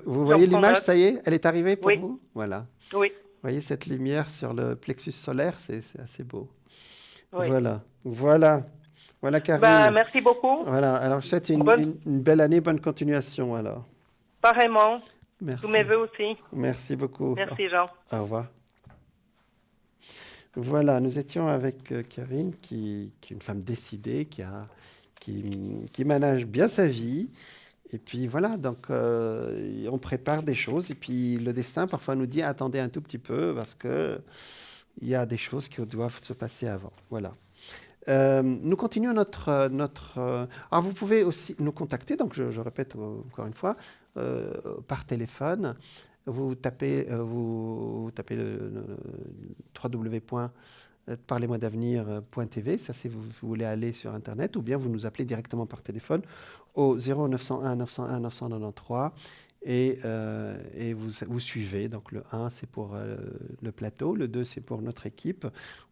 Vous voyez l'image, ça y est? Elle est arrivée pour vous? Voilà. Oui. Vous voyez cette lumière sur le plexus solaire? C'est assez beau. Oui. Voilà, Karine. Merci beaucoup. Voilà, alors je souhaite une belle année, bonne continuation alors. Pareillement. Merci. Tous mes vœux aussi. Merci beaucoup. Merci, Jean. Au revoir. Voilà, nous étions avec Karine, qui est une femme décidée, qui manage bien sa vie. Et puis voilà, donc on prépare des choses. Et puis le destin, parfois, nous dit attendez un tout petit peu parce qu'il y a des choses qui doivent se passer avant. Voilà. Nous continuons notre alors, vous pouvez aussi nous contacter, donc je répète encore une fois, par téléphone. Vous tapez le www.parlez-moi-d'avenir.tv, ça c'est vous voulez aller sur Internet, ou bien vous nous appelez directement par téléphone au 0901 901 993 et vous suivez. Donc le 1 c'est pour le plateau, le 2 c'est pour notre équipe.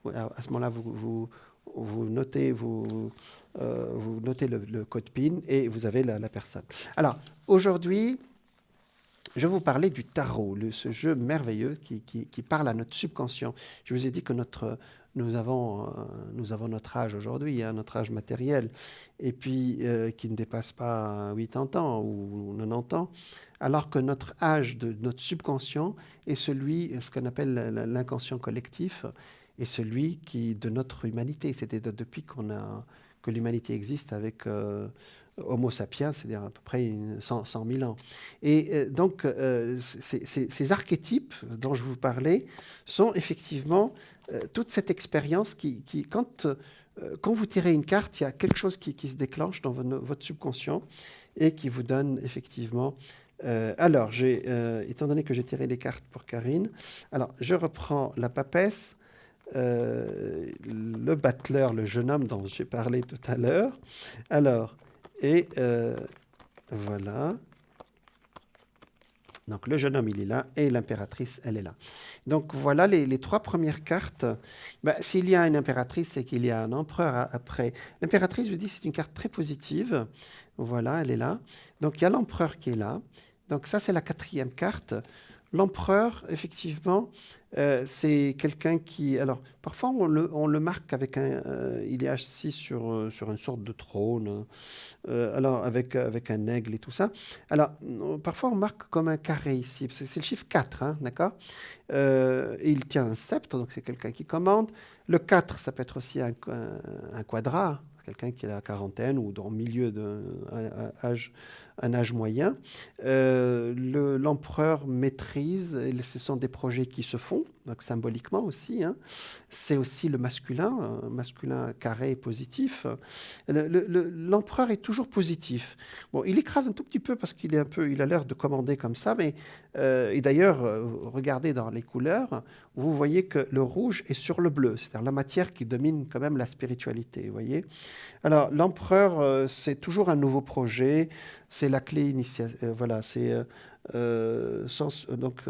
À ce moment-là, vous notez le code PIN et vous avez la personne. Alors aujourd'hui, je vais vous parler du tarot, ce jeu merveilleux qui parle à notre subconscient. Je vous ai dit que nous avons notre âge aujourd'hui, notre âge matériel, et puis qui ne dépasse pas 80 ans ou 90 ans, alors que notre âge de notre subconscient est ce qu'on appelle l'inconscient collectif, est celui de notre humanité. C'était depuis que l'humanité existe avec Homo sapiens, c'est-à-dire à peu près 100 000 ans. Et donc, ces archétypes dont je vous parlais sont effectivement toute cette expérience qui quand vous tirez une carte, il y a quelque chose qui se déclenche dans votre subconscient et qui vous donne effectivement... alors, étant donné que j'ai tiré les cartes pour Karine, alors je reprends la papesse, le battleur, le jeune homme dont j'ai parlé tout à l'heure. Alors, et voilà. Donc le jeune homme, il est là, et l'impératrice, elle est là. Donc voilà les trois premières cartes. Ben, s'il y a une impératrice, c'est qu'il y a un empereur après. L'impératrice, je vous dis, c'est une carte très positive. Voilà, elle est là. Donc il y a l'empereur qui est là. Donc ça, c'est la quatrième carte. L'empereur, effectivement, c'est quelqu'un qui... Alors, parfois, on le marque avec un... il est assis sur une sorte de trône, alors avec un aigle et tout ça. Alors, parfois, on marque comme un carré ici. C'est le chiffre 4, hein, d'accord? Et il tient un sceptre, donc c'est quelqu'un qui commande. Le 4, ça peut être aussi un quadrat, quelqu'un qui est à la quarantaine ou dans le milieu un âge moyen. L'empereur maîtrise, et ce sont des projets qui se font, donc symboliquement aussi, hein. C'est aussi le masculin, masculin carré et positif. L'empereur est toujours positif. Bon, il écrase un tout petit peu parce qu'il est il a l'air de commander comme ça, mais et d'ailleurs, regardez dans les couleurs, vous voyez que le rouge est sur le bleu, c'est-à-dire la matière qui domine quand même la spiritualité, vous voyez. Alors, l'empereur, c'est toujours un nouveau projet, c'est la clé initiale, voilà, c'est donc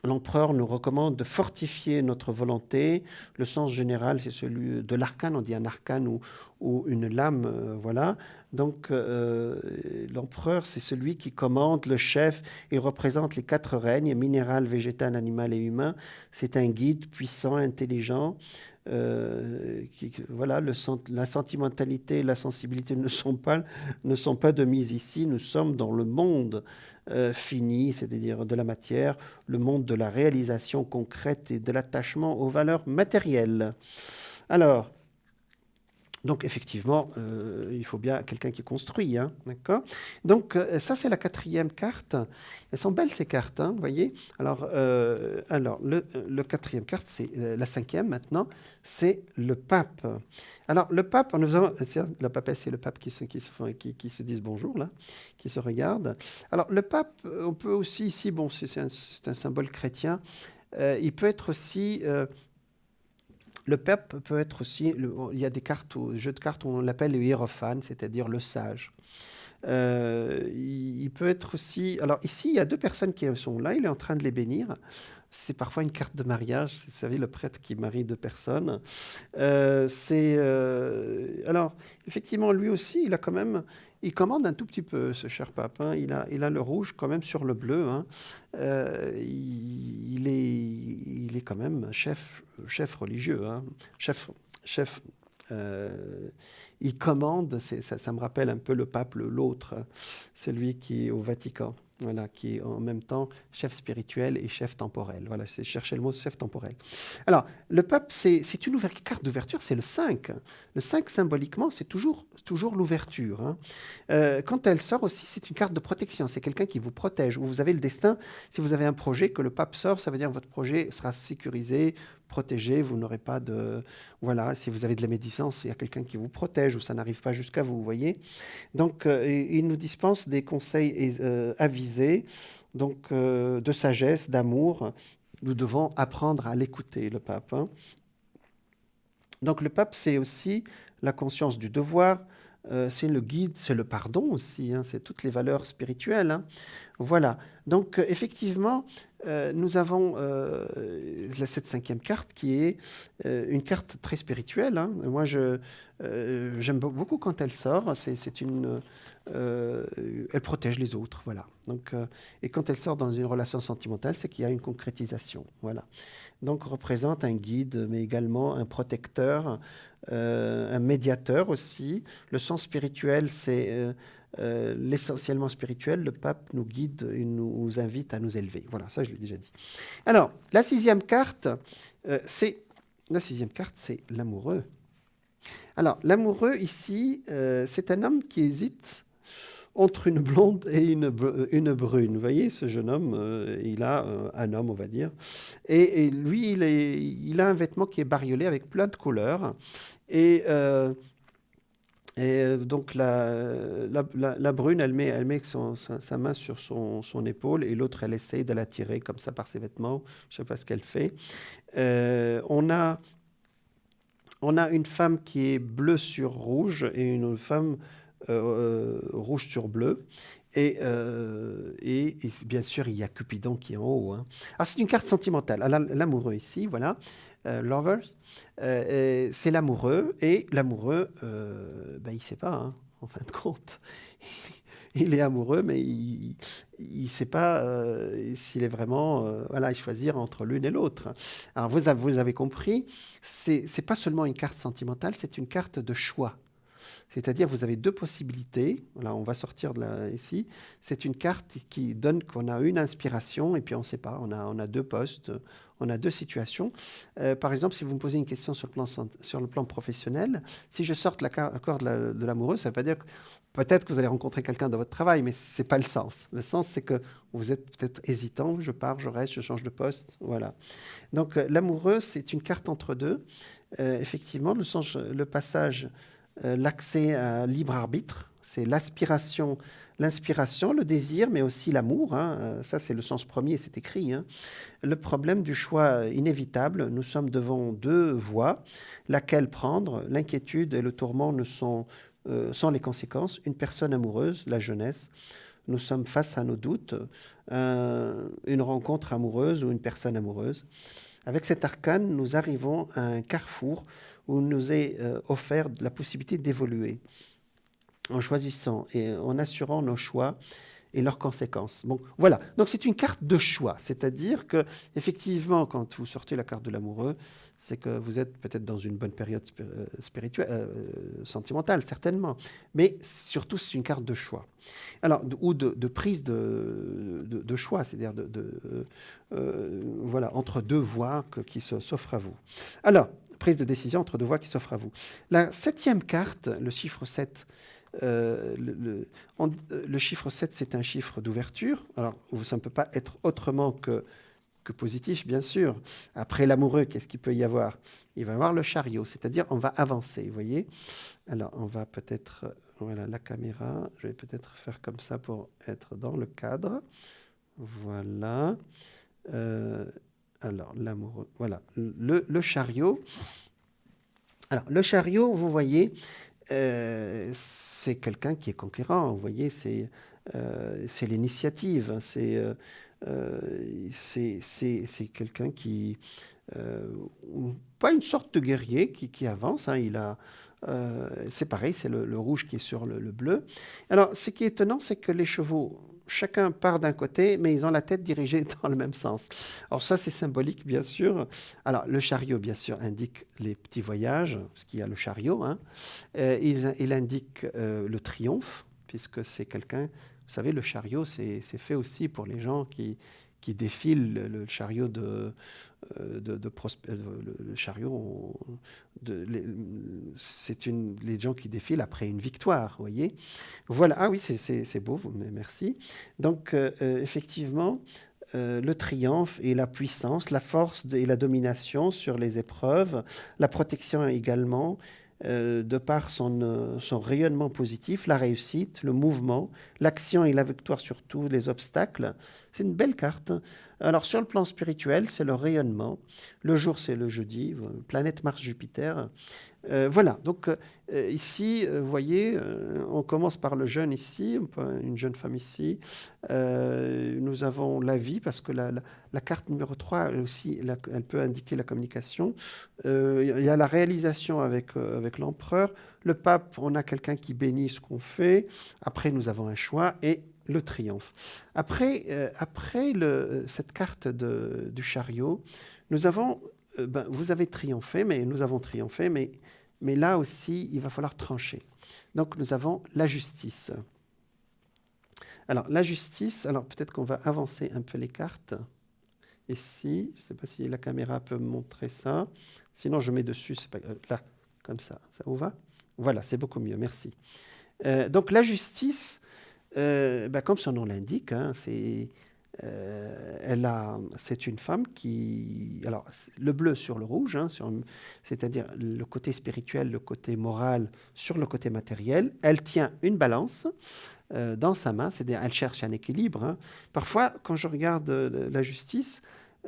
l'empereur nous recommande de fortifier notre volonté. Le sens général, c'est celui de l'arcane. On dit un arcane ou une lame, voilà. Donc, l'empereur, c'est celui qui commande, le chef. Il représente les 4 règnes, minéral, végétal, animal et humain. C'est un guide puissant, intelligent. Voilà, la sentimentalité et la sensibilité ne sont pas de mise ici. Nous sommes dans le monde fini, c'est-à-dire de la matière, le monde de la réalisation concrète et de l'attachement aux valeurs matérielles. Alors, donc effectivement, il faut bien quelqu'un qui construit, hein, d'accord? Donc ça, c'est la quatrième carte. Elles sont belles ces cartes, hein, vous voyez? Alors le quatrième carte, c'est la cinquième maintenant, c'est le pape. Alors le pape, tiens, la papesse, c'est le pape qui se disent bonjour là, qui se regardent. Alors le pape, on peut aussi ici, bon, c'est un symbole chrétien. Il peut être aussi le pape peut être aussi, il y a des cartes, jeux de cartes où on l'appelle le hiérophane, c'est-à-dire le sage. Il peut être aussi... Alors ici, il y a 2 personnes qui sont là, il est en train de les bénir. C'est parfois une carte de mariage, vous savez, le prêtre qui marie 2 personnes. Alors, effectivement, lui aussi, il commande un tout petit peu, ce cher pape, hein. Il a le rouge quand même sur le bleu, hein. Il est quand même chef religieux, hein. Chef il commande, ça me rappelle un peu le pape, l'autre, celui qui est au Vatican. Voilà, qui est en même temps chef spirituel et chef temporel. Voilà, c'est chercher le mot chef temporel. Alors, le pape, c'est une carte d'ouverture, c'est le 5. Le 5, symboliquement, c'est toujours l'ouverture, hein. Quand elle sort aussi, c'est une carte de protection. C'est quelqu'un qui vous protège. Vous avez le destin, si vous avez un projet, que le pape sort, ça veut dire que votre projet sera sécurisé, protégé, vous n'aurez pas de... Voilà, si vous avez de la médisance, il y a quelqu'un qui vous protège ou ça n'arrive pas jusqu'à vous, vous voyez. Donc, il nous dispense des conseils avisés, donc de sagesse, d'amour. Nous devons apprendre à l'écouter, le pape, hein. Donc, le pape, c'est aussi la conscience du devoir, c'est le guide, c'est le pardon aussi, hein, c'est toutes les valeurs spirituelles, hein. Voilà. Donc, effectivement, nous avons cette 5e carte qui est une carte très spirituelle, hein. Moi, j'aime beaucoup quand elle sort. Elle protège les autres, voilà. Donc, et quand elle sort dans une relation sentimentale, c'est qu'il y a une concrétisation, voilà. Donc, représente un guide, mais également un protecteur, un médiateur aussi. Le sens spirituel, c'est l'essentiellement spirituel. Le pape nous guide et nous invite à nous élever. Voilà, ça je l'ai déjà dit. Alors, la 6e carte, c'est l'amoureux. Alors, l'amoureux ici, c'est un homme qui hésite entre une blonde et une brune. Vous voyez, ce jeune homme, il a un homme, on va dire. Et lui, il a un vêtement qui est bariolé avec plein de couleurs. Et donc, la brune, elle met sa main sur son épaule et l'autre, elle essaye de la tirer comme ça par ses vêtements. Je ne sais pas ce qu'elle fait. On a une femme qui est bleue sur rouge et une femme rouge sur bleu. Et bien sûr, il y a Cupidon qui est en haut. Hein. Alors, c'est une carte sentimentale. L'amoureux ici, voilà. Lovers. C'est l'amoureux. Et l'amoureux, il ne sait pas, hein, en fin de compte. Il est amoureux, mais il ne sait pas s'il est vraiment... il choisir entre l'une et l'autre. Alors, vous avez compris, c'est pas seulement une carte sentimentale, c'est une carte de choix. C'est-à-dire, vous avez deux possibilités. Là, on va sortir de là ici. C'est une carte qui donne qu'on a une inspiration et puis on ne sait pas. On a deux postes, on a deux situations. Par exemple, si vous me posez une question sur le plan professionnel, si je sorte la carte de l'amoureux, ça ne veut pas dire que peut-être que vous allez rencontrer quelqu'un dans votre travail, mais ce n'est pas le sens. Le sens, c'est que vous êtes peut-être hésitant. Je pars, je reste, je change de poste. Voilà. Donc, l'amoureux, c'est une carte entre deux. Effectivement, le passage... l'accès à libre arbitre, c'est l'inspiration, le désir, mais aussi l'amour. Hein. Ça, c'est le sens premier, c'est écrit. Hein. Le problème du choix inévitable, nous sommes devant deux voies, laquelle prendre, l'inquiétude et le tourment sont les conséquences. Une personne amoureuse, la jeunesse, nous sommes face à nos doutes, une rencontre amoureuse ou une personne amoureuse. Avec cet arcane, nous arrivons à un carrefour où nous est offert la possibilité d'évoluer en choisissant et en assurant nos choix et leurs conséquences. Bon, voilà. Donc c'est une carte de choix, c'est-à-dire que effectivement, quand vous sortez la carte de l'amoureux, c'est que vous êtes peut-être dans une bonne période spirituelle, sentimentale, certainement, mais surtout c'est une carte de choix. Alors, ou de prise de choix, c'est-à-dire entre deux voies qui s'offrent à vous. Alors, prise de décision entre deux voies qui s'offrent à vous. La 7e carte, le chiffre 7, le chiffre 7, c'est un chiffre d'ouverture. Alors, ça ne peut pas être autrement que positif, bien sûr. Après l'amoureux, qu'est-ce qu'il peut y avoir? Il va y avoir le chariot, c'est-à-dire on va avancer, vous voyez. Alors, on va peut-être... Voilà, la caméra, je vais peut-être faire comme ça pour être dans le cadre. Voilà. Alors, l'amoureux, voilà. Le chariot. Alors, le chariot, vous voyez, c'est quelqu'un qui est conquérant. Vous voyez, c'est l'initiative. C'est quelqu'un qui... pas une sorte de guerrier qui avance. Hein, c'est pareil, c'est le rouge qui est sur le bleu. Alors, ce qui est étonnant, c'est que les chevaux... Chacun part d'un côté, mais ils ont la tête dirigée dans le même sens. Alors ça, c'est symbolique, bien sûr. Alors, le chariot, bien sûr, indique les petits voyages, parce qu'il y a le chariot. Hein. Il indique le triomphe, puisque c'est quelqu'un... Vous savez, le chariot, c'est fait aussi pour les gens qui défilent le chariot le chariot, c'est les gens qui défilent après une victoire, vous voyez. Voilà, ah oui, c'est beau, merci. Donc, effectivement, le triomphe et la puissance, la force et la domination sur les épreuves, la protection également, de par son rayonnement positif, la réussite, le mouvement, l'action et la victoire sur tous les obstacles. C'est une belle carte. Alors, sur le plan spirituel, c'est le rayonnement. Le jour, c'est le jeudi, planète Mars-Jupiter. Voilà, donc ici, vous voyez, on commence par le jeune ici, une jeune femme ici. Nous avons la vie, parce que la carte numéro 3, elle aussi, elle peut indiquer la communication. Il y a la réalisation avec l'empereur. Le pape, on a quelqu'un qui bénit ce qu'on fait. Après, nous avons un choix et le triomphe. Après cette carte du chariot, nous avons... vous avez triomphé, mais nous avons triomphé, mais là aussi, il va falloir trancher. Donc, nous avons la justice. Alors, la justice, alors peut-être qu'on va avancer un peu les cartes. Ici, je ne sais pas si la caméra peut me montrer ça. Sinon, je mets dessus, c'est pas, là, comme ça. Ça vous va? Voilà, c'est beaucoup mieux, merci. Donc, la justice, comme son nom l'indique, hein, c'est une femme qui... Alors, le bleu sur le rouge, hein, c'est-à-dire le côté spirituel, le côté moral sur le côté matériel. Elle tient une balance dans sa main, c'est-à-dire elle cherche un équilibre. Hein. Parfois, quand je regarde la justice,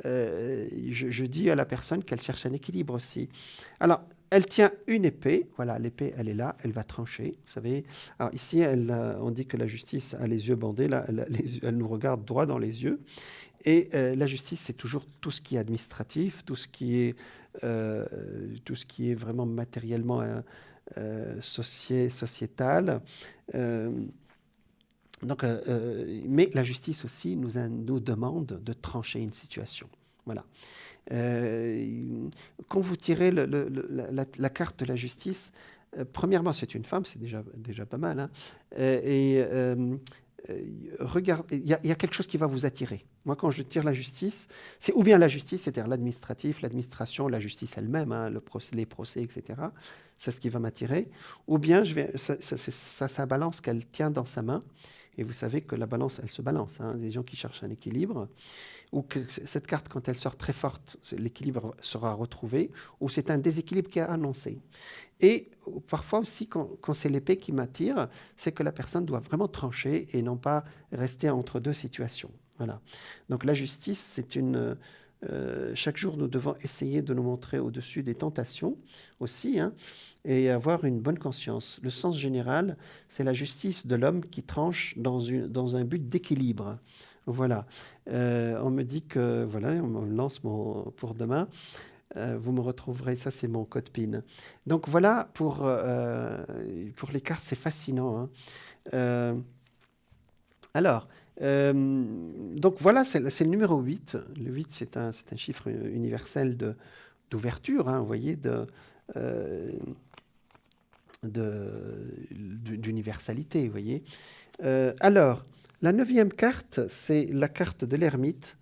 je dis à la personne qu'elle cherche un équilibre aussi. Alors, elle tient une épée. Voilà, l'épée, elle est là, elle va trancher. Vous savez. Alors ici, on dit que la justice a les yeux bandés. Là, elle nous regarde droit dans les yeux. Et la justice, c'est toujours tout ce qui est administratif, tout ce qui est vraiment matériellement sociétal. Mais la justice aussi nous demande de trancher une situation. Voilà. Quand vous tirez la carte de la justice, premièrement, c'est une femme, c'est déjà pas mal. Hein, regarde, il y a quelque chose qui va vous attirer. Moi, quand je tire la justice, c'est ou bien la justice, c'est-à-dire l'administratif, l'administration, la justice elle-même, hein, les procès, etc. C'est ce qui va m'attirer. Ou bien, sa balance qu'elle tient dans sa main. Et vous savez que la balance, elle se balance. Hein, des gens qui cherchent un équilibre. Ou que cette carte, quand elle sort très forte, l'équilibre sera retrouvé. Ou c'est un déséquilibre qui est annoncé. Et parfois aussi, quand c'est l'épée qui m'attire, c'est que la personne doit vraiment trancher et non pas rester entre deux situations. Voilà. Donc la justice, c'est chaque jour, nous devons essayer de nous montrer au-dessus des tentations aussi, hein, et avoir une bonne conscience. Le sens général, c'est la justice de l'homme qui tranche dans un but d'équilibre. Voilà. On me dit que, voilà, on me lance pour demain. Vous me retrouverez, ça c'est mon code PIN. Donc voilà, pour les cartes, c'est fascinant. Hein. Alors, donc voilà, c'est le numéro 8. Le 8, c'est un chiffre universel d'ouverture, hein, vous voyez, d'universalité, vous voyez. Alors, la 9e carte, c'est la carte de l'ermite.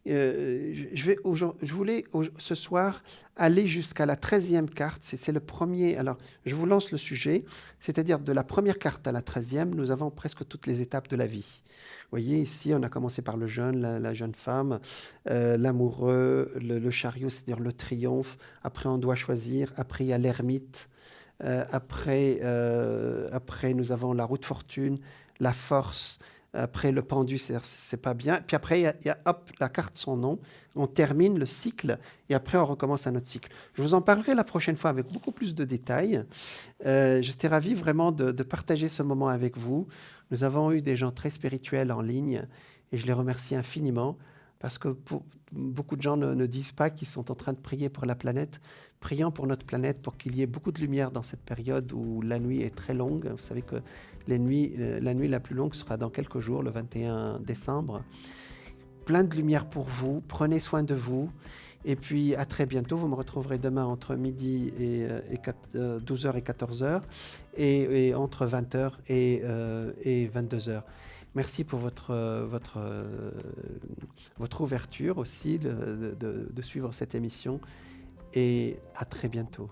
Je voulais ce soir aller jusqu'à la 13e carte. C'est le premier. Alors, je vous lance le sujet. C'est-à-dire de la première carte à la 13e, nous avons presque toutes les étapes de la vie. Vous voyez, ici, on a commencé par le jeune, la jeune femme, l'amoureux, le chariot, c'est-à-dire le triomphe. Après, on doit choisir. Après, il y a l'ermite. Après, nous avons la roue de fortune, la force. Après, le pendu, c'est pas bien. Puis après, il y a hop, la carte, son nom. On termine le cycle et après, on recommence un autre cycle. Je vous en parlerai la prochaine fois avec beaucoup plus de détails. J'étais ravi vraiment de partager ce moment avec vous. Nous avons eu des gens très spirituels en ligne et je les remercie infiniment parce que beaucoup de gens ne disent pas qu'ils sont en train de prier pour la planète. Prions pour notre planète pour qu'il y ait beaucoup de lumière dans cette période où la nuit est très longue. Vous savez que la nuit la plus longue sera dans quelques jours, le 21 décembre. Plein de lumière pour vous. Prenez soin de vous. Et puis, à très bientôt. Vous me retrouverez demain entre midi et 12h et 14h et entre 20h et 22h. Merci pour votre ouverture aussi de suivre cette émission et à très bientôt.